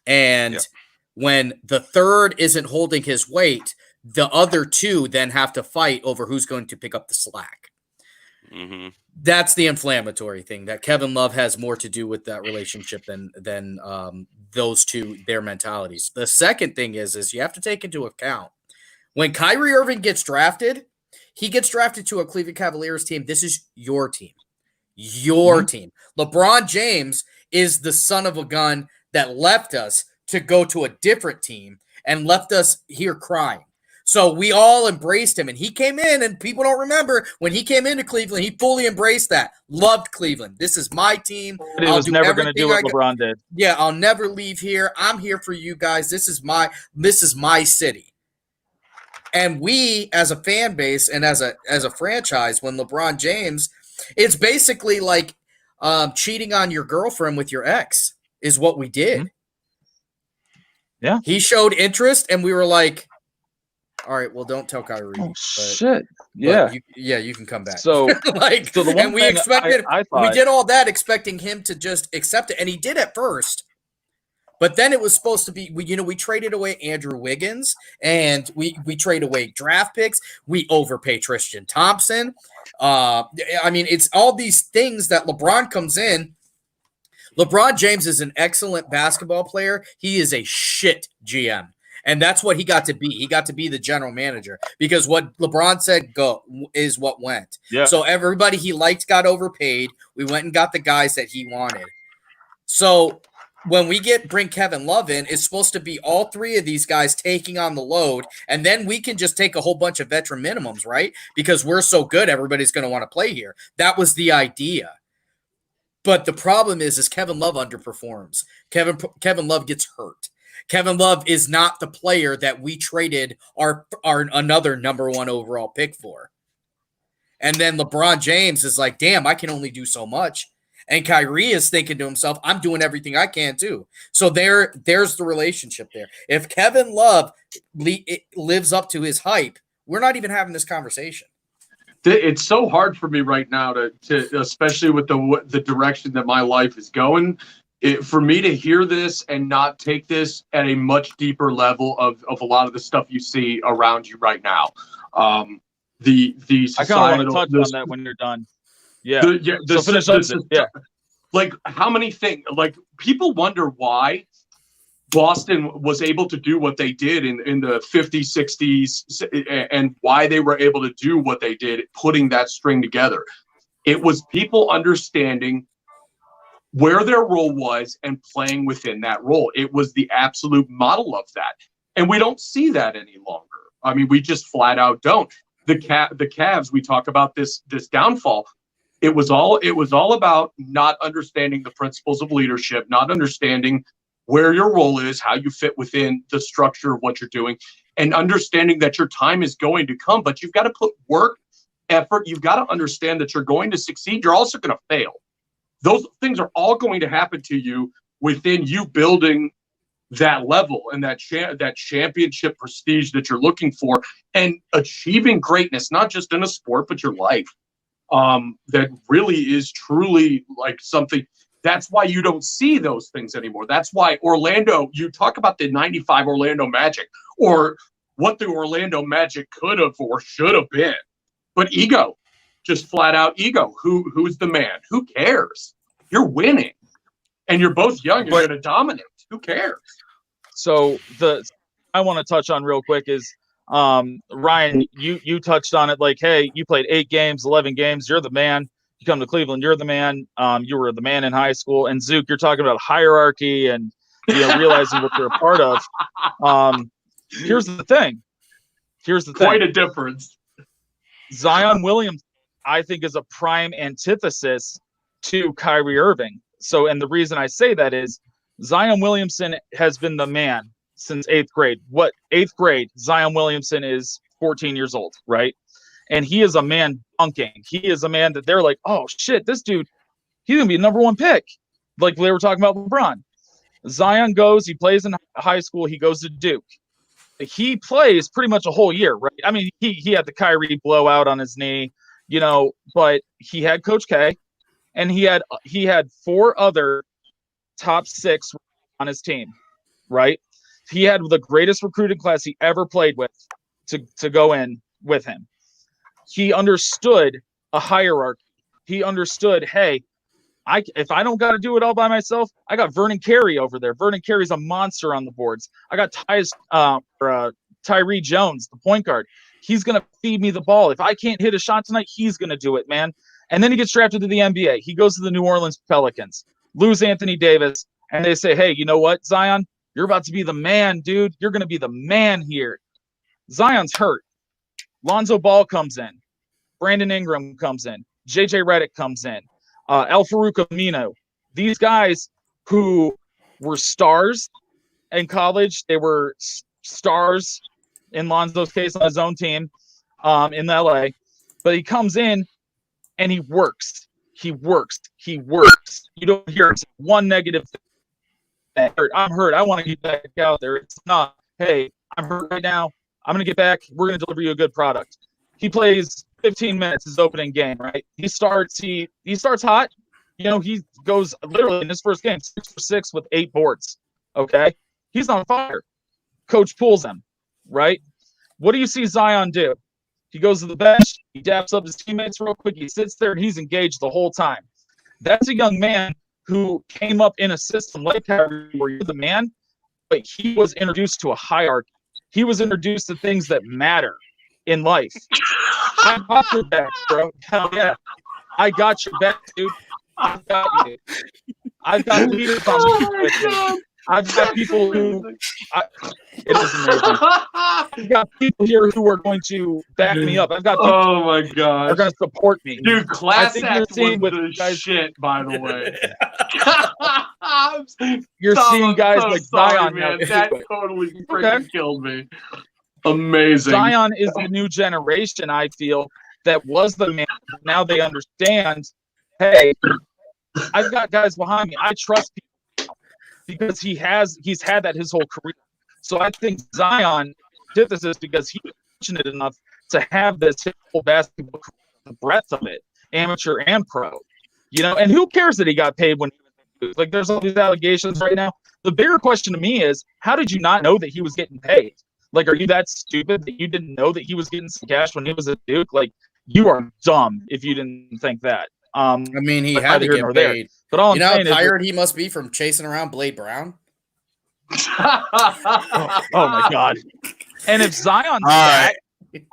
and when the third isn't holding his weight, the other 2 then have to fight over who's going to pick up the slack. Mm-hmm. That's the inflammatory thing, that Kevin Love has more to do with that relationship than those two, their mentalities. The second thing is you have to take into account when Kyrie Irving gets drafted, he gets drafted to a Cleveland Cavaliers team. This is your team. Your team. LeBron James is the son of a gun that left us to go to a different team and left us here crying. So we all embraced him, and he came in, and people don't remember when he came into Cleveland, he fully embraced that. Loved Cleveland. This is my team. He was never going to do what LeBron did. Yeah, I'll never leave here. I'm here for you guys. This is my city. And we, as a fan base and as a franchise, when LeBron James, it's basically like cheating on your girlfriend with your ex is what we did. Yeah. He showed interest, and we were like, all right, well, don't tell Kyrie. Oh, shit. Yeah. You can come back. So, so the one and we expected, I thought, we did all that expecting him to just accept it, and he did at first. But then it was supposed to be, we traded away Andrew Wiggins, and we trade away draft picks. We overpay Tristan Thompson. It's all these things that LeBron comes in. LeBron James is an excellent basketball player. He is a shit GM. And that's what he got to be. He got to be the general manager because what LeBron said go is what went. Yeah. So everybody he liked got overpaid. We went and got the guys that he wanted. So when we bring Kevin Love in, it's supposed to be all three of these guys taking on the load, and then we can just take a whole bunch of veteran minimums, right? Because we're so good, everybody's going to want to play here. That was the idea. But the problem is Kevin Love underperforms. Kevin Love gets hurt. Kevin Love is not the player that we traded our another number one overall pick for. And then LeBron James is like, damn, I can only do so much. And Kyrie is thinking to himself, I'm doing everything I can too. So there's the relationship there. If Kevin Love lives up to his hype, we're not even having this conversation. It's so hard for me right now to especially with the direction that my life is going, for me to hear this and not take this at a much deeper level of a lot of the stuff you see around you right now. The I kind of want to touch on that when you're done. Yeah. So finish up. Yeah. Like how many things? Like people wonder why Boston was able to do what they did in the 50s, 60s, and why they were able to do what they did, putting that string together. It was people understanding where their role was and playing within that role. It was the absolute model of that. And we don't see that any longer. I mean, we just flat out don't. The Cavs, we talk about this downfall. It was all about not understanding the principles of leadership, not understanding where your role is, how you fit within the structure of what you're doing, and understanding that your time is going to come, but you've got to put work, effort. You've got to understand that you're going to succeed. You're also going to fail. Those things are all going to happen to you within you building that level and that championship prestige that you're looking for and achieving greatness, not just in a sport, but your life. That really is truly like something. That's why you don't see those things anymore. That's why Orlando, you talk about the 95 Orlando Magic or what the Orlando Magic could have or should have been. But ego, just flat out ego. Who's the man? Who cares? You're winning. And you're both young. You're going to dominate. Who cares? So I want to touch on real quick is Ryan, you touched on it like, hey, you played 8 games, 11 games. You're the man. You come to Cleveland, you're the man. You were the man in high school. And Zook, you're talking about hierarchy and realizing what you're a part of. Here's the thing. Quite a difference. Zion Williams, I think, is a prime antithesis to Kyrie Irving. So, and the reason I say that is Zion Williamson has been the man since 8th grade. 8th grade, Zion Williamson is 14 years old, right? And he is a man dunking. He is a man that they're like, oh, shit, this dude, he's going to be a number 1 pick. Like they were talking about LeBron. Zion goes, he plays in high school, he goes to Duke. He plays pretty much a whole year, right? I mean, he had the Kyrie blowout on his knee, but he had Coach K, and he had 4 other top 6 on his team, right? He had the greatest recruiting class he ever played with to go in with him. He understood a hierarchy. He understood, hey, if I don't got to do it all by myself, I got Vernon Carey over there. Vernon Carey's a monster on the boards. I got Tyree Jones, the point guard. He's going to feed me the ball. If I can't hit a shot tonight, he's going to do it, man. And then he gets drafted to the NBA. He goes to the New Orleans Pelicans, lose Anthony Davis, and they say, hey, you know what, Zion? You're about to be the man, dude. You're going to be the man here. Zion's hurt. Lonzo Ball comes in. Brandon Ingram comes in. JJ Redick comes in. El Farouk Amino. These guys who were stars in college, they were stars in Lonzo's case on his own team in LA. But he comes in and he works. He works. You don't hear one negative thing. I'm hurt. I want to get back out there. It's not, hey, I'm hurt right now. I'm going to get back. We're going to deliver you a good product. He plays 15 minutes his opening game, right? He starts hot. You know, he goes literally in his first game 6 for 6 with 8 boards. Okay? He's on fire. Coach pulls him, right? What do you see Zion do? He goes to the bench. He daps up his teammates real quick. He sits there and he's engaged the whole time. That's a young man who came up in a system like Kyrie where you're the man, but he was introduced to a hierarchy. He was introduced to things that matter in life. I got your back, bro. Hell yeah. I got your back, dude. I've got you. I've got leaders on the team with me. I've got people who it is amazing. I've got people here who are going to back me up. I've got people oh my god, who are going to support me. Dude, Class Act was the guys, shit, by the way. You're seeing guys like Zion man. now. That totally freaking killed me. Amazing. Zion is the new generation, I feel, that was the man. Now they understand, hey, I've got guys behind me. I trust people because he's had that his whole career. So I think Zion did this because he was fortunate enough to have this whole basketball career, the breadth of it, amateur and pro. You know, and who cares that he got paid when he was like, there's all these allegations right now. The bigger question to me is, how did you not know that he was getting paid? Like, are you that stupid that you didn't know that he was getting some cash when he was a Duke? Like, you are dumb if you didn't think that. I mean, he had to get paid. There. But all you I'm know saying how tired is, he must be from chasing around Blade Brown? oh my God. And if Zion's back,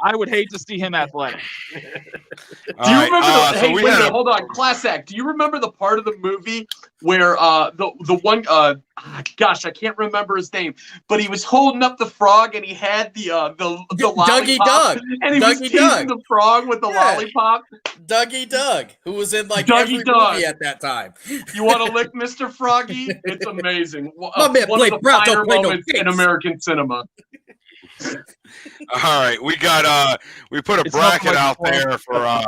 I would hate to see him athletic. Do you remember hey, wait a minute, hold on, Class Act. Do you remember the part of the movie where the one gosh, I can't remember his name, but he was holding up the frog and he had the lollipop, Dougie Doug, and he was teasing the frog with the lollipop. Dougie Doug, who was in like every movie at that time. You want to lick Mr. Froggy? It's amazing. My man, one of the finer moments in American cinema. All right, we put a bracket out there for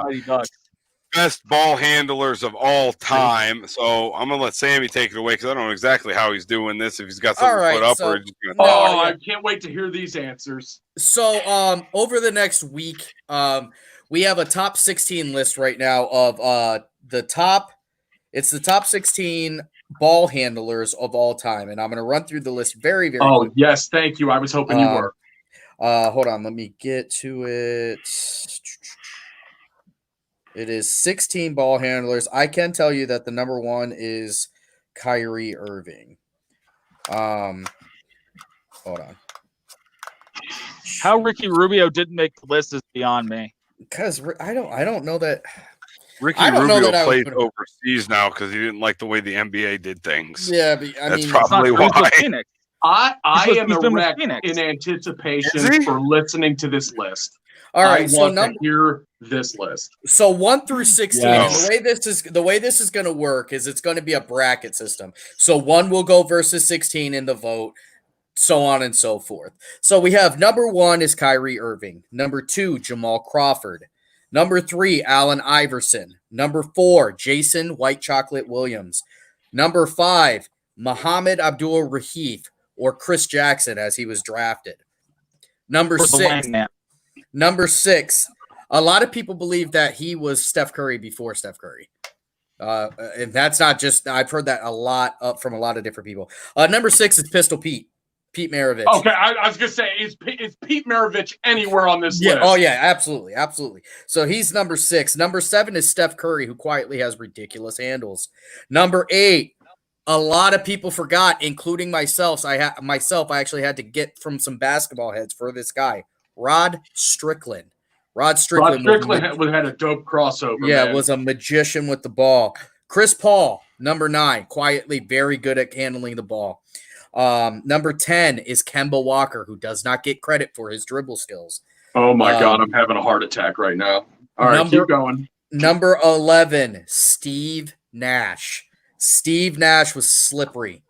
best ball handlers of all time. So I'm gonna let Sammy take it away because I don't know exactly how he's doing this. If he's got something put up or just gonna I can't wait to hear these answers. So over the next week, we have a top 16 list right now of the top 16 ball handlers of all time, and I'm gonna run through the list very quickly. Yes, thank you. I was hoping you were. Hold on, let me get to it. It is 16 ball handlers. I can tell you that the number one is Kyrie Irving. Hold on. How Ricky Rubio didn't make the list is beyond me. Because I don't know that. Ricky Rubio plays overseas now because he didn't like the way the NBA did things. Yeah, but that's probably why. I am erect in anticipation for listening to this list. All right, I want to hear this list. So 1 through 16. Yes. The way this is going to work is it's going to be a bracket system. So 1 will go versus 16 in the vote, so on and so forth. So we have number 1 is Kyrie Irving. Number 2, Jamal Crawford. Number 3, Allen Iverson. Number 4, Jason White Chocolate Williams. Number 5, Muhammad Abdul-Rahif, or Chris Jackson as he was drafted. Number 6, a lot of people believe that he was Steph Curry before Steph Curry. And that's not just, I've heard that a lot from a lot of different people. Number 6 is Pistol Pete Maravich. Okay, I was going to say, is Pete Maravich anywhere on this list? Oh, yeah, absolutely. So he's number 6. Number 7 is Steph Curry, who quietly has ridiculous handles. Number 8, a lot of people forgot, including myself. I actually had to get from some basketball heads for this guy, Rod Strickland. Rod Rod Strickland had a dope crossover. Yeah, man. was a magician with the ball. Chris Paul, number 9, quietly very good at handling the ball. Number 10 is Kemba Walker, who does not get credit for his dribble skills. Oh my God, I'm having a heart attack right now. All right, keep going. Number 11, Steve Nash. Steve Nash was slippery.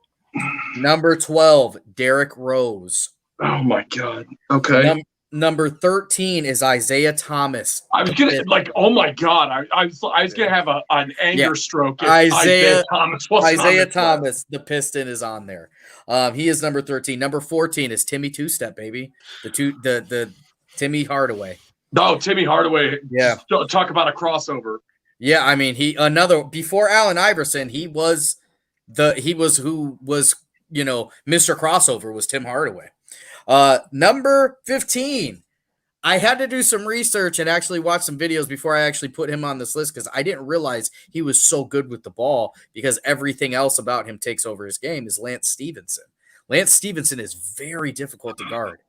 Number 12, Derrick Rose. Oh my God. Okay. Number 13 is Isaiah Thomas. I was gonna oh my God. I was gonna have an anger stroke. If Isaiah Thomas wasn't Isaiah on Thomas, the Piston, is on there. He is number 13. Number 14 is Timmy Two-Step, baby. The Timmy Hardaway. Oh, Timmy Hardaway. Yeah. Talk about a crossover. Yeah, I mean, before Allen Iverson, who was Mr. Crossover was Tim Hardaway. Number 15. I had to do some research and actually watch some videos before I actually put him on this list because I didn't realize he was so good with the ball because everything else about him takes over his game is Lance Stevenson. Lance Stevenson is very difficult to guard.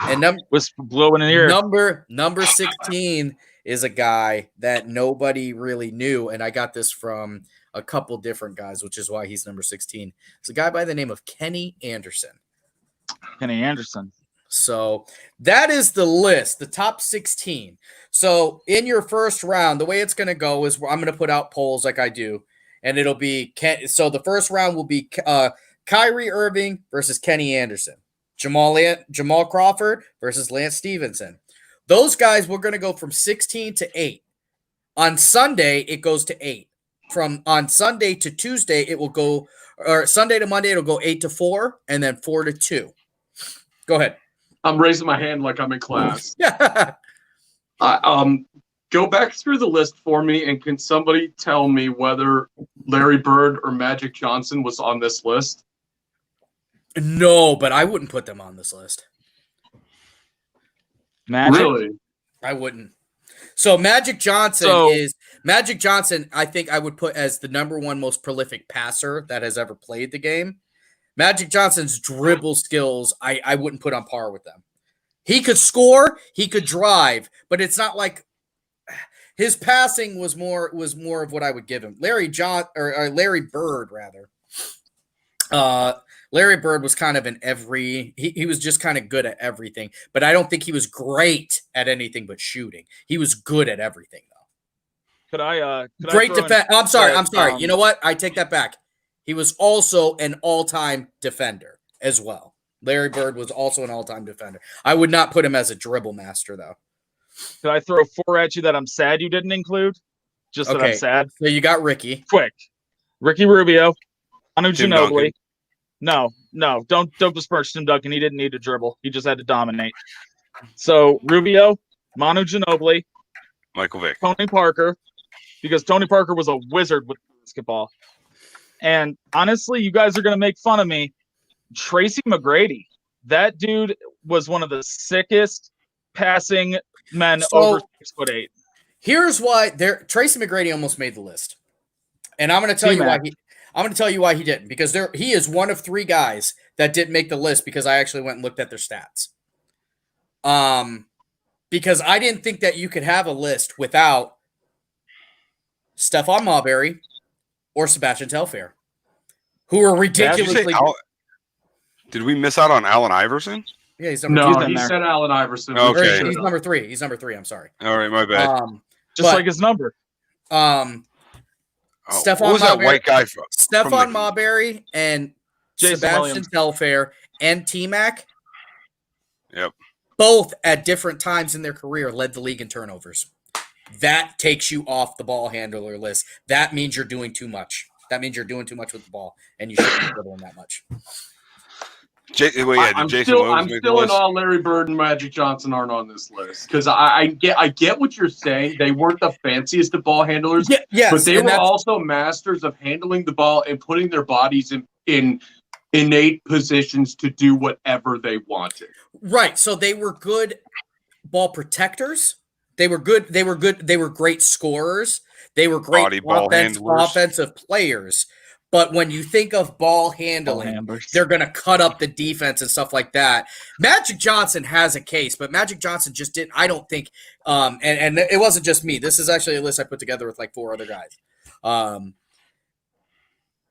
And was blowing in the ear. Number 16 is a guy that nobody really knew, and I got this from a couple different guys, which is why he's number 16. It's a guy by the name of Kenny Anderson. Kenny Anderson. So that is the list, the top 16. So in your first round, the way it's going to go is I'm going to put out polls like I do, and it'll be so the first round will be Kyrie Irving versus Kenny Anderson. Jamal Crawford versus Lance Stevenson. Those guys, we're going to go from 16 to 8. On Sunday, it goes to 8. On Sunday to Tuesday, it will go, or Sunday to Monday, it'll go 8 to 4, and then 4 to 2. Go ahead. I'm raising my hand like I'm in class. Yeah. Go back through the list for me, and can somebody tell me whether Larry Bird or Magic Johnson was on this list? No, but I wouldn't put them on this list. Magic? Really? I wouldn't. So Magic Johnson, I think I would put as the number 1 most prolific passer that has ever played the game. Magic Johnson's dribble skills, I wouldn't put on par with them. He could score, he could drive, but it's not like his passing was more of what I would give him. Larry Bird, rather. Larry Bird was kind of he was just kind of good at everything, but I don't think he was great at anything but shooting. He was good at everything, though. Great defense. I'm sorry. You know what? I take that back. He was also an all-time defender as well. Larry Bird was also an all-time defender. I would not put him as a dribble master, though. Could I throw 4 at you that I'm sad you didn't include? Just that I'm sad. So you got Ricky. Quick. Ricky Rubio. Manu Tim Ginobili. No, don't besmirch Tim Duncan. He didn't need to dribble. He just had to dominate. So Rubio, Manu Ginobili, Michael Vick, Tony Parker, because Tony Parker was a wizard with basketball. And honestly, you guys are going to make fun of me. Tracy McGrady, that dude was one of the sickest passing men over 6'8". Here's why Tracy McGrady almost made the list, and I'm going to tell you why I'm going to tell you why he didn't, because he is one of 3 guys that didn't make the list because I actually went and looked at their stats. Because I didn't think that you could have a list without Stephon Marbury or Sebastian Telfair, who are ridiculously. Did we miss out on Allen Iverson? Yeah, he's number 2. No, he said Allen Iverson. Okay. He's number 3. He's number 3. I'm sorry. All right, my bad. Just like his number. Stephon what was that white guy from? Stephon Marbury and Jason Sebastian Williams. Telfair and T-Mac. Yep. Both at different times in their career led the league in turnovers. That takes you off the ball handler list. That means you're doing too much. That means you're doing too much with the ball, and you shouldn't be dribbling that much. I'm still in all Larry Bird and Magic Johnson aren't on this list because I get what you're saying. They weren't the fanciest of ball handlers, but they were also masters of handling the ball and putting their bodies in innate positions to do whatever they wanted. Right. So they were good ball protectors. They were good. They were great scorers. They were great offensive players. But when you think of ball handling, they're going to cut up the defense and stuff like that. Magic Johnson has a case, but Magic Johnson just didn't, I don't think, and it wasn't just me. This is actually a list I put together with like 4 other guys.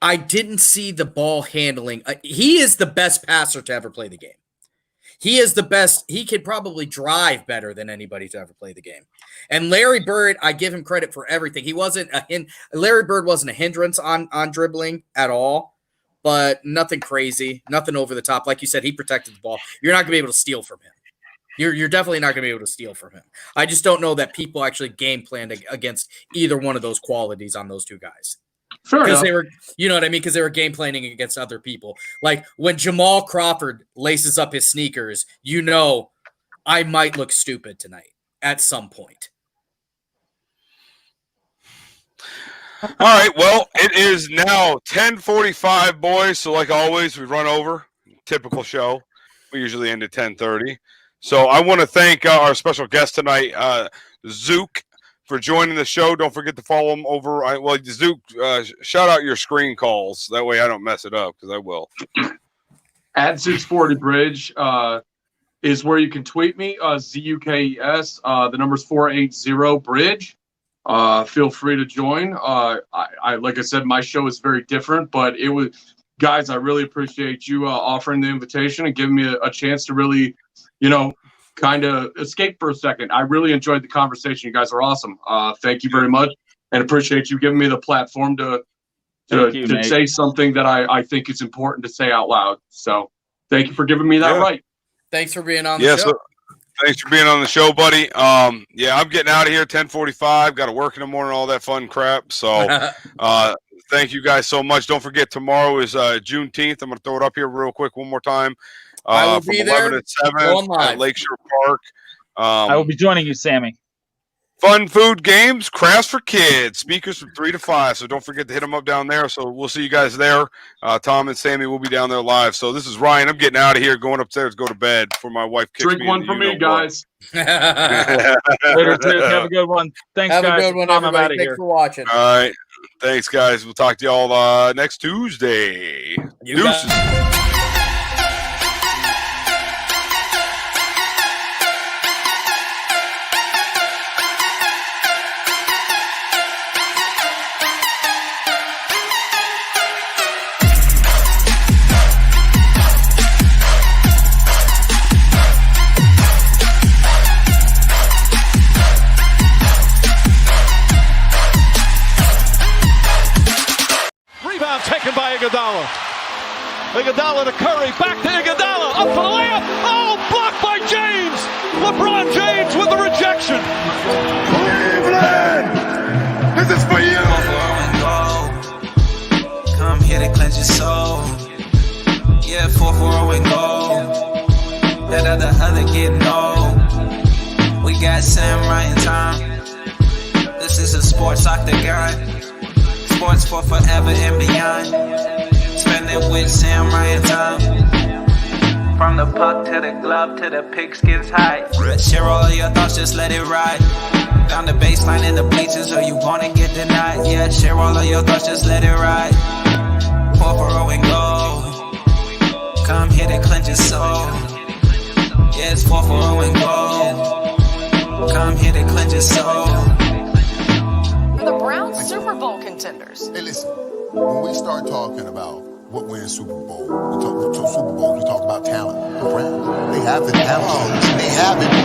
I didn't see the ball handling. He is the best passer to ever play the game. He is the best. He could probably drive better than anybody to ever play the game. And Larry Bird, I give him credit for everything. Larry Bird wasn't a hindrance on dribbling at all, but nothing crazy, nothing over the top. Like you said, he protected the ball. You're not going to be able to steal from him. You're definitely not going to be able to steal from him. I just don't know that people actually game planned against either one of those qualities on those two guys. Because they were, you know what I mean? Because they were game planning against other people. Like when Jamal Crawford laces up his sneakers, you know, I might look stupid tonight at some point. All right. Well, it is now 10:45, boys. So like always, we run over. Typical show. We usually end at 10:30. So I want to thank our special guest tonight, Zook, for joining the show. Don't forget to follow him over. Zook, shout out your screen calls. That way I don't mess it up, because I will. At Zook's 40 Bridge is where you can tweet me, ZUKES. The number's 480 Bridge. Feel free to join. I like I said, my show is very different, but it was, guys, I really appreciate you offering the invitation and giving me a chance to really, kind of escape for a second. I really enjoyed the conversation. You guys are awesome. Thank you very much, and appreciate you giving me the platform to say something that I think is important to say out loud. So thank you for giving me that right. Thanks for being on the show. Thanks for being on the show, buddy. I'm getting out of here 10:45. Got to work in the morning, all that fun crap. So thank you guys so much. Don't forget, tomorrow is Juneteenth. I'm going to throw it up here real quick one more time. I will from be 11 there. to 7 at Lakeshore Park. I will be joining you, Sammy. Fun food, games, crafts for kids. Speakers from 3 to 5. So don't forget to hit them up down there. So we'll see you guys there. Tom and Sammy will be down there live. So this is Ryan. I'm getting out of here, going upstairs, go to bed before my wife kicks me. Drink one for me, guys. Later, dude. Have a good one. Thanks, guys. Have a good one, Tom, everybody. Thanks for watching. All right. Thanks, guys. We'll talk to y'all next Tuesday. Deuces. Iguodala to Curry, back to Iguodala, up for the layup. Oh, blocked by James. LeBron James with the rejection. Cleveland, this is for you. Come here to cleanse your soul. Yeah, 4-4 and go. That other getting old. We got Sam, Ryan, Tom. This is a sports octagon. Sports for forever and beyond. Spend it with Sam, Ryan, Tom. From the puck to the glove to the pigskins high. Share all of your thoughts, just let it ride. Down the baseline in the bleachers, or you wanna get denied. Yeah, share all of your thoughts, just let it ride. 4-4 and go. Come here to cleanse your soul. Yeah, it's 4-4 and go. Come here to cleanse your soul. The Browns Super Bowl contenders. Hey, listen, when we start talking about what wins Super Bowl, we talk about talent. The Browns, they have the talent. They have it.